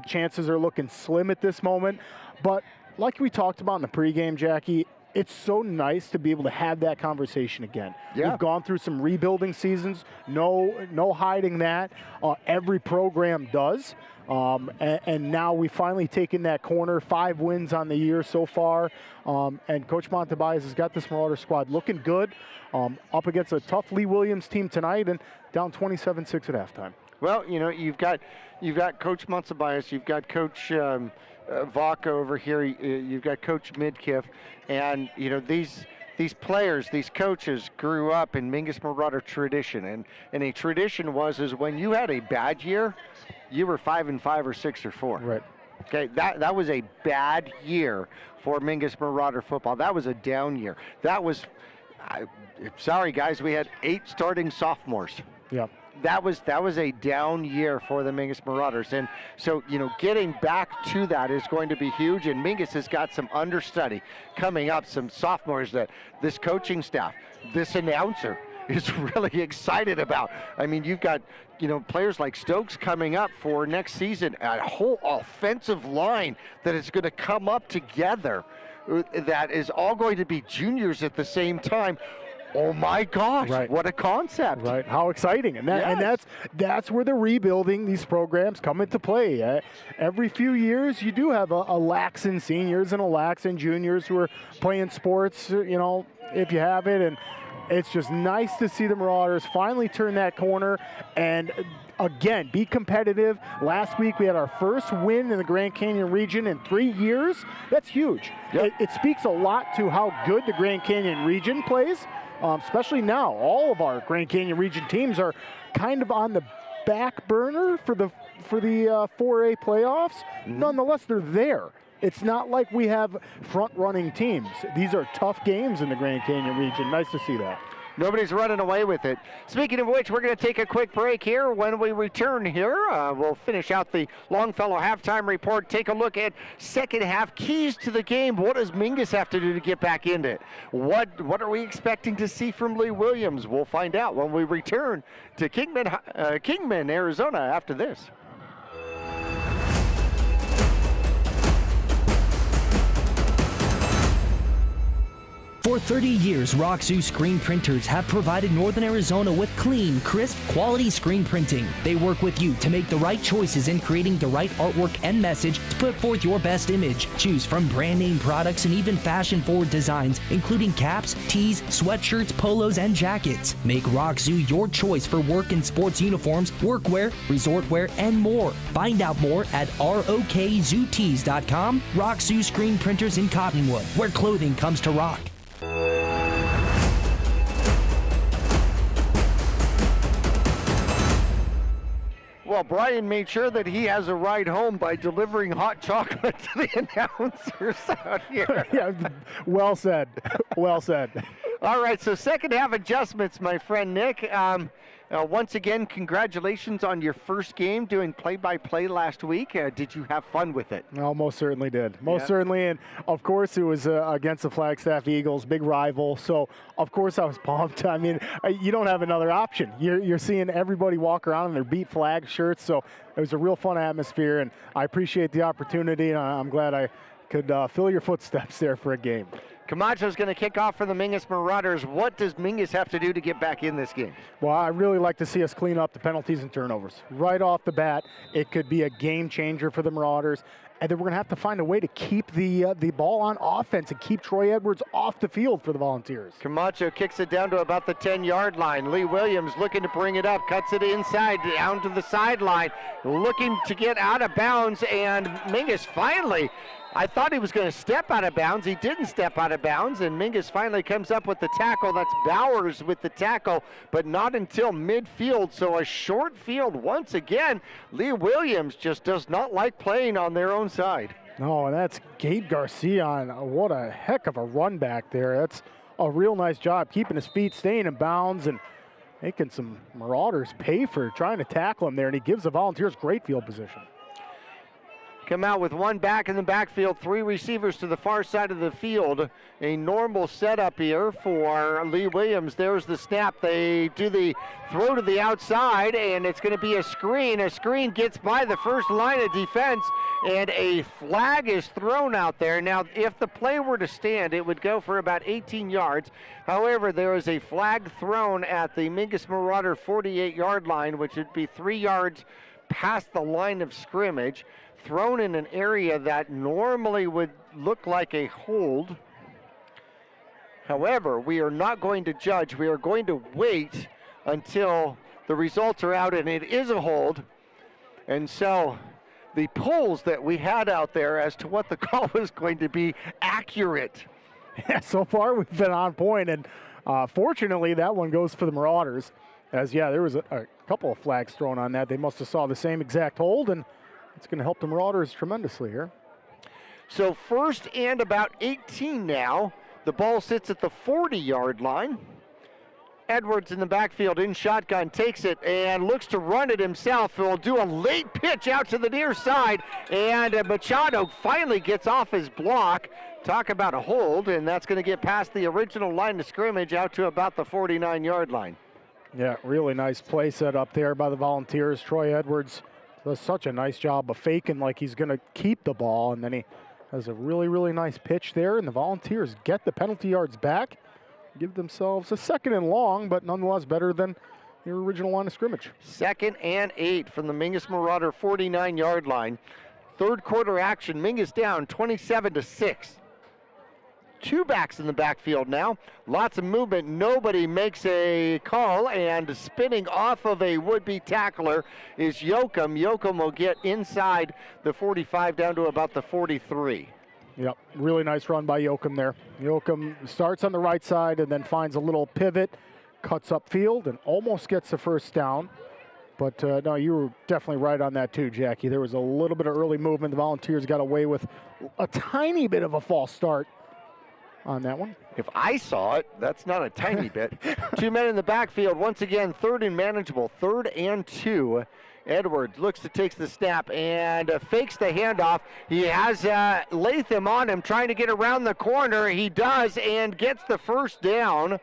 Chances are looking slim at this moment. But like we talked about in the pregame, Jackie, it's so nice to be able to have that conversation again. Yeah. We've gone through some rebuilding seasons. No hiding that. Every program does. And now we've finally taken that corner, 5 wins on the year so far. And Coach Montebias has got this Marauder squad looking good, up against a tough Lee Williams team tonight and down 27-6 at halftime. Well, you know, you've got Coach Montebias, you've got Coach Vaca over here, you've got Coach Midkiff, and, you know, these players, these coaches grew up in Mingus Marauder tradition, and a tradition is when you had a bad year, you were 5-5 or 6 or 4. Right. Okay, that was a bad year for Mingus Marauder football. That was a down year. That was, sorry guys, we had 8 starting sophomores. Yeah. That was a down year for the Mingus Marauders, and so, you know, getting back to that is going to be huge. And Mingus has got some understudy coming up, some sophomores that this coaching staff, this announcer is really excited about. I mean, you've got, you know, players like Stokes coming up for next season, a whole offensive line that is going to come up together, that is all going to be juniors at the same time. Oh my gosh, right. What a concept. Right, how exciting. And that's where the rebuilding these programs come into play. Every few years you do have a lax in seniors and a lax in juniors who are playing sports, you know, if you have it. And it's just nice to see the Marauders finally turn that corner and, again, be competitive. Last week we had our first win in the Grand Canyon region in 3 years. That's huge. Yep. It speaks a lot to how good the Grand Canyon region plays. Especially now, all of our Grand Canyon region teams are kind of on the back burner for the 4A playoffs. Mm-hmm. Nonetheless, they're there. It's not like we have front-running teams. These are tough games in the Grand Canyon region. Nice to see that. Nobody's running away with it. Speaking of which, we're going to take a quick break here. When we return here, we'll finish out the Longfellow halftime report, take a look at second half keys to the game. What does Mingus have to do to get back into it? What are we expecting to see from Lee Williams? We'll find out when we return to Kingman, Arizona after this. For 30 years, Roxu screen printers have provided Northern Arizona with clean, crisp, quality screen printing. They work with you to make the right choices in creating the right artwork and message to put forth your best image. Choose from brand name products and even fashion-forward designs, including caps, tees, sweatshirts, polos, and jackets. Make Roxu your choice for work and sports uniforms, workwear, resort wear, and more. Find out more at rokzootees.com. Roxu screen printers in Cottonwood, where clothing comes to rock. Well, Brian made sure that he has a ride home by delivering hot chocolate to the announcers out here. Yeah, well said. Well said. All right, so second half adjustments, my friend Nick. Once again, congratulations on your first game doing play-by-play last week. Did you have fun with it? No, most certainly did. Most certainly, and of course it was against the Flagstaff Eagles, big rival. So, of course, I was pumped. I mean, you don't have another option. You're seeing everybody walk around in their beat flag shirts, so it was a real fun atmosphere, and I appreciate the opportunity, and I'm glad I could fill your footsteps there for a game. Camacho's going to kick off for the Mingus Marauders. What does Mingus have to do to get back in this game? Well, I really like to see us clean up the penalties and turnovers. Right off the bat, it could be a game changer for the Marauders. And then we're going to have to find a way to keep the ball on offense and keep Troy Edwards off the field for the Volunteers. Camacho kicks it down to about the 10-yard line. Lee Williams looking to bring it up, cuts it inside, down to the sideline, looking to get out of bounds, and Mingus finally, I thought he was going to step out of bounds. He didn't step out of bounds, and Mingus finally comes up with the tackle. That's Bowers with the tackle, but not until midfield, so a short field once again. Lee Williams just does not like playing on their own side. No, and that's Gabe Garcia. What a heck of a run back there. That's a real nice job keeping his feet, staying in bounds, and making some Marauders pay for trying to tackle him there, and he gives the Volunteers great field position. come out with one back in the backfield, 3 receivers to the far side of the field. A normal setup here for Lee Williams. There's the snap. They do the throw to the outside, and it's going to be a screen. A screen gets by the first line of defense, and a flag is thrown out there. Now, if the play were to stand, it would go for about 18 yards. However, there is a flag thrown at the Mingus Marauder 48-yard line, which would be 3 yards past the line of scrimmage, thrown in an area that normally would look like a hold. However, we are not going to judge. We are going to wait until the results are out, and it is a hold. And so the polls that we had out there as to what the call was going to be accurate. Yeah, so far we've been on point, and fortunately that one goes for the Marauders. As, yeah, there was a couple of flags thrown on that. They must have saw the same exact hold, and it's going to help the Marauders tremendously here. So 1st and about 18 now. The ball sits at the 40-yard line. Edwards in the backfield in shotgun, takes it and looks to run it himself. He'll do a late pitch out to the near side, and Machado finally gets off his block. Talk about a hold, and that's going to get past the original line of scrimmage out to about the 49-yard line. Yeah, really nice play set up there by the Volunteers. Troy Edwards does such a nice job of faking like he's going to keep the ball, and then he has a really, really nice pitch there, and the Volunteers get the penalty yards back, give themselves a 2nd and long, but nonetheless better than your original line of scrimmage. 2nd and 8 from the Mingus Marauder 49-yard line. 3rd quarter action, Mingus down 27-6. 2 backs in the backfield now. Lots of movement. Nobody makes a call, and spinning off of a would-be tackler is Yoakum. Yoakum will get inside the 45 down to about the 43. Yep, really nice run by Yoakum there. Yoakum starts on the right side and then finds a little pivot, cuts upfield, and almost gets the first down. But no, you were definitely right on that too, Jackie. There was a little bit of early movement. The Volunteers got away with a tiny bit of a false start on that one. If I saw it, that's not a tiny bit. 2 men in the backfield. Once again, 3rd and manageable. 3rd and 2. Edwards looks to take the snap and fakes the handoff. He has Latham on him trying to get around the corner. He does and gets the first down.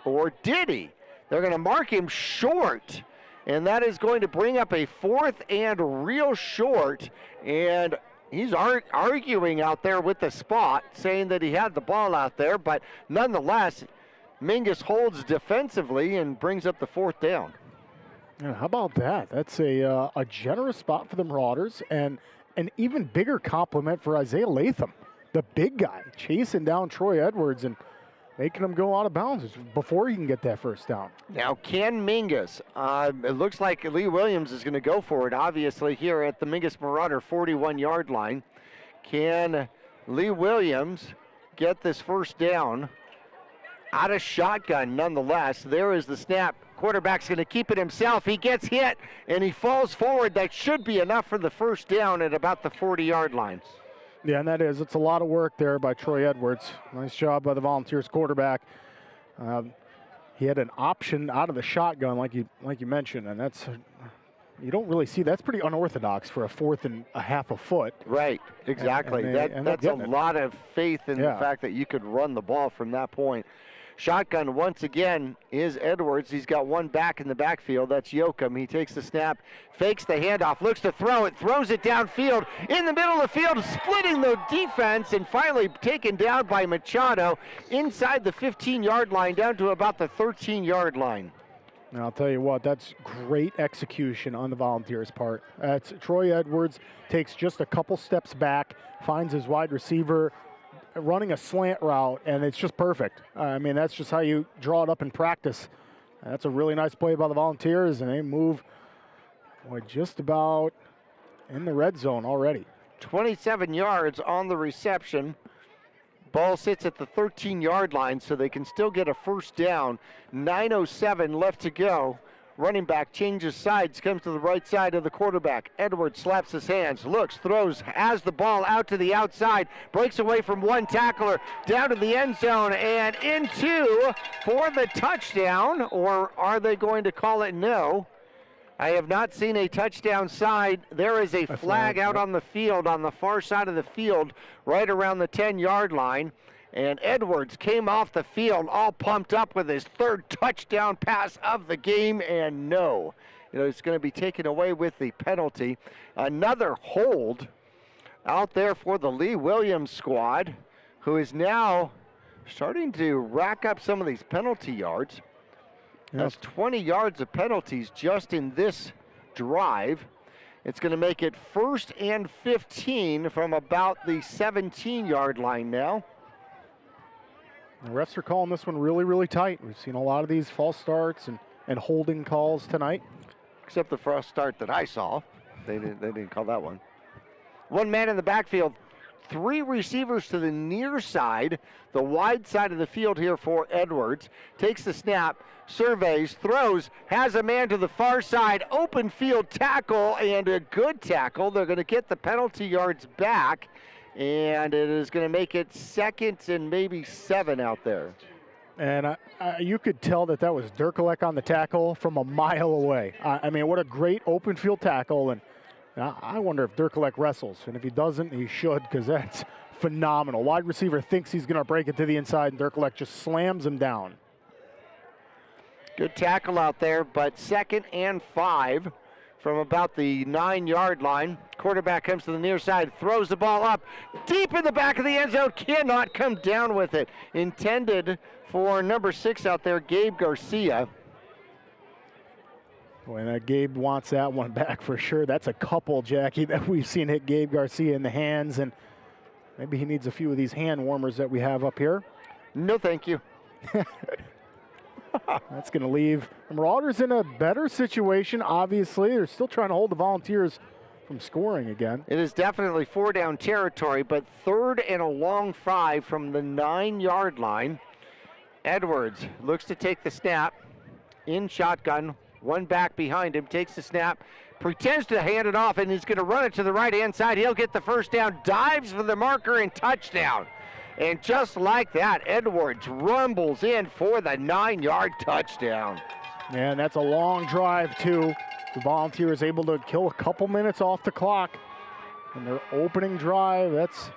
Or did he? They're going to mark him short. And that is going to bring up a 4th and real short. And he's arguing out there with the spot, saying that he had the ball out there, but nonetheless, Mingus holds defensively and brings up the 4th down. Yeah, how about that? That's a generous spot for the Marauders, and an even bigger compliment for Isaiah Latham, the big guy, chasing down Troy Edwards and making him go out of bounds before he can get that first down. Now, can Mingus, it looks like Lee Williams is going to go for it, obviously, here at the Mingus Marauder 41-yard line. Can Lee Williams get this first down out of shotgun nonetheless? There is the snap. Quarterback's going to keep it himself. He gets hit, and he falls forward. That should be enough for the first down at about the 40-yard line. Yeah, and that is. It's a lot of work there by Troy Edwards. Nice job by the Volunteers quarterback. He had an option out of the shotgun, like you mentioned, and that's you don't really see. That's pretty unorthodox for a 4th and a half a foot. Right, exactly. That's a lot of faith in the fact that you could run the ball from that point. Shotgun once again is Edwards. He's got 1 back in the backfield. That's Yoakum. He takes the snap, fakes the handoff, looks to throw it, throws it downfield in the middle of the field, splitting the defense, and finally taken down by Machado inside the 15-yard line down to about the 13-yard line. And I'll tell you what, that's great execution on the Volunteers' part. That's Troy Edwards takes just a couple steps back, finds his wide receiver, running a slant route, and it's just perfect. I mean, that's just how you draw it up in practice. And that's a really nice play by the Volunteers, and they move just about in the red zone already. 27 yards on the reception. Ball sits at the 13-yard line, so they can still get a first down. 9:07 left to go. Running back changes sides, comes to the right side of the quarterback. Edwards slaps his hands, looks, throws, has the ball out to the outside, breaks away from 1 tackler, down to the end zone, and into for the touchdown, or are they going to call it no? I have not seen a touchdown side. There is a flag out on the field, on the far side of the field, right around the 10-yard line. And Edwards came off the field all pumped up with his third touchdown pass of the game, and no. It's going to be taken away with the penalty. Another hold out there for the Lee Williams squad, who is now starting to rack up some of these penalty yards. That's 20 yards of penalties just in this drive. It's going to make it 1st and 15 from about the 17-yard line now. The refs are calling this one really, really tight. We've seen a lot of these false starts and holding calls tonight. Except the false start that I saw. They didn't call that one. One man in the backfield. 3 receivers to the near side, the wide side of the field here for Edwards. Takes the snap, surveys, throws, has a man to the far side, open field tackle, and a good tackle. They're going to get the penalty yards back, and it is going to make it 2nd and maybe 7 out there. And you could tell that was Dirkelek on the tackle from a mile away. I mean, what a great open field tackle, and I wonder if Dirkelek wrestles, and if he doesn't, he should, because that's phenomenal. Wide receiver thinks he's going to break it to the inside, and Dirkelek just slams him down. Good tackle out there, but 2nd and 5 from about the 9-yard line. Quarterback comes to the near side, throws the ball up deep in the back of the end zone, cannot come down with it. Intended for number 6 out there, Gabe Garcia. Boy, that Gabe wants that one back for sure. That's a couple, Jackie, that we've seen hit Gabe Garcia in the hands, and maybe he needs a few of these hand warmers that we have up here. No, thank you. That's going to leave the Marauders in a better situation, obviously. They're still trying to hold the Volunteers from scoring again. It is definitely 4-down territory, but 3rd and a long 5 from the 9-yard line. Edwards looks to take the snap in shotgun. One back behind him, takes the snap, pretends to hand it off, and he's going to run it to the right-hand side. He'll get the first down, dives for the marker, and touchdown. And just like that, Edwards rumbles in for the 9-yard touchdown. Man, that's a long drive, too. The Volunteers able to kill a couple minutes off the clock. And their opening drive, that's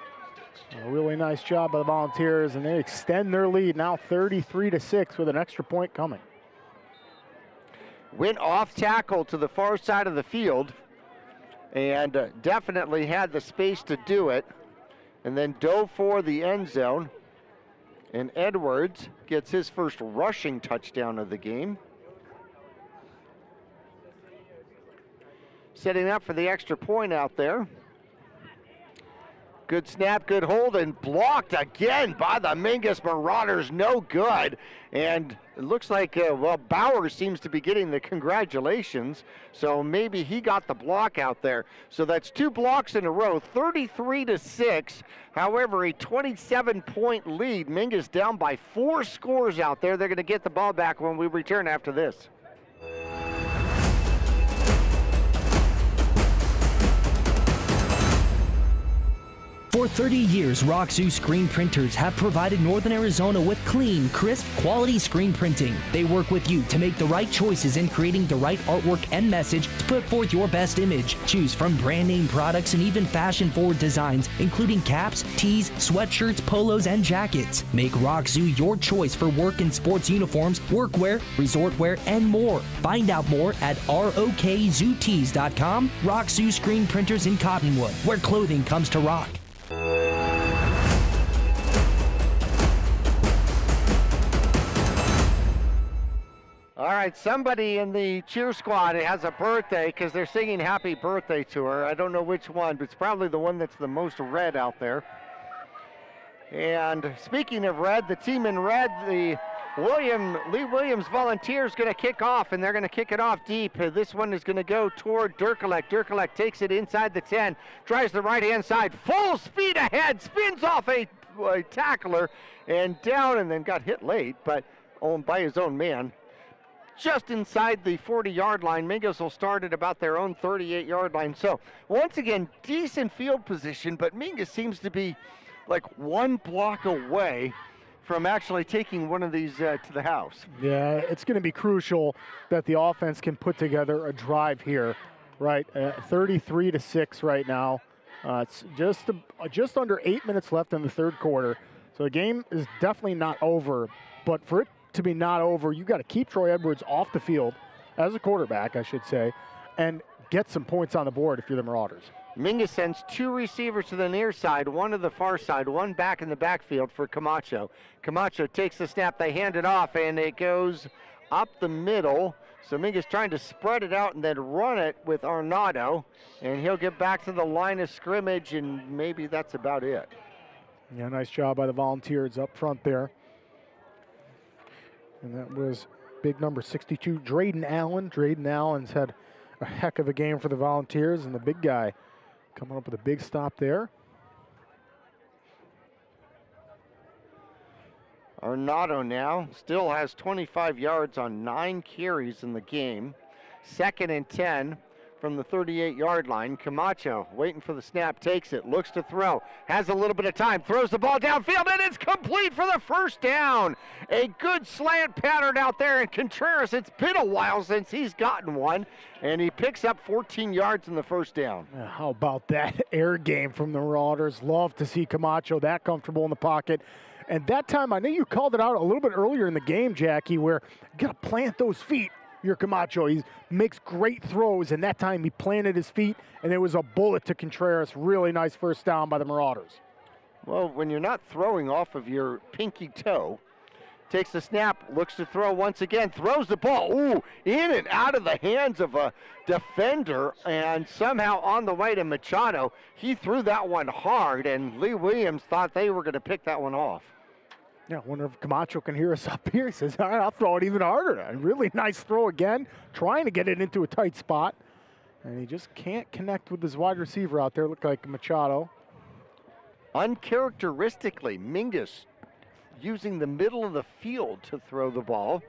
a really nice job by the Volunteers, and they extend their lead now 33-6 with an extra point coming. Went off tackle to the far side of the field and definitely had the space to do it, and then dove for the end zone. And Edwards gets his first rushing touchdown of the game. Setting up for the extra point out there. Good snap, good hold, and blocked again by the Mingus Marauders. No good. And it looks like, Bauer seems to be getting the congratulations, so maybe he got the block out there. So that's 2 blocks in a row, 33-6. However, a 27-point lead. Mingus down by 4 scores out there. They're going to get the ball back when we return after this. For 30 years, Roxu screen printers have provided Northern Arizona with clean, crisp, quality screen printing. They work with you to make the right choices in creating the right artwork and message to put forth your best image. Choose from brand name products and even fashion-forward designs, including caps, tees, sweatshirts, polos, and jackets. Make Roxu your choice for work and sports uniforms, workwear, resort wear, and more. Find out more at rokzootees.com. Roxu screen printers in Cottonwood, where clothing comes to rock. All right, somebody in the cheer squad has a birthday because they're singing happy birthday to her. I don't know which one, but it's probably the one that's the most red out there. And speaking of red, the team in red, the Lee Williams Volunteers going to kick off, and they're going to kick it off deep. This one is going to go toward Dirkelek. Dirkelek takes it inside the 10, tries the right-hand side, full speed ahead, spins off a tackler and down, and then got hit late, but owned by his own man. Just inside the 40-yard line. Mingus will start at about their own 38-yard line. So once again, decent field position, but Mingus seems to be like 1 block away from actually taking one of these to the house. Yeah, it's going to be crucial that the offense can put together a drive here, right? 33-6 right now. It's just under 8 minutes left in the third quarter. So the game is definitely not over. But for it to be not over, you got to keep Troy Edwards off the field as a quarterback, I should say, and get some points on the board if you're the Marauders. Mingus sends 2 receivers to the near side, 1 to the far side, 1 back in the backfield for Camacho. Camacho takes the snap, they hand it off, and it goes up the middle. So Mingus trying to spread it out and then run it with Arnado, and he'll get back to the line of scrimmage, and maybe that's about it. Yeah, nice job by the Volunteers up front there. And that was big number 62, Drayden Allen. Drayden Allen's had a heck of a game for the Volunteers, and the big guy coming up with a big stop there. Arnado now still has 25 yards on 9 carries in the game. 2nd and 10 from the 38-yard line. Camacho waiting for the snap, takes it, looks to throw, has a little bit of time, throws the ball downfield, and it's complete for the first down. A good slant pattern out there, and Contreras, it's been a while since he's gotten one, and he picks up 14 yards in the first down. How about that air game from the Marauders? Love to see Camacho that comfortable in the pocket. And that time, I know you called it out a little bit earlier in the game, Jackie, where you got to plant those feet. Your Camacho, he makes great throws, and that time he planted his feet, and it was a bullet to Contreras. Really nice first down by the Marauders. Well, when you're not throwing off of your pinky toe, takes the snap, looks to throw once again, throws the ball, in and out of the hands of a defender, and somehow on the way to Machado, he threw that one hard, and Lee Williams thought they were going to pick that one off. Yeah, I wonder if Camacho can hear us up here. He says, all right, I'll throw it even harder. A really nice throw again, trying to get it into a tight spot. And he just can't connect with his wide receiver out there. Look like Machado. Uncharacteristically, Mingus using the middle of the field to throw the ball.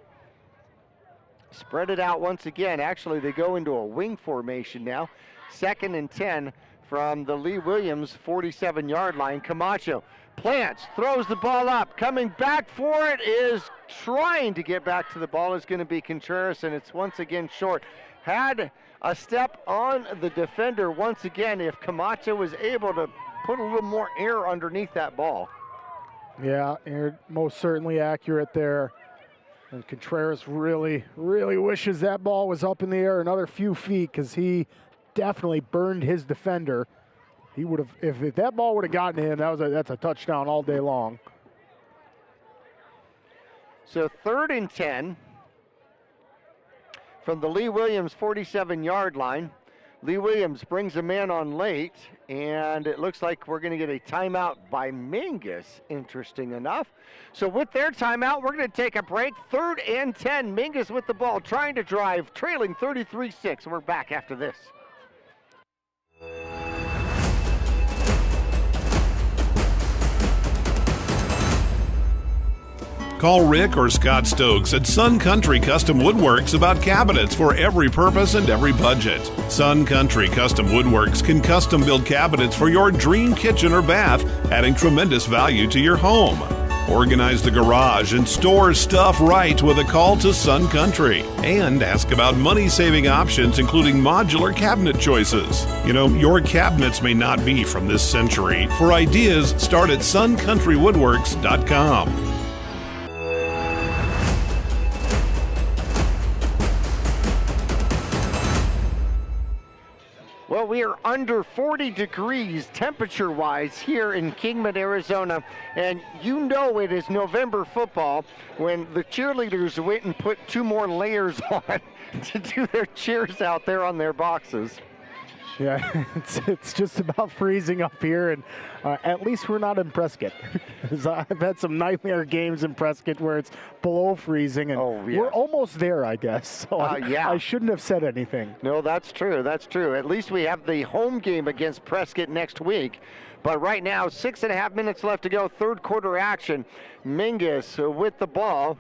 Spread it out once again. Actually, they go into a wing formation now. 2nd and 10 from the Lee Williams 47-yard line. Camacho plants, throws the ball up, coming back for it is trying to get back to the ball is going to be Contreras, and it's once again short. Had a step on the defender once again if Camacho was able to put a little more air underneath that ball. Yeah, air most certainly accurate there. And Contreras really, really wishes that ball was up in the air another few feet because he definitely burned his defender. He would have, if that ball would have gotten him, that's a touchdown all day long. So 3rd and 10 from the Lee Williams 47-yard line. Lee Williams brings a man on late, and it looks like we're going to get a timeout by Mingus, interesting enough. So with their timeout, we're going to take a break. 3rd and 10, Mingus with the ball, trying to drive, trailing 33-6. We're back after this. Call Rick or Scott Stokes at Sun Country Custom Woodworks about cabinets for every purpose and every budget. Sun Country Custom Woodworks can custom build cabinets for your dream kitchen or bath, adding tremendous value to your home. Organize the garage and store stuff right with a call to Sun Country. And ask about money-saving options, including modular cabinet choices. You know, your cabinets may not be from this century. For ideas, start at suncountrywoodworks.com. Well, we are under 40 degrees temperature-wise here in Kingman, Arizona, and you know it is November football when the cheerleaders went and put 2 more layers on to do their cheers out there on their boxes. Yeah, it's just about freezing up here, and at least we're not in Prescott. I've had some nightmare games in Prescott where it's below freezing, and we're almost there, I guess. So I shouldn't have said anything. No, that's true. That's true. At least we have the home game against Prescott next week. But right now, 6.5 minutes left to go, third quarter action. Mingus with the ball.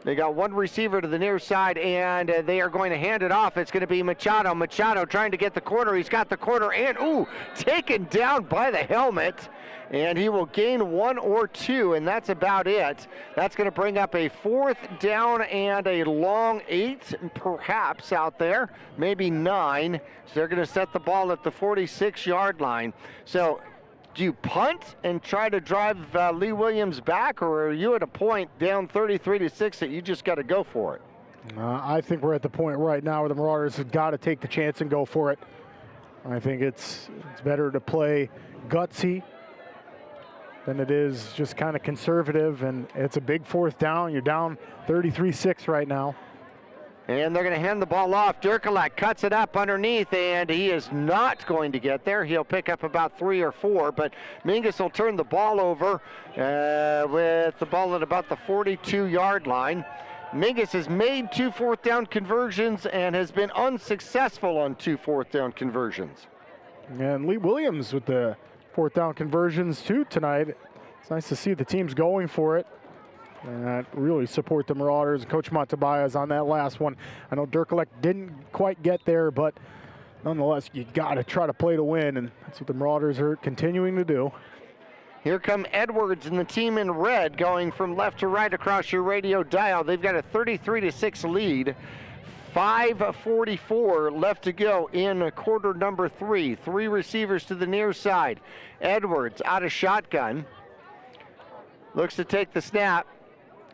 They got one receiver to the near side, and they are going to hand it off. It's going to be Machado. Machado trying to get the corner. He's got the corner, and taken down by the helmet. And he will gain 1 or 2, and that's about it. That's going to bring up a 4th down and a long 8, perhaps, out there. Maybe 9. So they're going to set the ball at the 46-yard line. So do you punt and try to drive Lee Williams back, or are you at a point down 33-6 that you just got to go for it? I think we're at the point right now where the Marauders have got to take the chance and go for it. I think it's better to play gutsy than it is just kind of conservative, and it's a big 4th down. You're down 33-6 right now. And they're going to hand the ball off. Durkalek cuts it up underneath, and he is not going to get there. He'll pick up about 3 or 4, but Mingus will turn the ball over with the ball at about the 42-yard line. Mingus has made 2 4th down conversions and has been unsuccessful on 2 4th down conversions. And Lee Williams with the 4th down conversions too tonight. It's nice to see the teams going for it. And really support the Marauders. Coach Montabaya's on that last one. I know Durkalek didn't quite get there, but nonetheless, you got to try to play to win, and that's what the Marauders are continuing to do. Here come Edwards and the team in red going from left to right across your radio dial. They've got a 33-6 lead. 5:44 left to go in quarter number 3. 3 receivers to the near side. Edwards out of shotgun. Looks to take the snap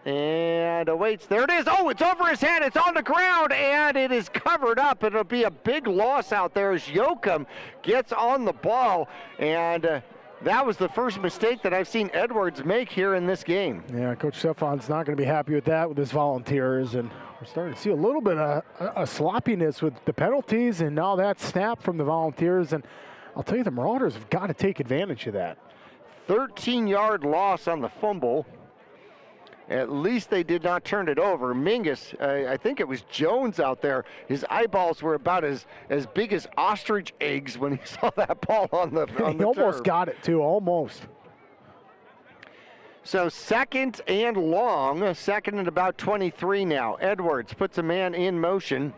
and awaits. There it is. It's over his head. It's on the ground, and it is covered up. It'll be a big loss out there as Yoakum gets on the ball, and that was the first mistake that I've seen Edwards make here in this game. Yeah, Coach Stefan's not going to be happy with that with his Volunteers, and we're starting to see a little bit of sloppiness with the penalties, and now that snap from the Volunteers, and I'll tell you, the Marauders have got to take advantage of that. 13-yard loss on the fumble. At least they did not turn it over. Mingus, I think it was Jones out there. His eyeballs were about as big as ostrich eggs when he saw that ball on the He almost got it, too, almost. So 2nd and long, 2nd and about 23 now. Edwards puts a man in motion.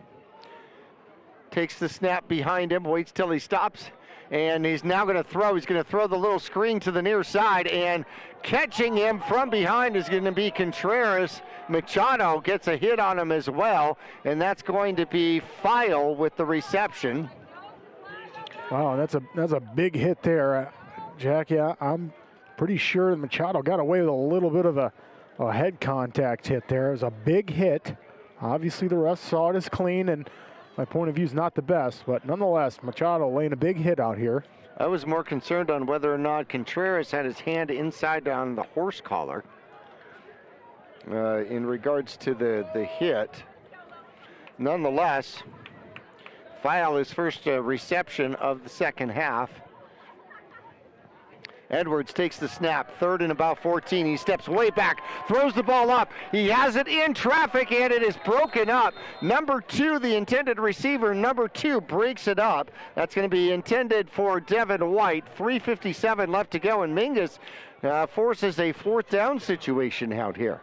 Takes the snap behind him, waits till he stops, and he's now going to throw. He's going to throw the little screen to the near side, and catching him from behind is going to be Contreras. Machado gets a hit on him as well, and that's going to be File with the reception. Wow, that's a big hit there, Jackie. I'm pretty sure that Machado got away with a little bit of a head contact hit there. It was a big hit. Obviously, the refs saw it as clean, and my point of view is not the best, but nonetheless, Machado laying a big hit out here. I was more concerned on whether or not Contreras had his hand inside on the horse collar in regards to the hit. Nonetheless, File his first reception of the second half. Edwards takes the snap, 3rd and about 14. He steps way back, throws the ball up. He has it in traffic, and it is broken up. Number 2, the intended receiver, number 2, breaks it up. That's going to be intended for Devin White. 3:57 left to go, and Mingus forces a 4th down situation out here.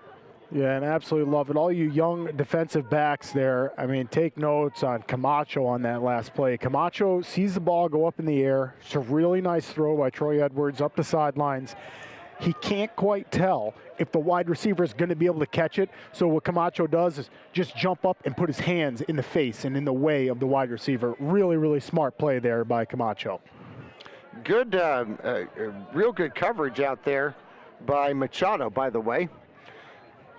Yeah, and absolutely love it. All you young defensive backs there, I mean, take notes on Camacho on that last play. Camacho sees the ball go up in the air. It's a really nice throw by Troy Edwards up the sidelines. He can't quite tell if the wide receiver is going to be able to catch it. So what Camacho does is just jump up and put his hands in the face and in the way of the wide receiver. Really, really smart play there by Camacho. Good, real good coverage out there by Machado, by the way.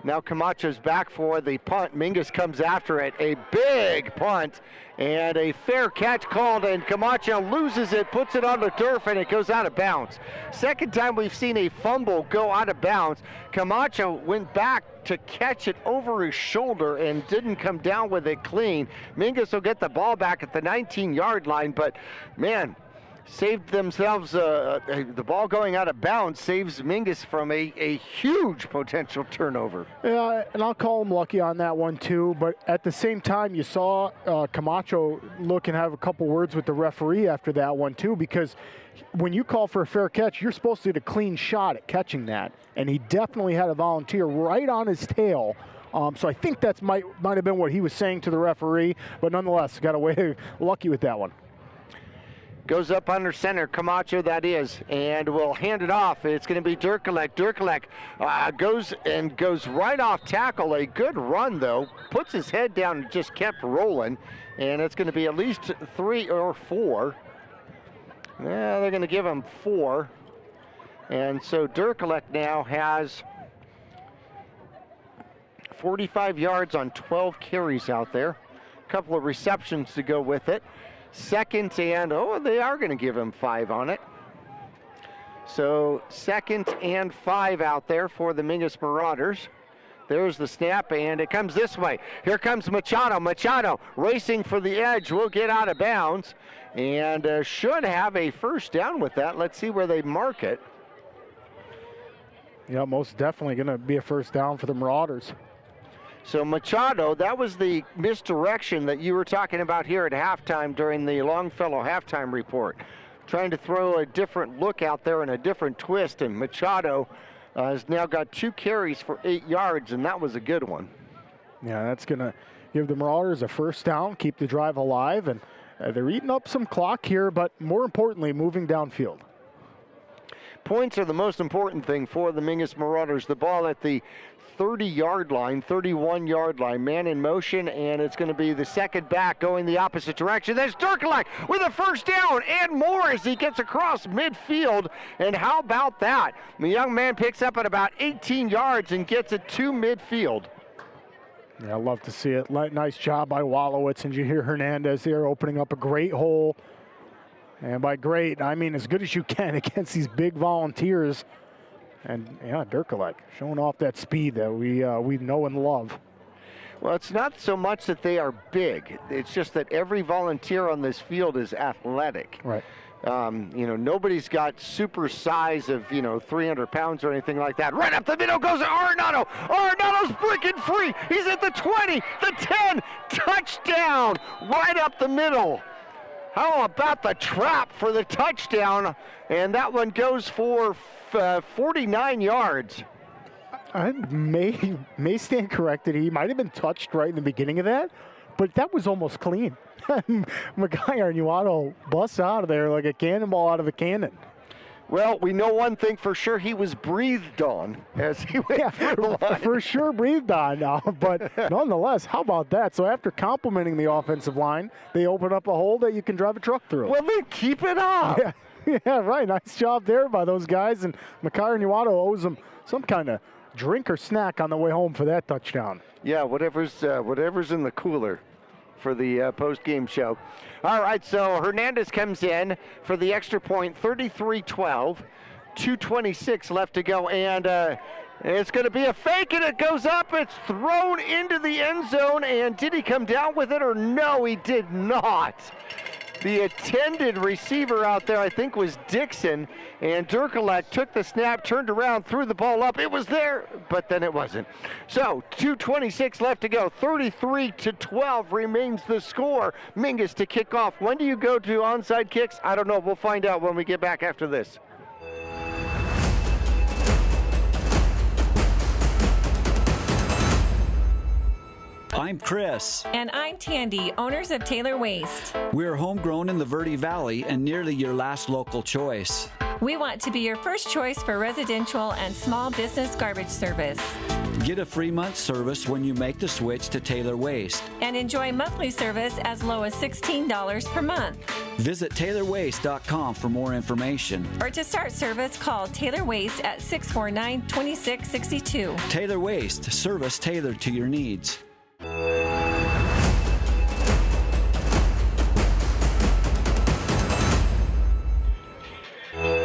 Now Camacho's back for the punt. Mingus comes after it. A big punt and a fair catch called, and Camacho loses it, puts it on the turf, and it goes out of bounds. Second time we've seen a fumble go out of bounds. Camacho went back to catch it over his shoulder and didn't come down with it clean. Mingus will get the ball back at the 19-yard line, but man, saved themselves, the ball going out of bounds saves Mingus from a huge potential turnover. Yeah, and I'll call him lucky on that one too, but at the same time, you saw Camacho look and have a couple words with the referee after that one too, because when you call for a fair catch, you're supposed to get a clean shot at catching that, and he definitely had a volunteer right on his tail So I think that's might have been what he was saying to the referee, but nonetheless, got away lucky with that one. Goes up under center, Camacho that is, and will hand it off. It's going to be Durkalek. Durkalek goes right off tackle. A good run, though. Puts his head down and just kept rolling, and it's going to be at least 3 or 4. Yeah, they're going to give him 4. And so Durkalek now has 45 yards on 12 carries out there. A couple of receptions to go with it. Second and, they are going to give him 5 on it. So 2nd and 5 out there for the Mingus Marauders. There's the snap, and it comes this way. Here comes Machado. Machado racing for the edge, will get out of bounds, and should have a first down with that. Let's see where they mark it. Yeah, most definitely going to be a first down for the Marauders. So Machado, that was the misdirection that you were talking about here at halftime during the Longfellow halftime report. Trying to throw a different look out there and a different twist, and Machado has now got 2 carries for 8 yards, and that was a good one. Yeah, that's going to give the Marauders a first down, keep the drive alive, and they're eating up some clock here, but more importantly, moving downfield. Points are the most important thing for the Mingus Marauders. The ball at the 30-yard line, 31-yard line, man in motion, and it's going to be the second back going the opposite direction. There's Durkalek with a first down and more as he gets across midfield, and how about that? The young man picks up at about 18 yards and gets it to midfield. Yeah, I love to see it. Nice job by Wallowitz, and you hear Hernandez there opening up a great hole. And by great, I mean as good as you can against these big Volunteers. And yeah, Durkalek showing off that speed that we know and love. Well, it's not so much that they are big. It's just that every Volunteer on this field is athletic. Right. Nobody's got super size of, 300 pounds or anything like that. Right up the middle goes Arenado. Arenado's breaking free. He's at the 20, the 10, touchdown right up the middle. How about the trap for the touchdown? And that one goes for 49 yards. I may stand corrected. He might have been touched right in the beginning of that, but that was almost clean. Makai Arnuato busts out of there like a cannonball out of a cannon. Well, we know one thing for sure, he was breathed on as he went through the line. For sure breathed on now, but nonetheless, how about that? So after complimenting the offensive line, they open up a hole that you can drive a truck through. Well, then keep it up. Yeah, right. Nice job there by those guys, and Makai Arnuato owes them some kind of drink or snack on the way home for that touchdown. Yeah, whatever's in the cooler for the post-game show. All right, so Hernandez comes in for the extra point, 33-12, 2:26 left to go, and it's going to be a fake, and it goes up. It's thrown into the end zone, and did he come down with it or no? He did not. The intended receiver out there, I think, was Dixon, and Durkalek took the snap, turned around, threw the ball up. It was there, but then it wasn't. So 2:26 left to go. 33-12 remains the score. Mingus to kick off. When do you go to onside kicks? I don't know. We'll find out when we get back after this. I'm Chris. And I'm Tandy, owners of Taylor Waste. We're homegrown in the Verde Valley and nearly your last local choice. We want to be your first choice for residential and small business garbage service. Get a free month service when you make the switch to Taylor Waste. And enjoy monthly service as low as $16 per month. Visit TaylorWaste.com for more information. Or to start service, call Taylor Waste at 649-2662. Taylor Waste, service tailored to your needs.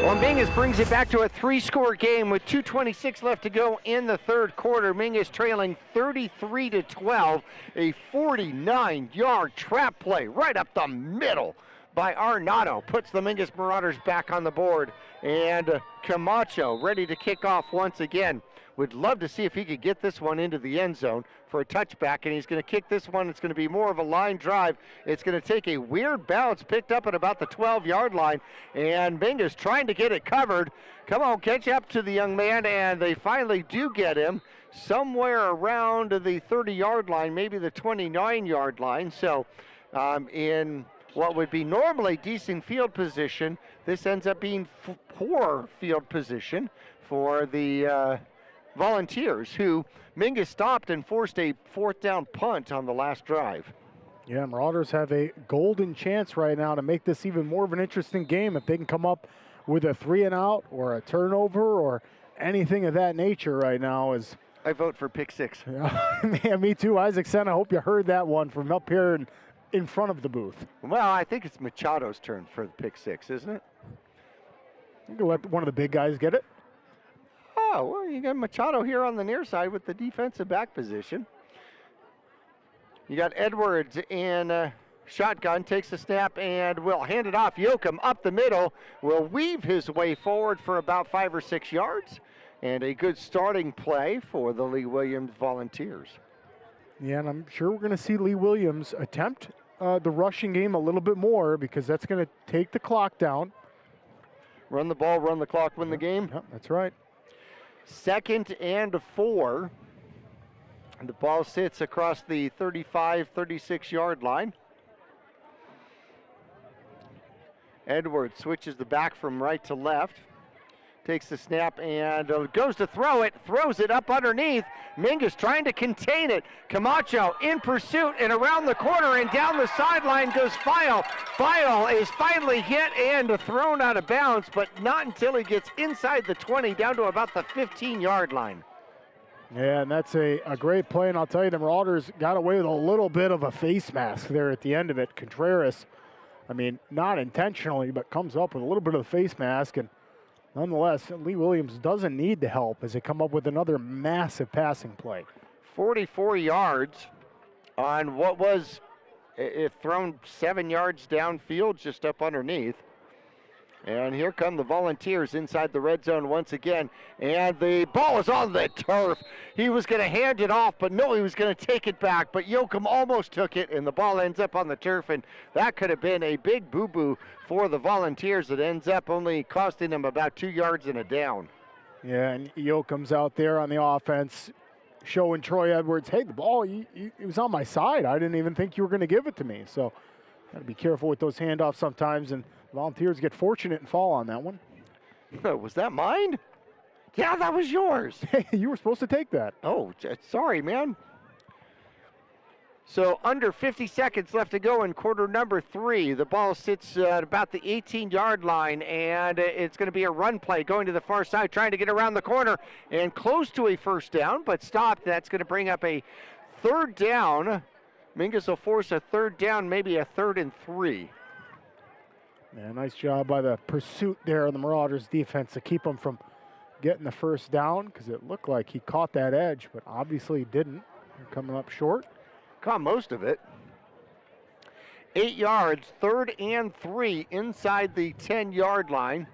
Well, Mingus brings it back to a 3-score game with 2:26 left to go in the third quarter. Mingus trailing 33-12, a 49-yard trap play right up the middle by Arenado puts the Mingus Marauders back on the board, and Camacho ready to kick off once again. Would love to see if he could get this one into the end zone for a touchback, and he's going to kick this one. It's going to be more of a line drive. It's going to take a weird bounce, picked up at about the 12-yard line, and Mingus trying to get it covered. Come on, catch up to the young man, and they finally do get him. somewhere around the 30-yard line, maybe the 29-yard line. So in what would be normally decent field position, this ends up being poor field position for the Volunteers, who Mingus stopped and forced a 4th down punt on the last drive. Yeah, Marauders have a golden chance right now to make this even more of an interesting game if they can come up with a 3-and-out or a turnover or anything of that nature right now. I vote for pick 6. Yeah, me too, Isaac Sen. I hope you heard that one from up here in front of the booth. Well, I think it's Machado's turn for the pick 6, isn't it? You can let one of the big guys get it. Oh, well, you got Machado here on the near side with the defensive back position. You got Edwards in shotgun, takes the snap and will hand it off. Yoakum up the middle, will weave his way forward for about 5 or 6 yards. And a good starting play for the Lee Williams Volunteers. Yeah, and I'm sure we're going to see Lee Williams attempt the rushing game a little bit more because that's going to take the clock down. Run the ball, run the clock, win the game. Yep, that's right. 2nd and 4. And the ball sits across the 35, 36-yard line. Edwards switches the back from right to left. Takes the snap and goes to throw it, throws it up underneath. Mingus trying to contain it. Camacho in pursuit and around the corner and down the sideline goes File. File is finally hit and thrown out of bounds, but not until he gets inside the 20 down to about the 15-yard line. Yeah, and that's a great play, and I'll tell you, the Marauders got away with a little bit of a face mask there at the end of it. Contreras, I mean, not intentionally, but comes up with a little bit of a face mask, and nonetheless, Lee Williams doesn't need the help as they come up with another massive passing play. 44 yards on what was, if thrown 7 yards downfield, just up underneath. And here come the Volunteers inside the red zone once again. And the ball is on the turf. He was going to hand it off, but no, he was going to take it back. But Yoakum almost took it, and the ball ends up on the turf. And that could have been a big boo-boo for the Volunteers. It ends up only costing them about 2 yards and a down. Yeah, and Yoakum's out there on the offense showing Troy Edwards, hey, the ball, it was on my side. I didn't even think you were going to give it to me. So got to be careful with those handoffs sometimes, and Volunteers get fortunate and fall on that one. Was that mine? Yeah, that was yours. Hey, you were supposed to take that. Oh, sorry, man. So under 50 seconds left to go in quarter number 3. The ball sits at about the 18-yard line, and it's going to be a run play going to the far side, trying to get around the corner and close to a first down, but stopped. That's going to bring up a 3rd down. Mingus will force a 3rd down, maybe a 3rd and 3. Yeah, nice job by the pursuit there on the Marauders defense to keep him from getting the first down, because it looked like he caught that edge, but obviously he didn't. They're coming up short. Caught most of it. 8 yards, 3rd and 3 inside the 10-yard line.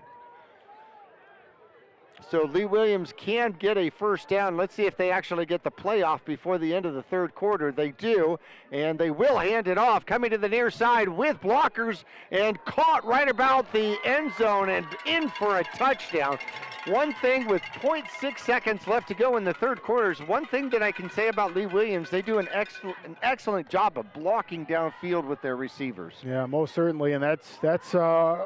So Lee Williams can get a first down. Let's see if they actually get the playoff before the end of the 3rd quarter. They do, and they will hand it off. Coming to the near side with blockers and caught right about the end zone and in for a touchdown. One thing with 0.6 seconds left to go in the 3rd quarter is one thing that I can say about Lee Williams. They do an excellent job of blocking downfield with their receivers. Yeah, most certainly, and that's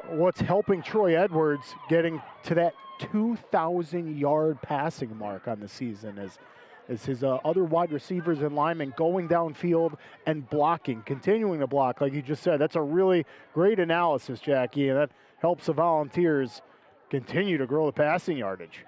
what's helping Troy Edwards getting to that 2,000-yard passing mark on the season as his other wide receivers and linemen going downfield and blocking, continuing to block, like you just said. That's a really great analysis, Jackie, and that helps the Volunteers continue to grow the passing yardage.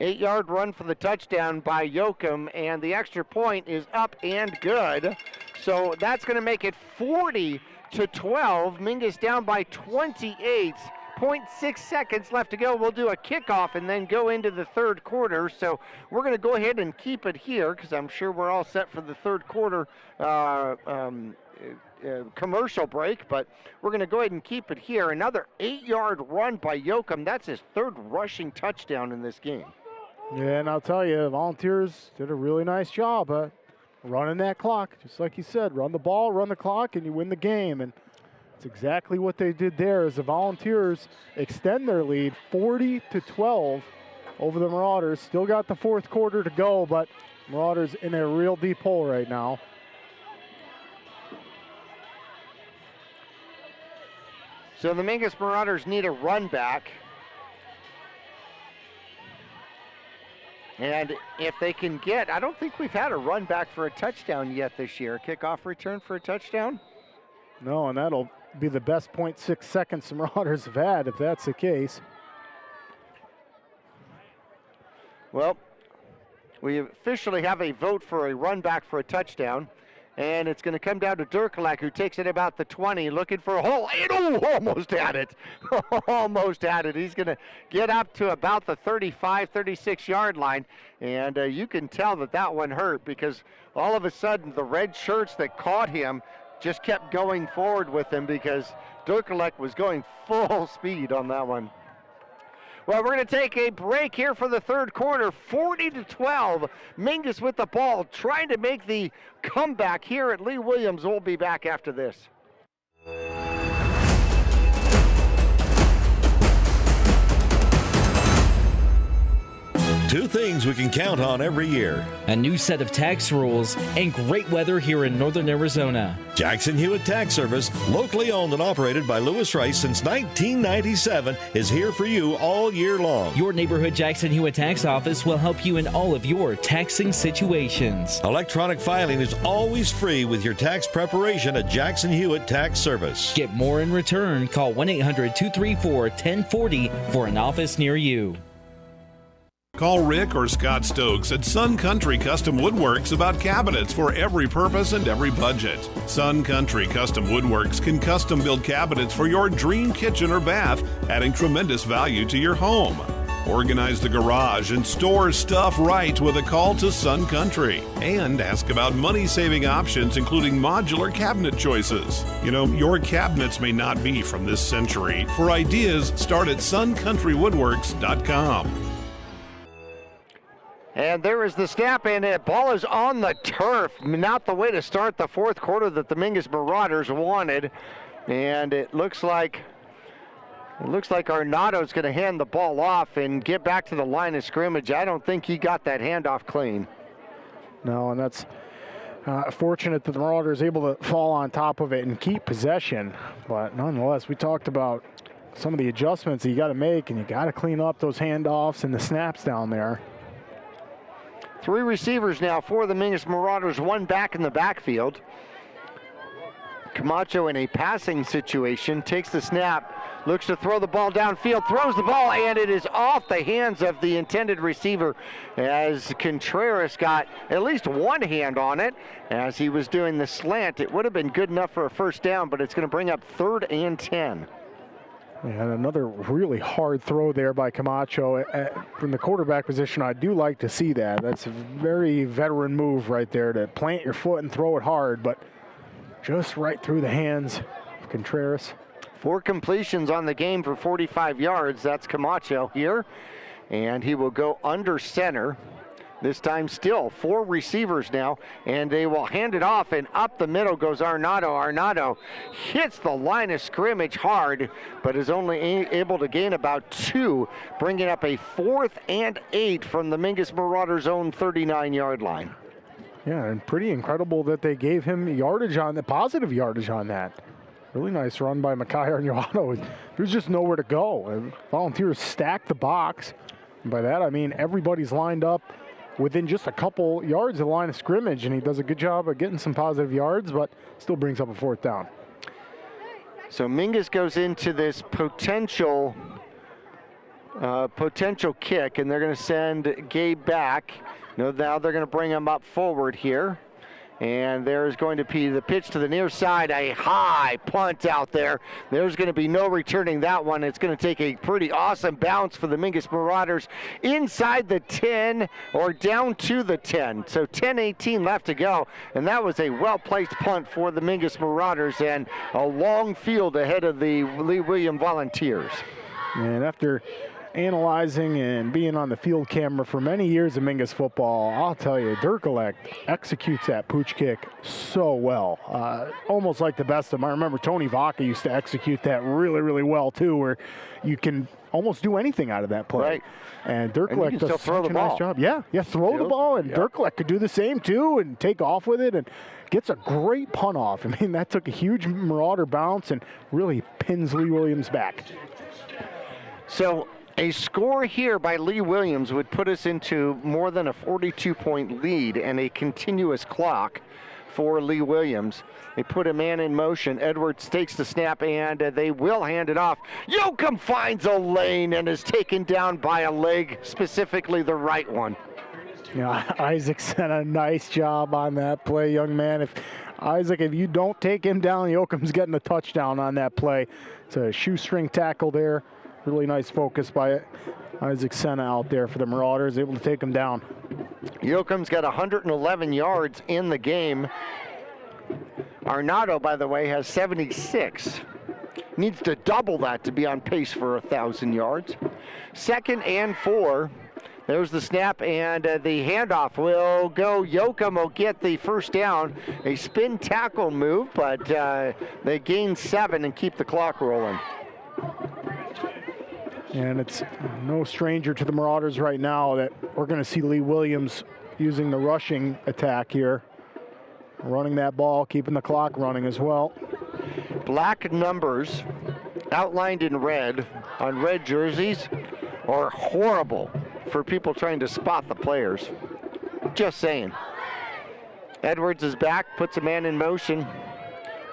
8-yard run for the touchdown by Yoakum, and the extra point is up and good. So that's going to make it 40-12. Mingus down by 28. 0.6 seconds left to go. We'll do a kickoff and then go into the 3rd quarter. So we're going to go ahead and keep it here because I'm sure we're all set for the 3rd quarter commercial break, but we're going to go ahead and keep it here. Another 8-yard run by Yoakum. That's his 3rd rushing touchdown in this game. Yeah, and I'll tell you, the Volunteers did a really nice job running that clock. Just like you said, run the ball, run the clock, and you win the game. And that's exactly what they did there as the Volunteers extend their lead 40-12 over the Marauders. Still got the fourth quarter to go, but Marauders in a real deep hole right now. So the Mingus Marauders need a run back. And if they can get, I don't think we've had a run back for a touchdown yet this year. Kickoff return for a touchdown? No, and that'll be the best 0.6 seconds the Marauders have had if that's the case. Well, we officially have a vote for a run back for a touchdown. And it's going to come down to Durkalek, who takes it about the 20, looking for a hole. Almost had it. Almost had it. He's going to get up to about the 35, 36-yard line. And you can tell that that one hurt, because all of a sudden the red shirts that caught him just kept going forward with him, because Durkalek was going full speed on that one. Well, we're going to take a break here for the third quarter. 40-12. Mingus with the ball, trying to make the comeback here at Lee Williams. We'll be back after this. Two things we can count on every year: a new set of tax rules and great weather here in northern Arizona. Jackson Hewitt Tax Service, locally owned and operated by Lewis Rice since 1997, is here for you all year long. Your neighborhood Jackson Hewitt Tax Office will help you in all of your taxing situations. Electronic filing is always free with your tax preparation at Jackson Hewitt Tax Service. Get more in return. Call 1-800-234-1040 for an office near you. Call Rick or Scott Stokes at Sun Country Custom Woodworks about cabinets for every purpose and every budget. Sun Country Custom Woodworks can custom build cabinets for your dream kitchen or bath, adding tremendous value to your home. Organize the garage and store stuff right with a call to Sun Country. And ask about money-saving options, including modular cabinet choices. You know, your cabinets may not be from this century. For ideas, start at suncountrywoodworks.com. And there is the snap, and the ball is on the turf. Not the way to start the fourth quarter that the Mingus Marauders wanted. And it looks like Arnado's going to hand the ball off and get back to the line of scrimmage. I don't think he got that handoff clean. No, and that's fortunate that the Marauders able to fall on top of it and keep possession. But nonetheless, we talked about some of the adjustments that you got to make, and you got to clean up those handoffs and the snaps down there. Three receivers now for the Mingus Marauders, one back in the backfield. Camacho in a passing situation, takes the snap, looks to throw the ball downfield, throws the ball, and it is off the hands of the intended receiver, as Contreras got at least one hand on it as he was doing the slant. It would have been good enough for a first down, but it's going to bring up 3rd and 10. And another really hard throw there by Camacho. From the quarterback position, I do like to see that. That's a very veteran move right there, to plant your foot and throw it hard, but just right through the hands of Contreras. 4 completions on the game for 45 yards. That's Camacho here, and he will go under center. This time still 4 receivers now, and they will hand it off, and up the middle goes Arnado. Arnado hits the line of scrimmage hard, but is only able to gain about 2, bringing up a 4th and 8 from the Mingus Marauders' own 39-yard line. Yeah, and pretty incredible that they gave him yardage on the positive yardage on that. Really nice run by Makai Arnado. There's just nowhere to go. Volunteers stacked the box. And by that, I mean everybody's lined up within just a couple yards of the line of scrimmage, and he does a good job of getting some positive yards, but still brings up a 4th down. So Mingus goes into this potential kick, and they're going to send Gabe back. Now they're going to bring him up forward here. And there's going to be the pitch to the near side, a high punt out there. There's going to be no returning that one. It's going to take a pretty awesome bounce for the Mingus Marauders inside the 10 or down to the 10. So 10-18 left to go. And that was a well-placed punt for the Mingus Marauders, and a long field ahead of the Lee William Volunteers. And after analyzing and being on the field camera for many years in Mingus football, I'll tell you, Dirkelek executes that pooch kick so well, almost like the best of them. I remember Tony Vaca used to execute that really, really well too, where you can almost do anything out of that play. Right. And Dirkelek does such a nice job. Yeah, throw the ball, and Dirkelek could do the same too and take off with it and gets a great punt off. I mean, that took a huge Marauder bounce and really pins Lee Williams back. So a score here by Lee Williams would put us into more than a 42-point lead and a continuous clock for Lee Williams. They put a man in motion. Edwards takes the snap, and they will hand it off. Yoakum finds a lane and is taken down by a leg, specifically the right one. Yeah, Isaac's done a nice job on that play, young man. If you don't take him down, Yoakum's getting a touchdown on that play. It's a shoestring tackle there. Really nice focus by Isaac Senna out there for the Marauders, able to take him down. Yoakum's got 111 yards in the game. Arnado, by the way, has 76. Needs to double that to be on pace for 1,000 yards. 2nd and 4. There's the snap, and the handoff will go. Yoakum will get the first down. A spin tackle move, but they gain 7 and keep the clock rolling. And it's no stranger to the Marauders right now that we're going to see Lee Williams using the rushing attack here. Running that ball, keeping the clock running as well. Black numbers outlined in red on red jerseys are horrible for people trying to spot the players. Just saying. Edwards is back, puts a man in motion.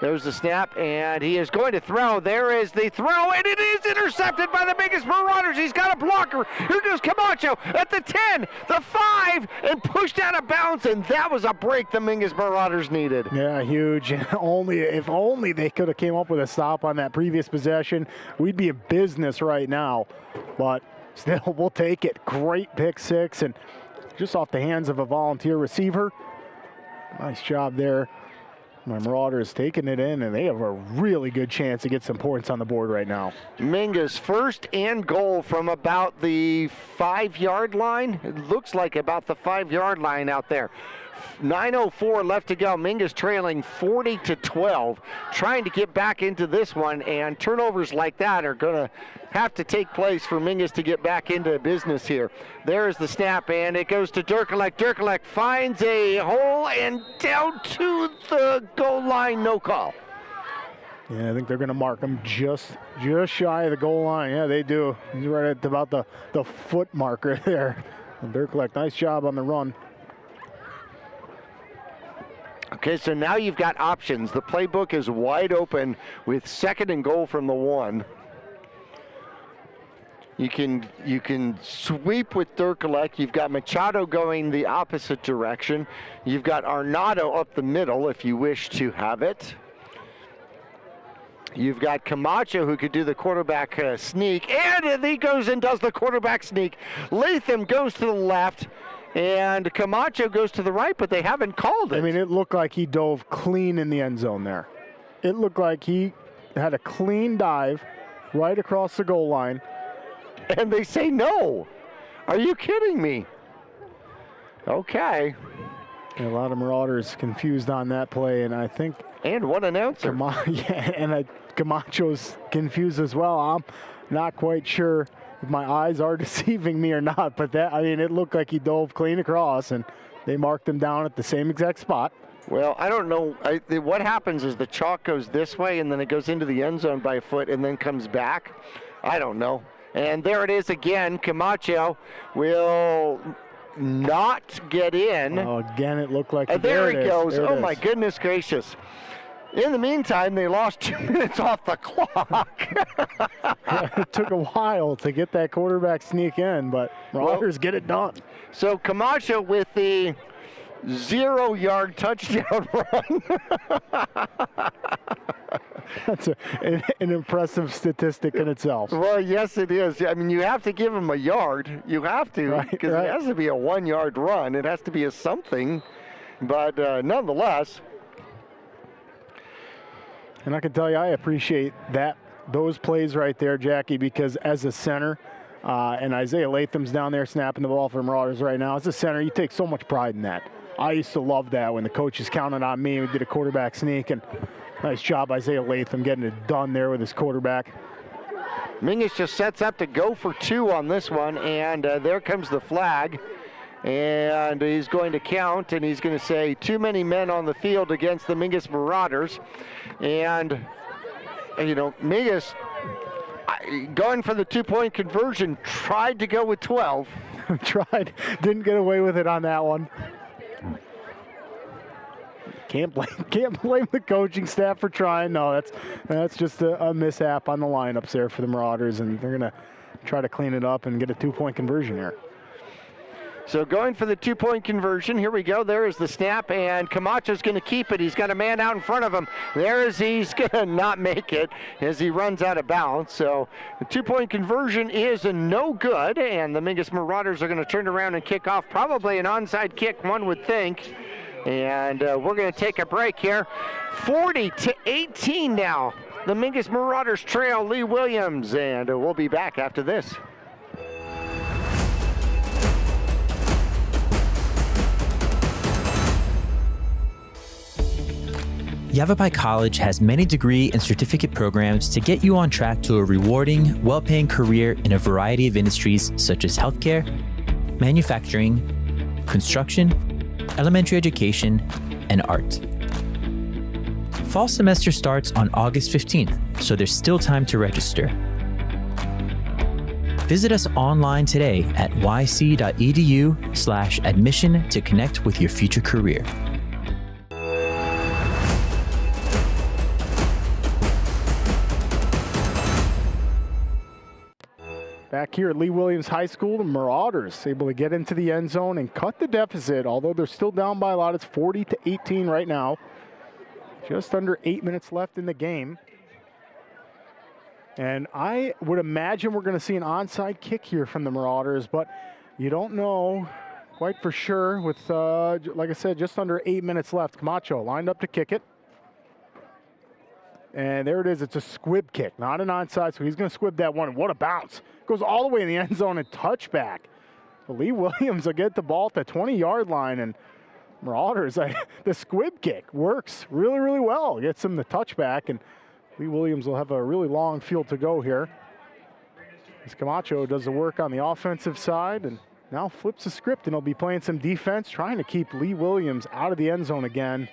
There's the snap, and he is going to throw. There is the throw, and it is intercepted by the Mingus Marauders. He's got a blocker. Here goes Camacho at the 10, the 5, and pushed out of bounds, and that was a break the Mingus Marauders needed. Yeah, huge. If only they could have came up with a stop on that previous possession, we'd be in business right now. But still, we'll take it. Great pick 6, and just off the hands of a volunteer receiver. Nice job there. My Marauders taking it in, and they have a really good chance to get some points on the board right now. Mingus 1st and goal from about the 5-yard line. It looks like about the 5-yard line out there. 9:04 left to go. Mingus trailing 40-12, trying to get back into this one, and turnovers like that are going to have to take place for Mingus to get back into business here. There's the snap, and it goes to Dirkelek. Dirkelek finds a hole and down to the goal line, no call. Yeah, I think they're going to mark him just shy of the goal line. Yeah, they do. He's right at about the foot marker there. And Dirkelek, nice job on the run. Okay, so now you've got options. The playbook is wide open with 2nd and goal from the 1. You can sweep with Dirkelek. You've got Machado going the opposite direction. You've got Arnado up the middle if you wish to have it. You've got Camacho who could do the quarterback sneak, and he goes and does the quarterback sneak. Latham goes to the left, and Camacho goes to the right, but they haven't called it. I mean, it looked like he dove clean in the end zone there. It looked like he had a clean dive right across the goal line. And they say no. Are you kidding me? Okay. And a lot of Marauders confused on that play, and I think... And one announcer. Camacho's confused as well. I'm not quite sure if my eyes are deceiving me or not, but it looked like he dove clean across, and they marked him down at the same exact spot. Well, I don't know. What happens is the chalk goes this way, and then it goes into the end zone by a foot and then comes back. I don't know. And there it is again. Camacho will not get in. Oh, again, it looked like there he goes. Oh, my goodness gracious. In the meantime, they lost 2 minutes off the clock. It took a while to get that quarterback sneak in, but Marauders get it done. So Camacho with the 0-yard touchdown run. That's an impressive statistic in itself. Well, yes, it is. I mean, you have to give him a yard. You have to, because it has to be a 1-yard run. It has to be a something. But nonetheless. And I can tell you, I appreciate those plays right there, Jackie, because as a center, And Isaiah Latham's down there snapping the ball for the Marauders right now. As a center, you take so much pride in that. I used to love that when the coaches counted on me. We did a quarterback sneak, and nice job, Isaiah Latham, getting it done there with his quarterback. Mingus just sets up to go for 2 on this one, and there comes the flag. And he's going to count, and he's going to say too many men on the field against the Mingus Marauders. And, you know, Mingus, going for the 2-point conversion, tried to go with 12. Tried, didn't get away with it on that one. Can't blame the coaching staff for trying. No, that's just a mishap on the lineups there for the Marauders, and they're going to try to clean it up and get a 2-point conversion here. So going for the 2-point conversion. Here we go. There is the snap, and Camacho's going to keep it. He's got a man out in front of him. He's going to not make it as he runs out of bounds. So the 2-point conversion is no good, and the Mingus Marauders are going to turn around and kick off. Probably an onside kick, one would think. And we're going to take a break here. 40-18 now. The Mingus Marauders trail Lee Williams, and we'll be back after this. Yavapai College has many degree and certificate programs to get you on track to a rewarding, well-paying career in a variety of industries such as healthcare, manufacturing, construction, elementary education, and art. Fall semester starts on August 15th, so there's still time to register. Visit us online today at yc.edu/admission to connect with your future career. Back here at Lee Williams High School, the Marauders able to get into the end zone and cut the deficit, although they're still down by a lot. It's 40-18 right now. Just under 8 minutes left in the game. And I would imagine we're going to see an onside kick here from the Marauders, but you don't know quite for sure with, like I said, just under 8 minutes left. Camacho lined up to kick it. And there it is. It's a squib kick, not an onside, so he's going to squib that one. And what a bounce. Goes all the way in the end zone and touchback. Lee Williams will get the ball at the 20-yard line, and Marauders, the squib kick works really, really well. Gets him the touchback, and Lee Williams will have a really long field to go here. As Camacho does the work on the offensive side and now flips the script, and he'll be playing some defense, trying to keep Lee Williams out of the end zone again.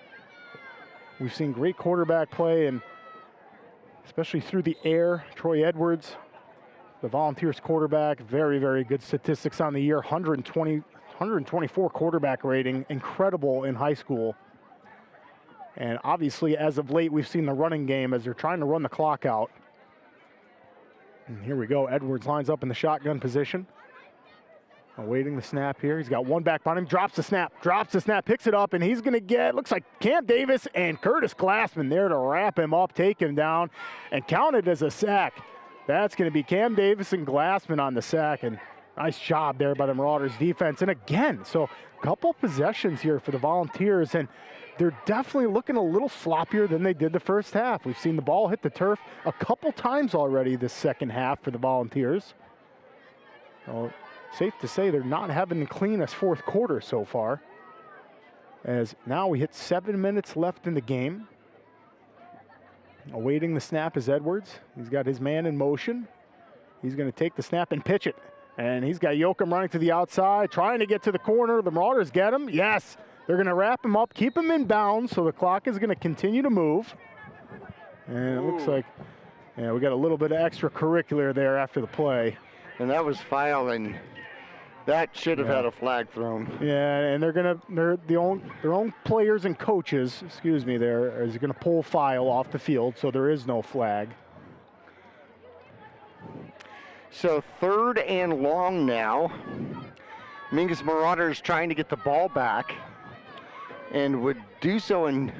We've seen great quarterback play, and especially through the air. Troy Edwards, the Volunteers quarterback, very, very good statistics on the year. 124 quarterback rating, incredible in high school. And obviously, as of late, we've seen the running game as they're trying to run the clock out. And here we go. Edwards lines up in the shotgun position. Awaiting the snap here. He's got one back behind him. Drops the snap, picks it up, and he's going to get, looks like Cam Davis and Curtis Glassman there to wrap him up, take him down, and count it as a sack. That's going to be Cam Davis and Glassman on the sack, and nice job there by the Marauders defense. And again, so a couple possessions here for the Volunteers, and they're definitely looking a little sloppier than they did the first half. We've seen the ball hit the turf a couple times already this second half for the Volunteers. Well, safe to say they're not having the cleanest fourth quarter so far, as now we hit 7 minutes left in the game. Awaiting the snap is Edwards. He's got his man in motion. He's going to take the snap and pitch it. And he's got Yoakum running to the outside, trying to get to the corner. The Marauders get him. Yes, they're going to wrap him up, keep him in bounds, so the clock is going to continue to move. And it looks like, yeah, we got a little bit of extracurricular there after the play. And that was fouling. That should have had a flag thrown. Yeah, and their own players and coaches, excuse me, there is going to pull file off the field, so there is no flag. So 3rd and long now. Mingus Marauders trying to get the ball back and would do so in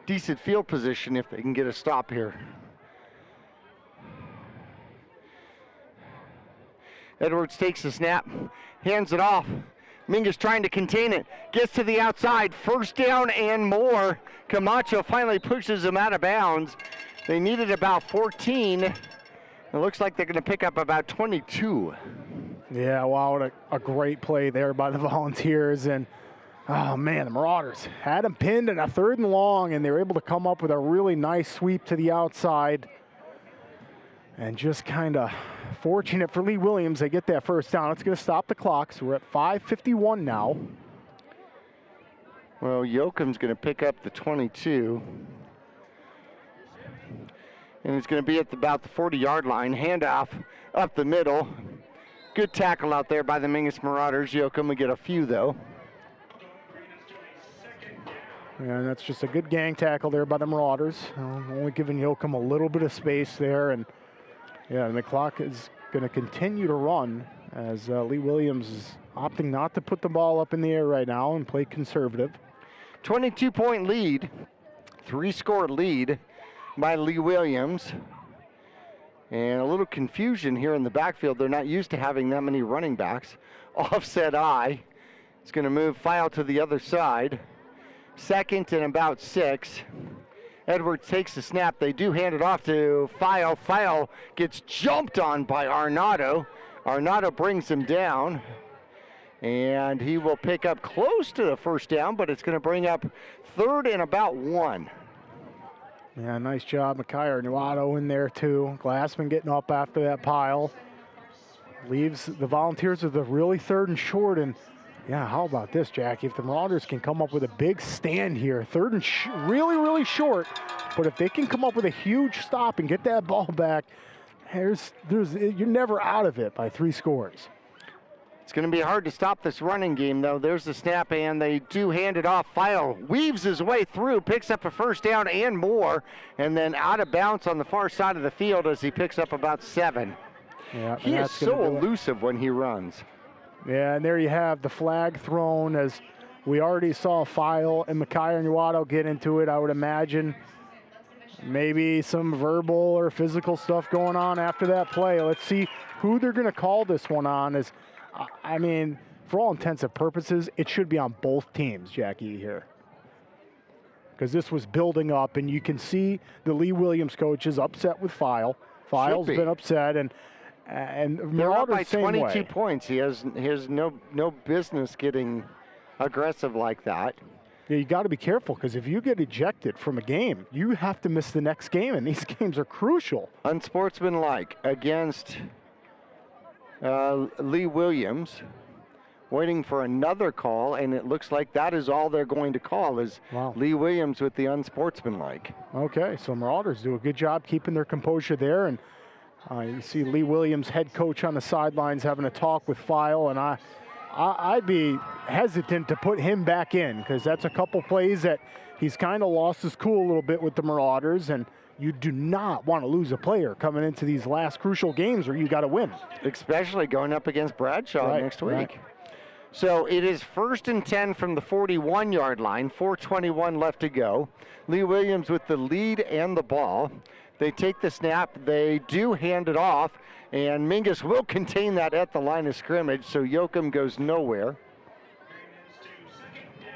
decent field position if they can get a stop here. Edwards takes the snap, hands it off. Mingus trying to contain it, gets to the outside, first down and more. Camacho finally pushes him out of bounds. They needed about 14. It looks like they're going to pick up about 22. Yeah, wow, what a great play there by the Volunteers. And, oh, man, the Marauders had him pinned in a 3rd and long, and they were able to come up with a really nice sweep to the outside. And just kind of fortunate for Lee Williams, they get that first down. It's going to stop the clock, so we're at 5:51 now. Well, Yoakum's going to pick up the 22. And he's going to be at about the 40-yard line. Handoff up the middle. Good tackle out there by the Mingus Marauders. Yoakum will get a few, though. And that's just a good gang tackle there by the Marauders. Only giving Yoakum a little bit of space there. And, yeah, and the clock is going to continue to run as Lee Williams is opting not to put the ball up in the air right now and play conservative. 22-point lead, 3-score lead by Lee Williams. And a little confusion here in the backfield. They're not used to having that many running backs. Offset I. It's going to move File to the other side. 2nd and about 6. Edwards takes the snap. They do hand it off to File. File gets jumped on by Arnado. Arnado brings him down. And he will pick up close to the first down, but it's going to bring up 3rd and about 1. Yeah, nice job. Mikhail Arnado in there too. Glassman getting up after that pile. Leaves the Volunteers with a really 3rd and short. And yeah, how about this, Jackie? If the Marauders can come up with a big stand here, 3rd and really, really short. But if they can come up with a huge stop and get that ball back, you're never out of it by 3 scores. It's going to be hard to stop this running game, though. There's the snap, and they do hand it off. File weaves his way through, picks up a first down and more, and then out of bounds on the far side of the field as he picks up about 7. Yeah, he is so elusive when he runs. Yeah, and there you have the flag thrown as we already saw File and Mikhail Arnado get into it. I would imagine maybe some verbal or physical stuff going on after that play. Let's see who they're going to call this one on. I mean, for all intents and purposes, it should be on both teams, Jackie, here. Because this was building up, and you can see the Lee Williams coach is upset with File. File's been upset, and they're up by 22 points. He has no business getting aggressive like that. Yeah, you got to be careful, because if you get ejected from a game, you have to miss the next game, and these games are crucial. Unsportsmanlike against Lee Williams, waiting for another call, and it looks like that is all they're going to call is Lee Williams with the unsportsmanlike. Okay, so Marauders do a good job keeping their composure there, and you see Lee Williams, head coach, on the sidelines having a talk with File, and I'd be hesitant to put him back in, because that's a couple plays that he's kind of lost his cool a little bit with the Marauders, and you do not want to lose a player coming into these last crucial games where you got to win. Especially going up against Bradshaw next week. Right. So it is 1st and 10 from the 41-yard line, 4:21 left to go. Lee Williams with the lead and the ball. They take the snap, they do hand it off, and Mingus will contain that at the line of scrimmage, so Yoakum goes nowhere.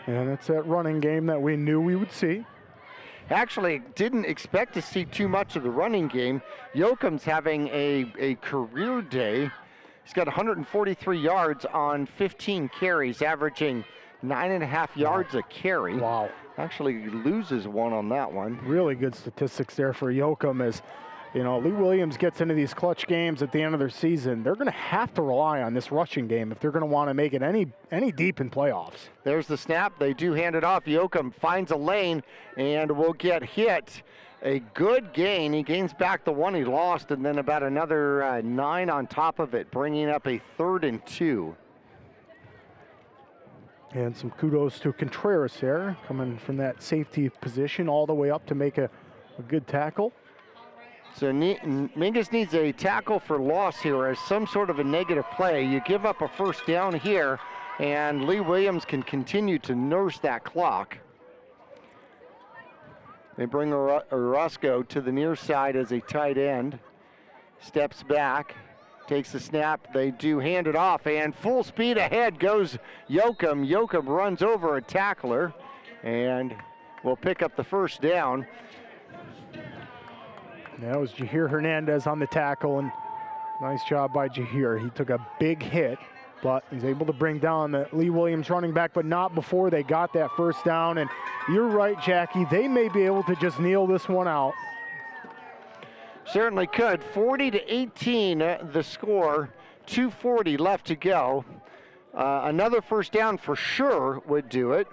And it's that running game that we knew we would see. Actually, didn't expect to see too much of the running game. Yoakum's having a career day. He's got 143 yards on 15 carries, averaging 9.5 yards a carry. Wow. Actually loses one on that one. Really good statistics there for Yoakum as, you know, Lee Williams gets into these clutch games at the end of their season. They're going to have to rely on this rushing game if they're going to want to make it any deep in playoffs. There's the snap. They do hand it off. Yoakum finds a lane and will get hit. A good gain. He gains back the one he lost, and then about another 9 on top of it, bringing up a 3rd and 2. And some kudos to Contreras there, coming from that safety position all the way up to make a good tackle. So Mingus needs a tackle for loss here as some sort of a negative play. You give up a first down here, and Lee Williams can continue to nurse that clock. They bring Orozco to the near side as a tight end. Steps back, takes the snap. They do hand it off, and full speed ahead goes Yoakum. Yoakum runs over a tackler and will pick up the first down. That was Jahir Hernandez on the tackle, and Nice job by Jahir. He took a big hit, but he's able to bring down the Lee Williams running back, but not before they got that first down. And you're right, Jackie, they may be able to just kneel this one out. Certainly could. 40-18 the score, 2:40 left to go. Another first down for sure would do it.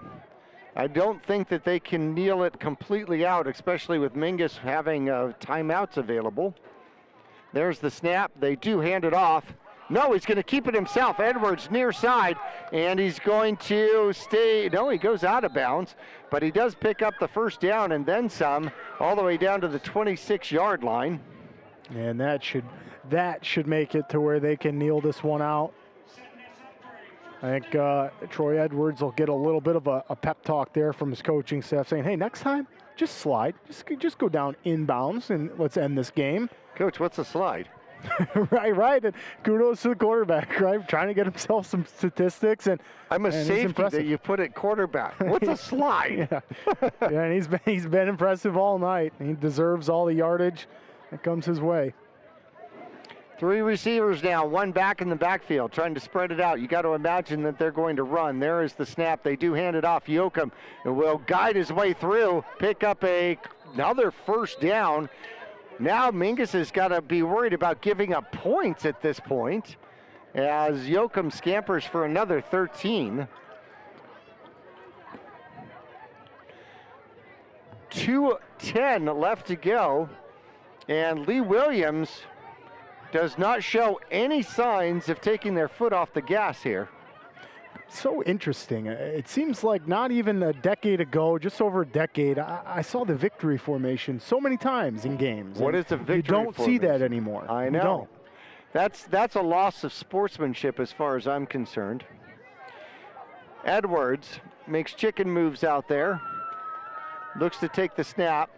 I don't think that they can kneel it completely out, especially with Mingus having timeouts available. There's the snap. They do hand it off. No, he's going to keep it himself. Edwards near side, and he's going to stay. No, he goes out of bounds, but he does pick up the first down and then some, all the way down to the 26-yard line. And that should make it to where they can kneel this one out. I think Troy Edwards will get a little bit of a pep talk there from his coaching staff, saying, hey, next time, just slide. Just go down inbounds, and let's end this game. Coach, what's a slide? right. And kudos to the quarterback, right? Trying to get himself some statistics. I'm a safety that you put at quarterback. What's a slide? Yeah, and he's been impressive all night. He deserves all the yardage that comes his way. 3 receivers now, 1 back in the backfield, trying to spread it out. You got to imagine that they're going to run. There is the snap. They do hand it off. Yoakum will guide his way through, pick up another first down. Now Mingus has got to be worried about giving up points at this point as Yoakum scampers for another 13. 2:10 left to go, and Lee Williams does not show any signs of taking their foot off the gas here. So interesting. It seems like not even a decade ago, just over a decade, I saw the victory formation so many times in games. What is a victory formation? You don't see that anymore. I know. That's a loss of sportsmanship as far as I'm concerned. Edwards makes chicken moves out there. Looks to take the snap.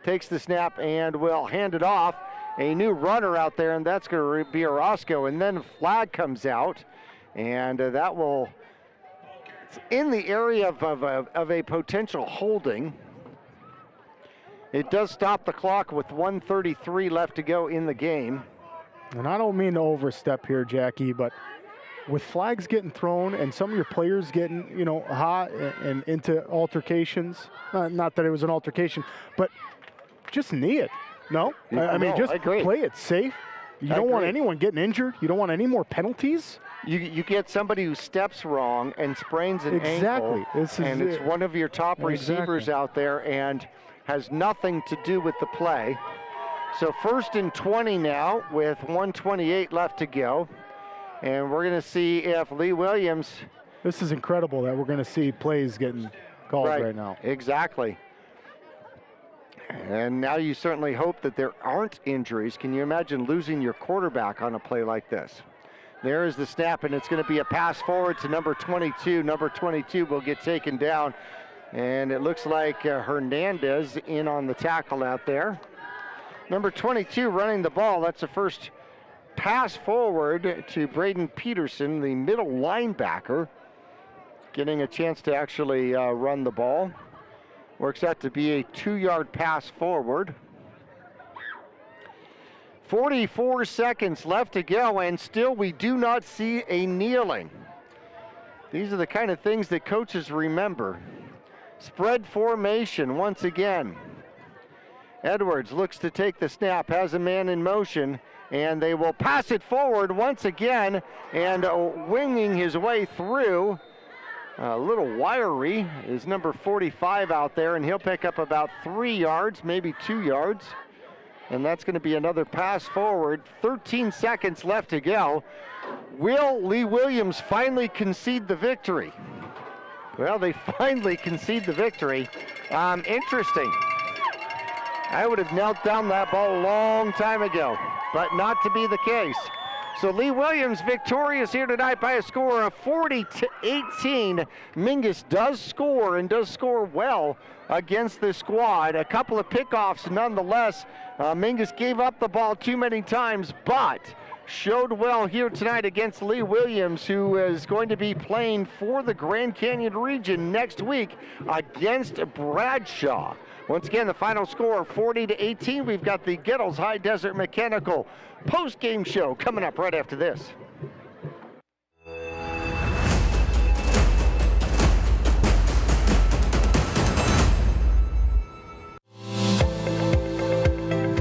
Takes the snap and will hand it off. A new runner out there, and that's going to be Orozco. And then flag comes out, and that will, it's in the area of a potential holding. It does stop the clock with 1:33 left to go in the game. And I don't mean to overstep here, Jackie, but with flags getting thrown and some of your players getting, hot and into altercations, not that it was an altercation, but just knee it. No? I mean, just play it safe. You don't want anyone getting injured. You don't want any more penalties. You get somebody who steps wrong and sprains an ankle, and it's one of your top receivers out there and has nothing to do with the play. So 1st and 20 now with 1:28 left to go. And we're going to see if Lee Williams... This is incredible that we're going to see plays getting called right now. Exactly. And now you certainly hope that there aren't injuries. Can you imagine losing your quarterback on a play like this? There is the snap, and it's going to be a pass forward to number 22. Number 22 will get taken down. And it looks like Hernandez in on the tackle out there. Number 22 running the ball. That's the first pass forward to Braden Peterson, the middle linebacker, getting a chance to actually run the ball. Works out to be a 2-yard pass forward. 44 seconds left to go, and still we do not see a kneeling. These are the kind of things that coaches remember. Spread formation once again. Edwards looks to take the snap, has a man in motion, and they will pass it forward once again, and winging his way through, a little wiry, is number 45 out there, and he'll pick up about 3 yards, maybe 2 yards. And that's going to be another pass forward. 13 seconds left to go. Will Lee Williams finally concede the victory? Well, they finally concede the victory. Interesting. I would have knelt down that ball a long time ago, but not to be the case. So Lee Williams victorious here tonight by a score of 40-18. Mingus does score and does score well against this squad. A couple of pickoffs nonetheless. Mingus gave up the ball too many times, but showed well here tonight against Lee Williams, who is going to be playing for the Grand Canyon region next week against Bradshaw. Once again, the final score 40-18. We've got the Gittles High Desert Mechanical post-game show coming up right after this.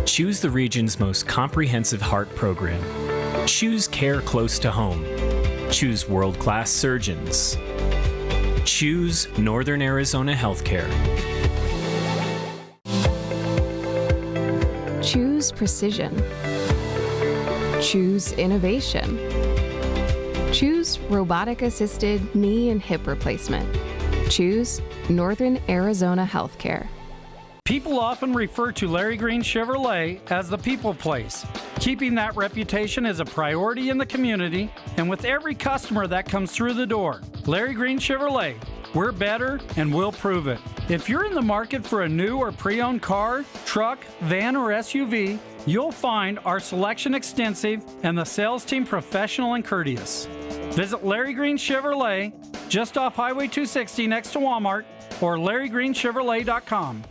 Choose the region's most comprehensive heart program. Choose care close to home. Choose world-class surgeons. Choose Northern Arizona Healthcare. Choose precision. Choose innovation. Choose robotic-assisted knee and hip replacement. Choose Northern Arizona Healthcare. People often refer to Larry Green Chevrolet as the people place. Keeping that reputation is a priority in the community and with every customer that comes through the door. Larry Green Chevrolet, we're better and we'll prove it. If you're in the market for a new or pre-owned car, truck, van, or SUV, you'll find our selection extensive and the sales team professional and courteous. Visit Larry Green Chevrolet just off Highway 260 next to Walmart or LarryGreenChevrolet.com.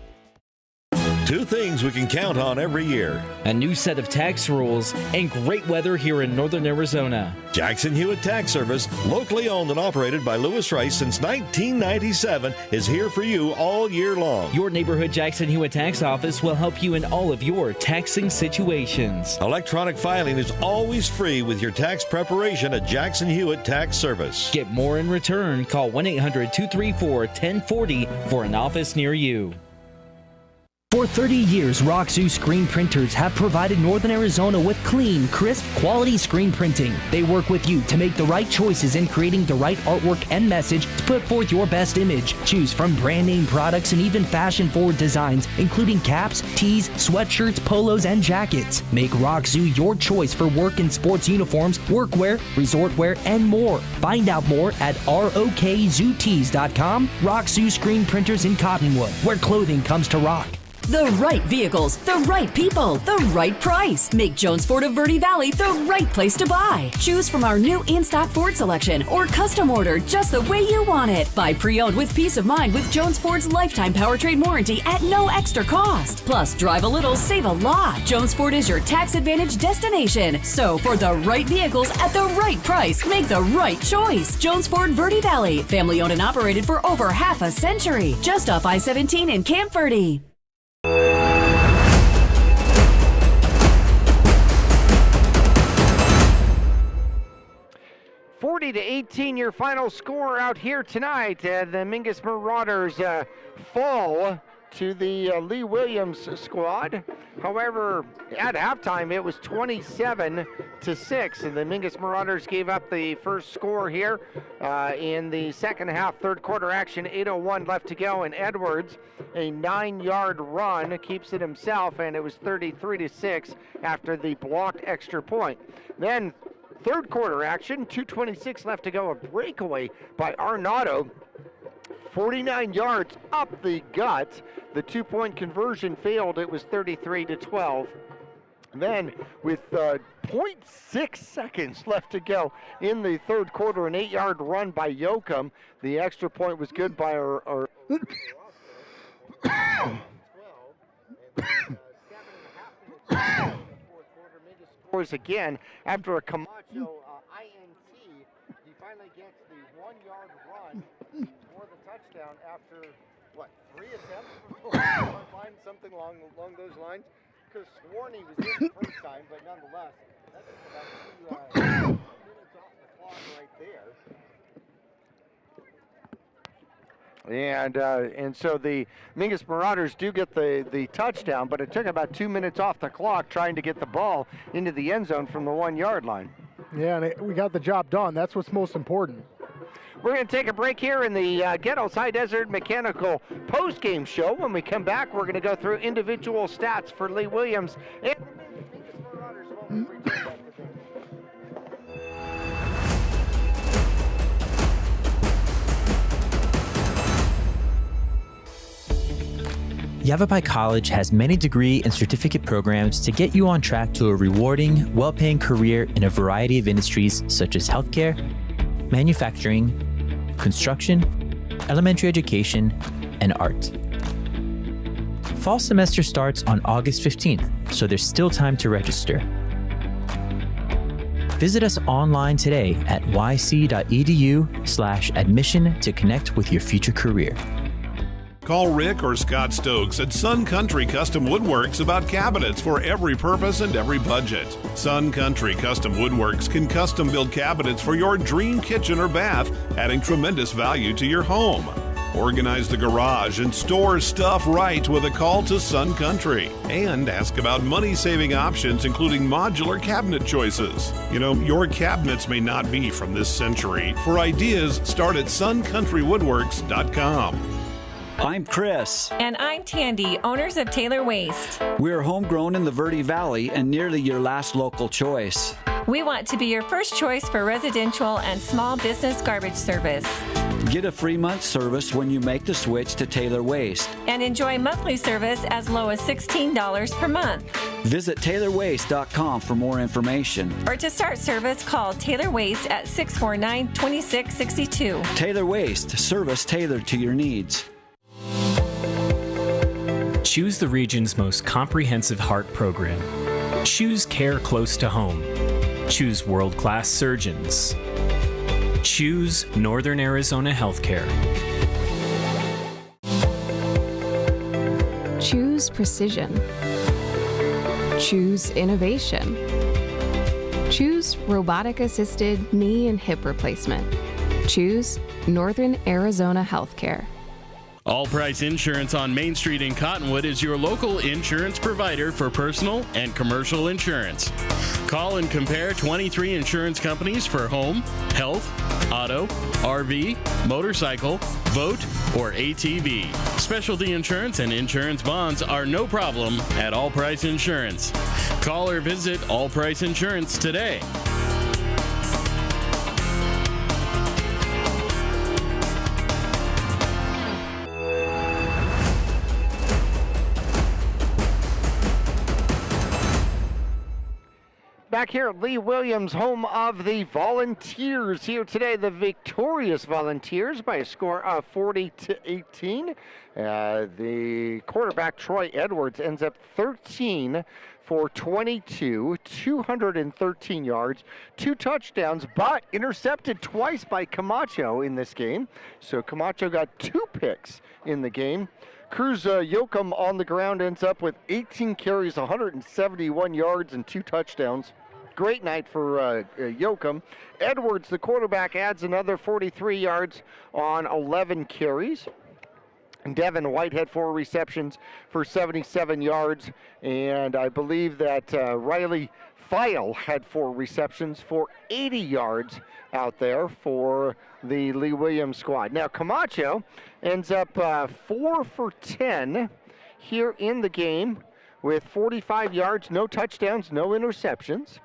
Two things we can count on every year. A new set of tax rules and great weather here in Northern Arizona. Jackson Hewitt Tax Service, locally owned and operated by Lewis Rice since 1997, is here for you all year long. Your neighborhood Jackson Hewitt Tax Office will help you in all of your taxing situations. Electronic filing is always free with your tax preparation at Jackson Hewitt Tax Service. Get more in return. Call 1-800-234-1040 for an office near you. For 30 years, Roxu screen printers have provided Northern Arizona with clean, crisp, quality screen printing. They work with you to make the right choices in creating the right artwork and message to put forth your best image. Choose from brand name products and even fashion-forward designs, including caps, tees, sweatshirts, polos, and jackets. Make Roxu your choice for work and sports uniforms, workwear, resort wear, and more. Find out more at rokzootees.com. Roxu screen printers in Cottonwood, where clothing comes to rock. The right vehicles, the right people, the right price. Make Jones Ford of Verde Valley the right place to buy. Choose from our new in-stock Ford selection or custom order just the way you want it. Buy pre-owned with peace of mind with Jones Ford's lifetime powertrain warranty at no extra cost. Plus, drive a little, save a lot. Jones Ford is your tax advantage destination. So, for the right vehicles at the right price, make the right choice. Jones Ford Verde Valley, family owned and operated for over half a century. Just off I-17 in Camp Verde. 40-18 your final score out here tonight. The Mingus Marauders fall to the Lee Williams squad. However, at halftime it was 27-6, and the Mingus Marauders gave up the first score here in the second half, third quarter action. 8:01 left to go, and Edwards, a 9-yard run, keeps it himself, and it was 33-6 after the blocked extra point. Then third quarter action, 2:26 left to go, a breakaway by Arnaudo, 49 yards up the gut. The 2-point conversion failed. It was 33-12. Then with 0.6 seconds left to go in the third quarter, an 8-yard run by Yoakum. The extra point was good by our scores again after a Camacho INT. He finally gets the 1-yard run for the touchdown after, 3 attempts? Find something along those lines. Could have sworn he was in the first time, but nonetheless, that's about 2 minutes off the clock right there. And so the Mingus Marauders do get the touchdown, but it took about 2 minutes off the clock trying to get the ball into the end zone from the 1-yard line. Yeah, and we got the job done. That's what's most important. We're going to take a break here in the Gittles High Desert Mechanical post-game show. When we come back, we're going to go through individual stats for Lee Williams. And Mingus Marauders will return after this. Yavapai College has many degree and certificate programs to get you on track to a rewarding, well-paying career in a variety of industries such as healthcare, manufacturing, construction, elementary education, and art. Fall semester starts on August 15th, so there's still time to register. Visit us online today at yc.edu/admission to connect with your future career. Call Rick or Scott Stokes at Sun Country Custom Woodworks about cabinets for every purpose and every budget. Sun Country Custom Woodworks can custom build cabinets for your dream kitchen or bath, adding tremendous value to your home. Organize the garage and store stuff right with a call to Sun Country. And ask about money-saving options, including modular cabinet choices. You know, your cabinets may not be from this century. For ideas, start at suncountrywoodworks.com. I'm Chris. And I'm Tandy, owners of Taylor Waste. We're homegrown in the Verde Valley and nearly your last local choice. We want to be your first choice for residential and small business garbage service. Get a free month service when you make the switch to Taylor Waste. And enjoy monthly service as low as $16 per month. Visit TaylorWaste.com for more information. Or to start service, call Taylor Waste at 649-2662. Taylor Waste, service tailored to your needs. Choose the region's most comprehensive heart program. Choose care close to home. Choose world-class surgeons. Choose Northern Arizona Healthcare. Choose precision. Choose innovation. Choose robotic-assisted knee and hip replacement. Choose Northern Arizona Healthcare. All Price Insurance on Main Street in Cottonwood is your local insurance provider for personal and commercial insurance. Call and compare 23 insurance companies for home, health, auto, RV, motorcycle, boat, or ATV. Specialty insurance and insurance bonds are no problem at All Price Insurance. Call or visit All Price Insurance today. Back here at Lee Williams, home of the Volunteers. Here today, the victorious Volunteers by a score of 40-18. The quarterback, Troy Edwards, ends up 13 for 22, 213 yards, 2 touchdowns, but intercepted twice by Camacho in this game. So Camacho got 2 picks in the game. Cruz Yoakum on the ground ends up with 18 carries, 171 yards, and 2 touchdowns. Great night for Yoakum. Edwards, the quarterback, adds another 43 yards on 11 carries. And Devin White had 4 receptions for 77 yards. And I believe that Riley File had 4 receptions for 80 yards out there for the Lee Williams squad. Now, Camacho ends up 4 for 10 here in the game with 45 yards, no touchdowns, no interceptions.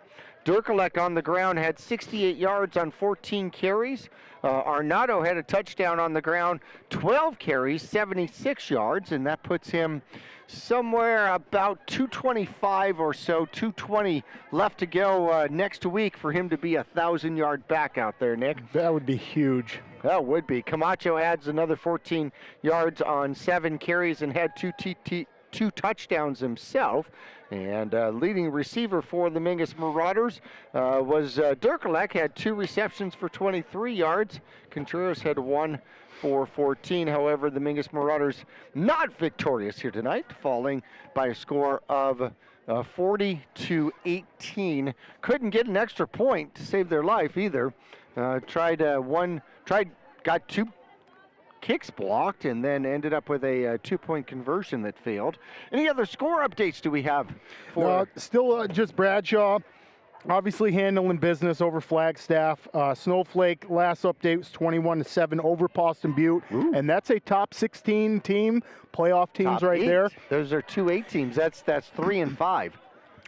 Durkalek on the ground had 68 yards on 14 carries. Arnado had a touchdown on the ground, 12 carries, 76 yards, and that puts him somewhere about 225 or so, 220 left to go next week for him to be a 1,000-yard back out there, Nick. That would be huge. That would be. Camacho adds another 14 yards on 7 carries and had 2 touchdowns himself. And leading receiver for the Mingus Marauders was Durkalek, had 2 receptions for 23 yards. Contreras had 1 for 14. However, the Mingus Marauders not victorious here tonight, falling by a score of 40-18. Couldn't get an extra point to save their life either. Got 2 kicks blocked, and then ended up with a 2-point conversion that failed. Any other score updates do we have? Still just Bradshaw, obviously handling business over Flagstaff. Snowflake, last update was 21-7 over Boston Butte. Ooh. And that's a top 16 team, playoff teams top right 8. there. Those are 2 8 teams. That's 3 and 5.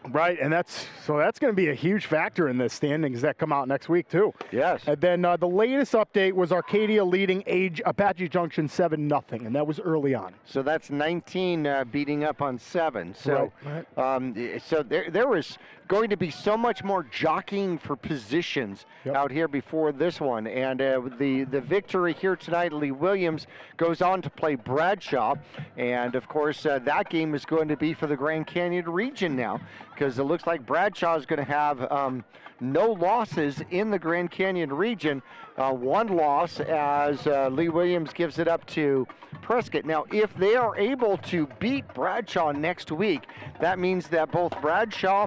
Right, and that's going to be a huge factor in the standings that come out next week too. Yes. And then the latest update was Arcadia leading Apache Junction 7-0, and that was early on. So that's 19 beating up on 7. So, right. So there was going to be so much more jockeying for positions out here before this one, and the victory here tonight, Lee Williams goes on to play Bradshaw, and of course that game is going to be for the Grand Canyon region now, because it looks like Bradshaw is going to have no losses in the Grand Canyon region. One loss as Lee Williams gives it up to Prescott. Now, if they are able to beat Bradshaw next week, that means that both Bradshaw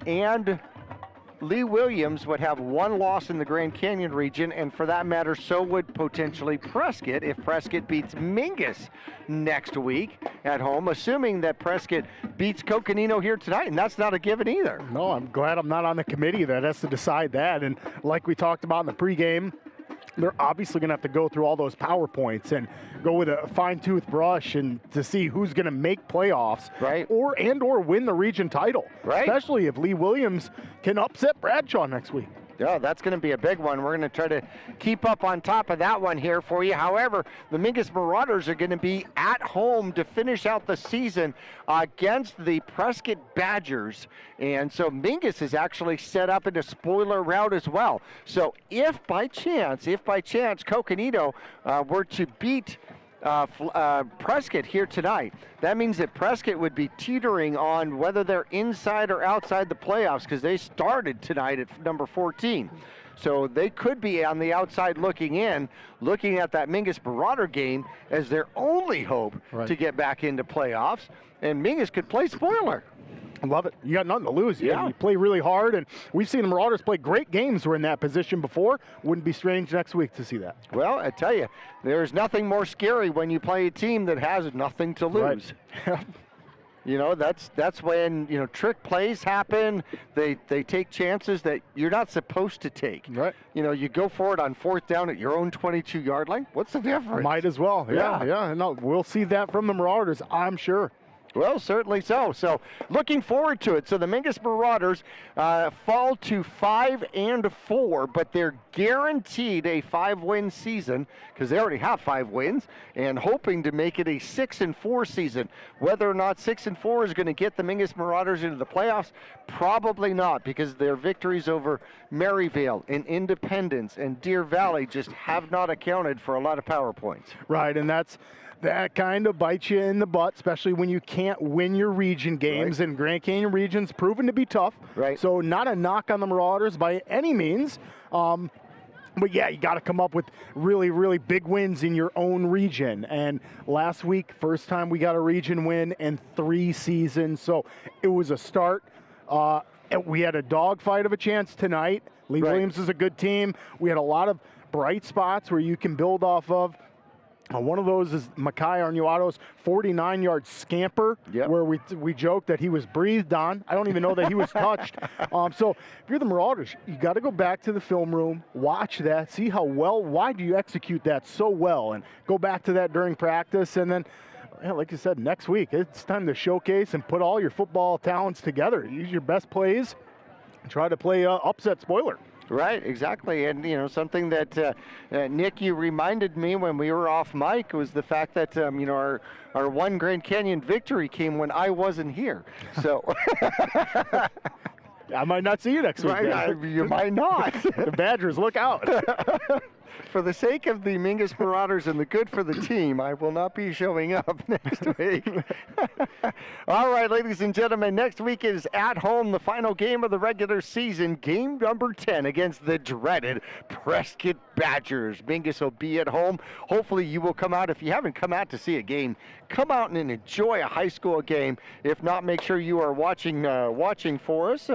and Lee Williams would have one loss in the Grand Canyon region, and for that matter, so would potentially Prescott if Prescott beats Mingus next week at home, assuming that Prescott beats Coconino here tonight, and that's not a given either. No, I'm glad I'm not on the committee that has to decide that, and like we talked about in the pregame, they're obviously going to have to go through all those PowerPoints and go with a fine-tooth brush and to see who's going to make playoffs, right? or win the region title, right? Especially if Lee Williams can upset Bradshaw next week. Yeah, that's going to be a big one. We're going to try to keep up on top of that one here for you. However, the Mingus Marauders are going to be at home to finish out the season against the Prescott Badgers. And so Mingus is actually set up in a spoiler route as well. So if by chance Coconino were to beat Prescott here tonight, that means that Prescott would be teetering on whether they're inside or outside the playoffs, because they started tonight at number 14. So they could be on the outside looking in, looking at that Mingus Marauder game as their only hope to get back into playoffs. And Mingus could play spoiler. I love it. You got nothing to lose. Yeah. You play really hard, and we've seen the Marauders play great games who are in that position before. Wouldn't be strange next week to see that. Well, I tell you, there's nothing more scary when you play a team that has nothing to lose. Right. You know, that's when, you know, trick plays happen. They take chances that you're not supposed to take. Right. You know, you go for it on 4th down at your own 22-yard line. What's the difference? Might as well. Yeah. No, we'll see that from the Marauders, I'm sure. Well, certainly so. So, looking forward to it. So, the Mingus Marauders fall to 5-4, but they're guaranteed a 5-win season because they already have 5 wins, and hoping to make it a 6-4 season. Whether or not 6-4 is going to get the Mingus Marauders into the playoffs, probably not, because their victories over Maryvale and Independence and Deer Valley just have not accounted for a lot of power points. Right, and that kind of bites you in the butt, especially when you can't win your region games, and Grand Canyon region's proven to be tough. Right. So not a knock on the Marauders by any means. But yeah, you got to come up with really, really big wins in your own region. And last week, first time we got a region win in 3 seasons. So it was a start. And we had a dogfight of a chance tonight. Lee Williams is a good team. We had a lot of bright spots where you can build off of. One of those is Makai Arnuato's 49-yard scamper, where we joked that he was breathed on. I don't even know that he was touched. So if you're the Marauders, you got to go back to the film room, watch that, see why do you execute that so well, and go back to that during practice. And then, like you said, next week, it's time to showcase and put all your football talents together. Use your best plays, and try to play upset spoiler. Right, exactly. And, you know, something that, Nick, you reminded me when we were off mic was the fact that, you know, our one Grand Canyon victory came when I wasn't here. So I might not see you next week. You might not. The Badgers, look out. For the sake of the Mingus Marauders and the good for the team, I will not be showing up next week. All right, ladies and gentlemen, next week is at home, the final game of the regular season, game number 10 against the dreaded Prescott Badgers. Mingus will be at home. Hopefully you will come out. If you haven't come out to see a game, come out and enjoy a high school game. If not, make sure you are watching for us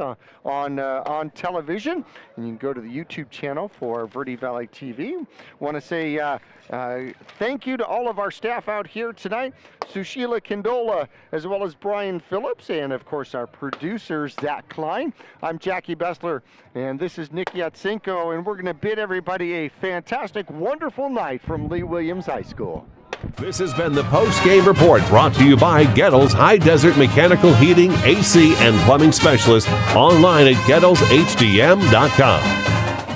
on television. And you can go to the YouTube channel for Verde Valley TV. Want to say thank you to all of our staff out here tonight, Sushila, Kandola, as well as Brian Phillips, and of course our producer, Zach Kline. I'm Jackie Bessler, and this is Nick Yatsinko, and we're going to bid everybody a fantastic, wonderful night from Lee Williams High School. This has been the post-game report brought to you by Gettles High Desert Mechanical Heating, AC, and Plumbing Specialist. Online at GettlesHDM.com.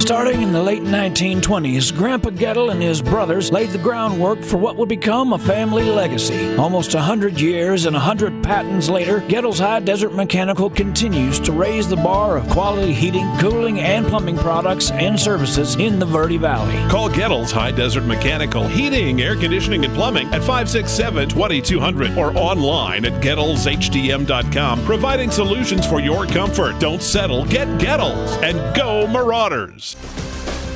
Starting in the late 1920s, Grandpa Gettle and his brothers laid the groundwork for what would become a family legacy. Almost 100 years and 100 patents later, Gettle's High Desert Mechanical continues to raise the bar of quality heating, cooling, and plumbing products and services in the Verde Valley. Call Gettles High Desert Mechanical Heating, Air Conditioning, and Plumbing at 567-2200 or online at GettlesHDM.com, providing solutions for your comfort. Don't settle. Get Gettles and go Marauders.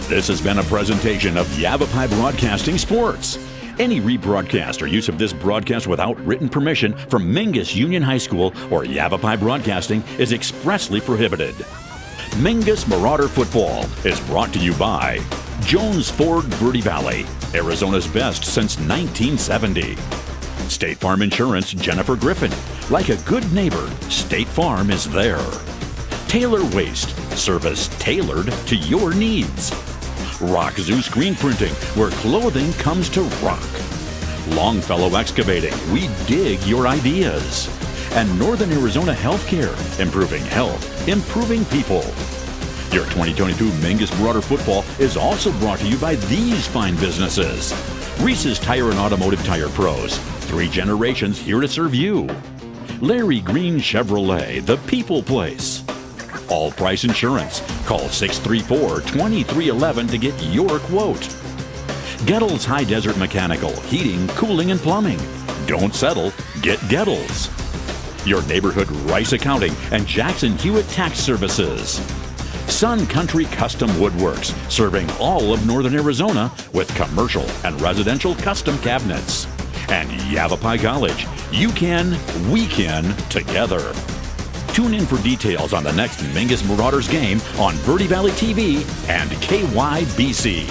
This has been a presentation of Yavapai Broadcasting Sports. Any rebroadcast or use of this broadcast without written permission from Mingus Union High School or Yavapai Broadcasting is expressly prohibited. Mingus Marauder Football is brought to you by Jones Ford Verde Valley, Arizona's best since 1970. State Farm Insurance, Jennifer Griffin. Like a good neighbor, State Farm is there. Taylor Waste, service tailored to your needs. Rock Zoo Screen Printing, where clothing comes to rock. Longfellow Excavating, we dig your ideas. And Northern Arizona Healthcare, improving health, improving people. Your 2022 Mingus Marauder Football is also brought to you by these fine businesses. Reese's Tire and Automotive Tire Pros, 3 generations here to serve you. Larry Green Chevrolet, the people place. All Price Insurance. Call 634-2311 to get your quote. Gettles High Desert Mechanical, Heating, Cooling, and Plumbing. Don't settle, get Gettles. Your Neighborhood Rice Accounting and Jackson Hewitt Tax Services. Sun Country Custom Woodworks, serving all of Northern Arizona with commercial and residential custom cabinets. And Yavapai College. You can, we can, together. Tune in for details on the next Mingus Marauders game on Verde Valley TV and KYBC.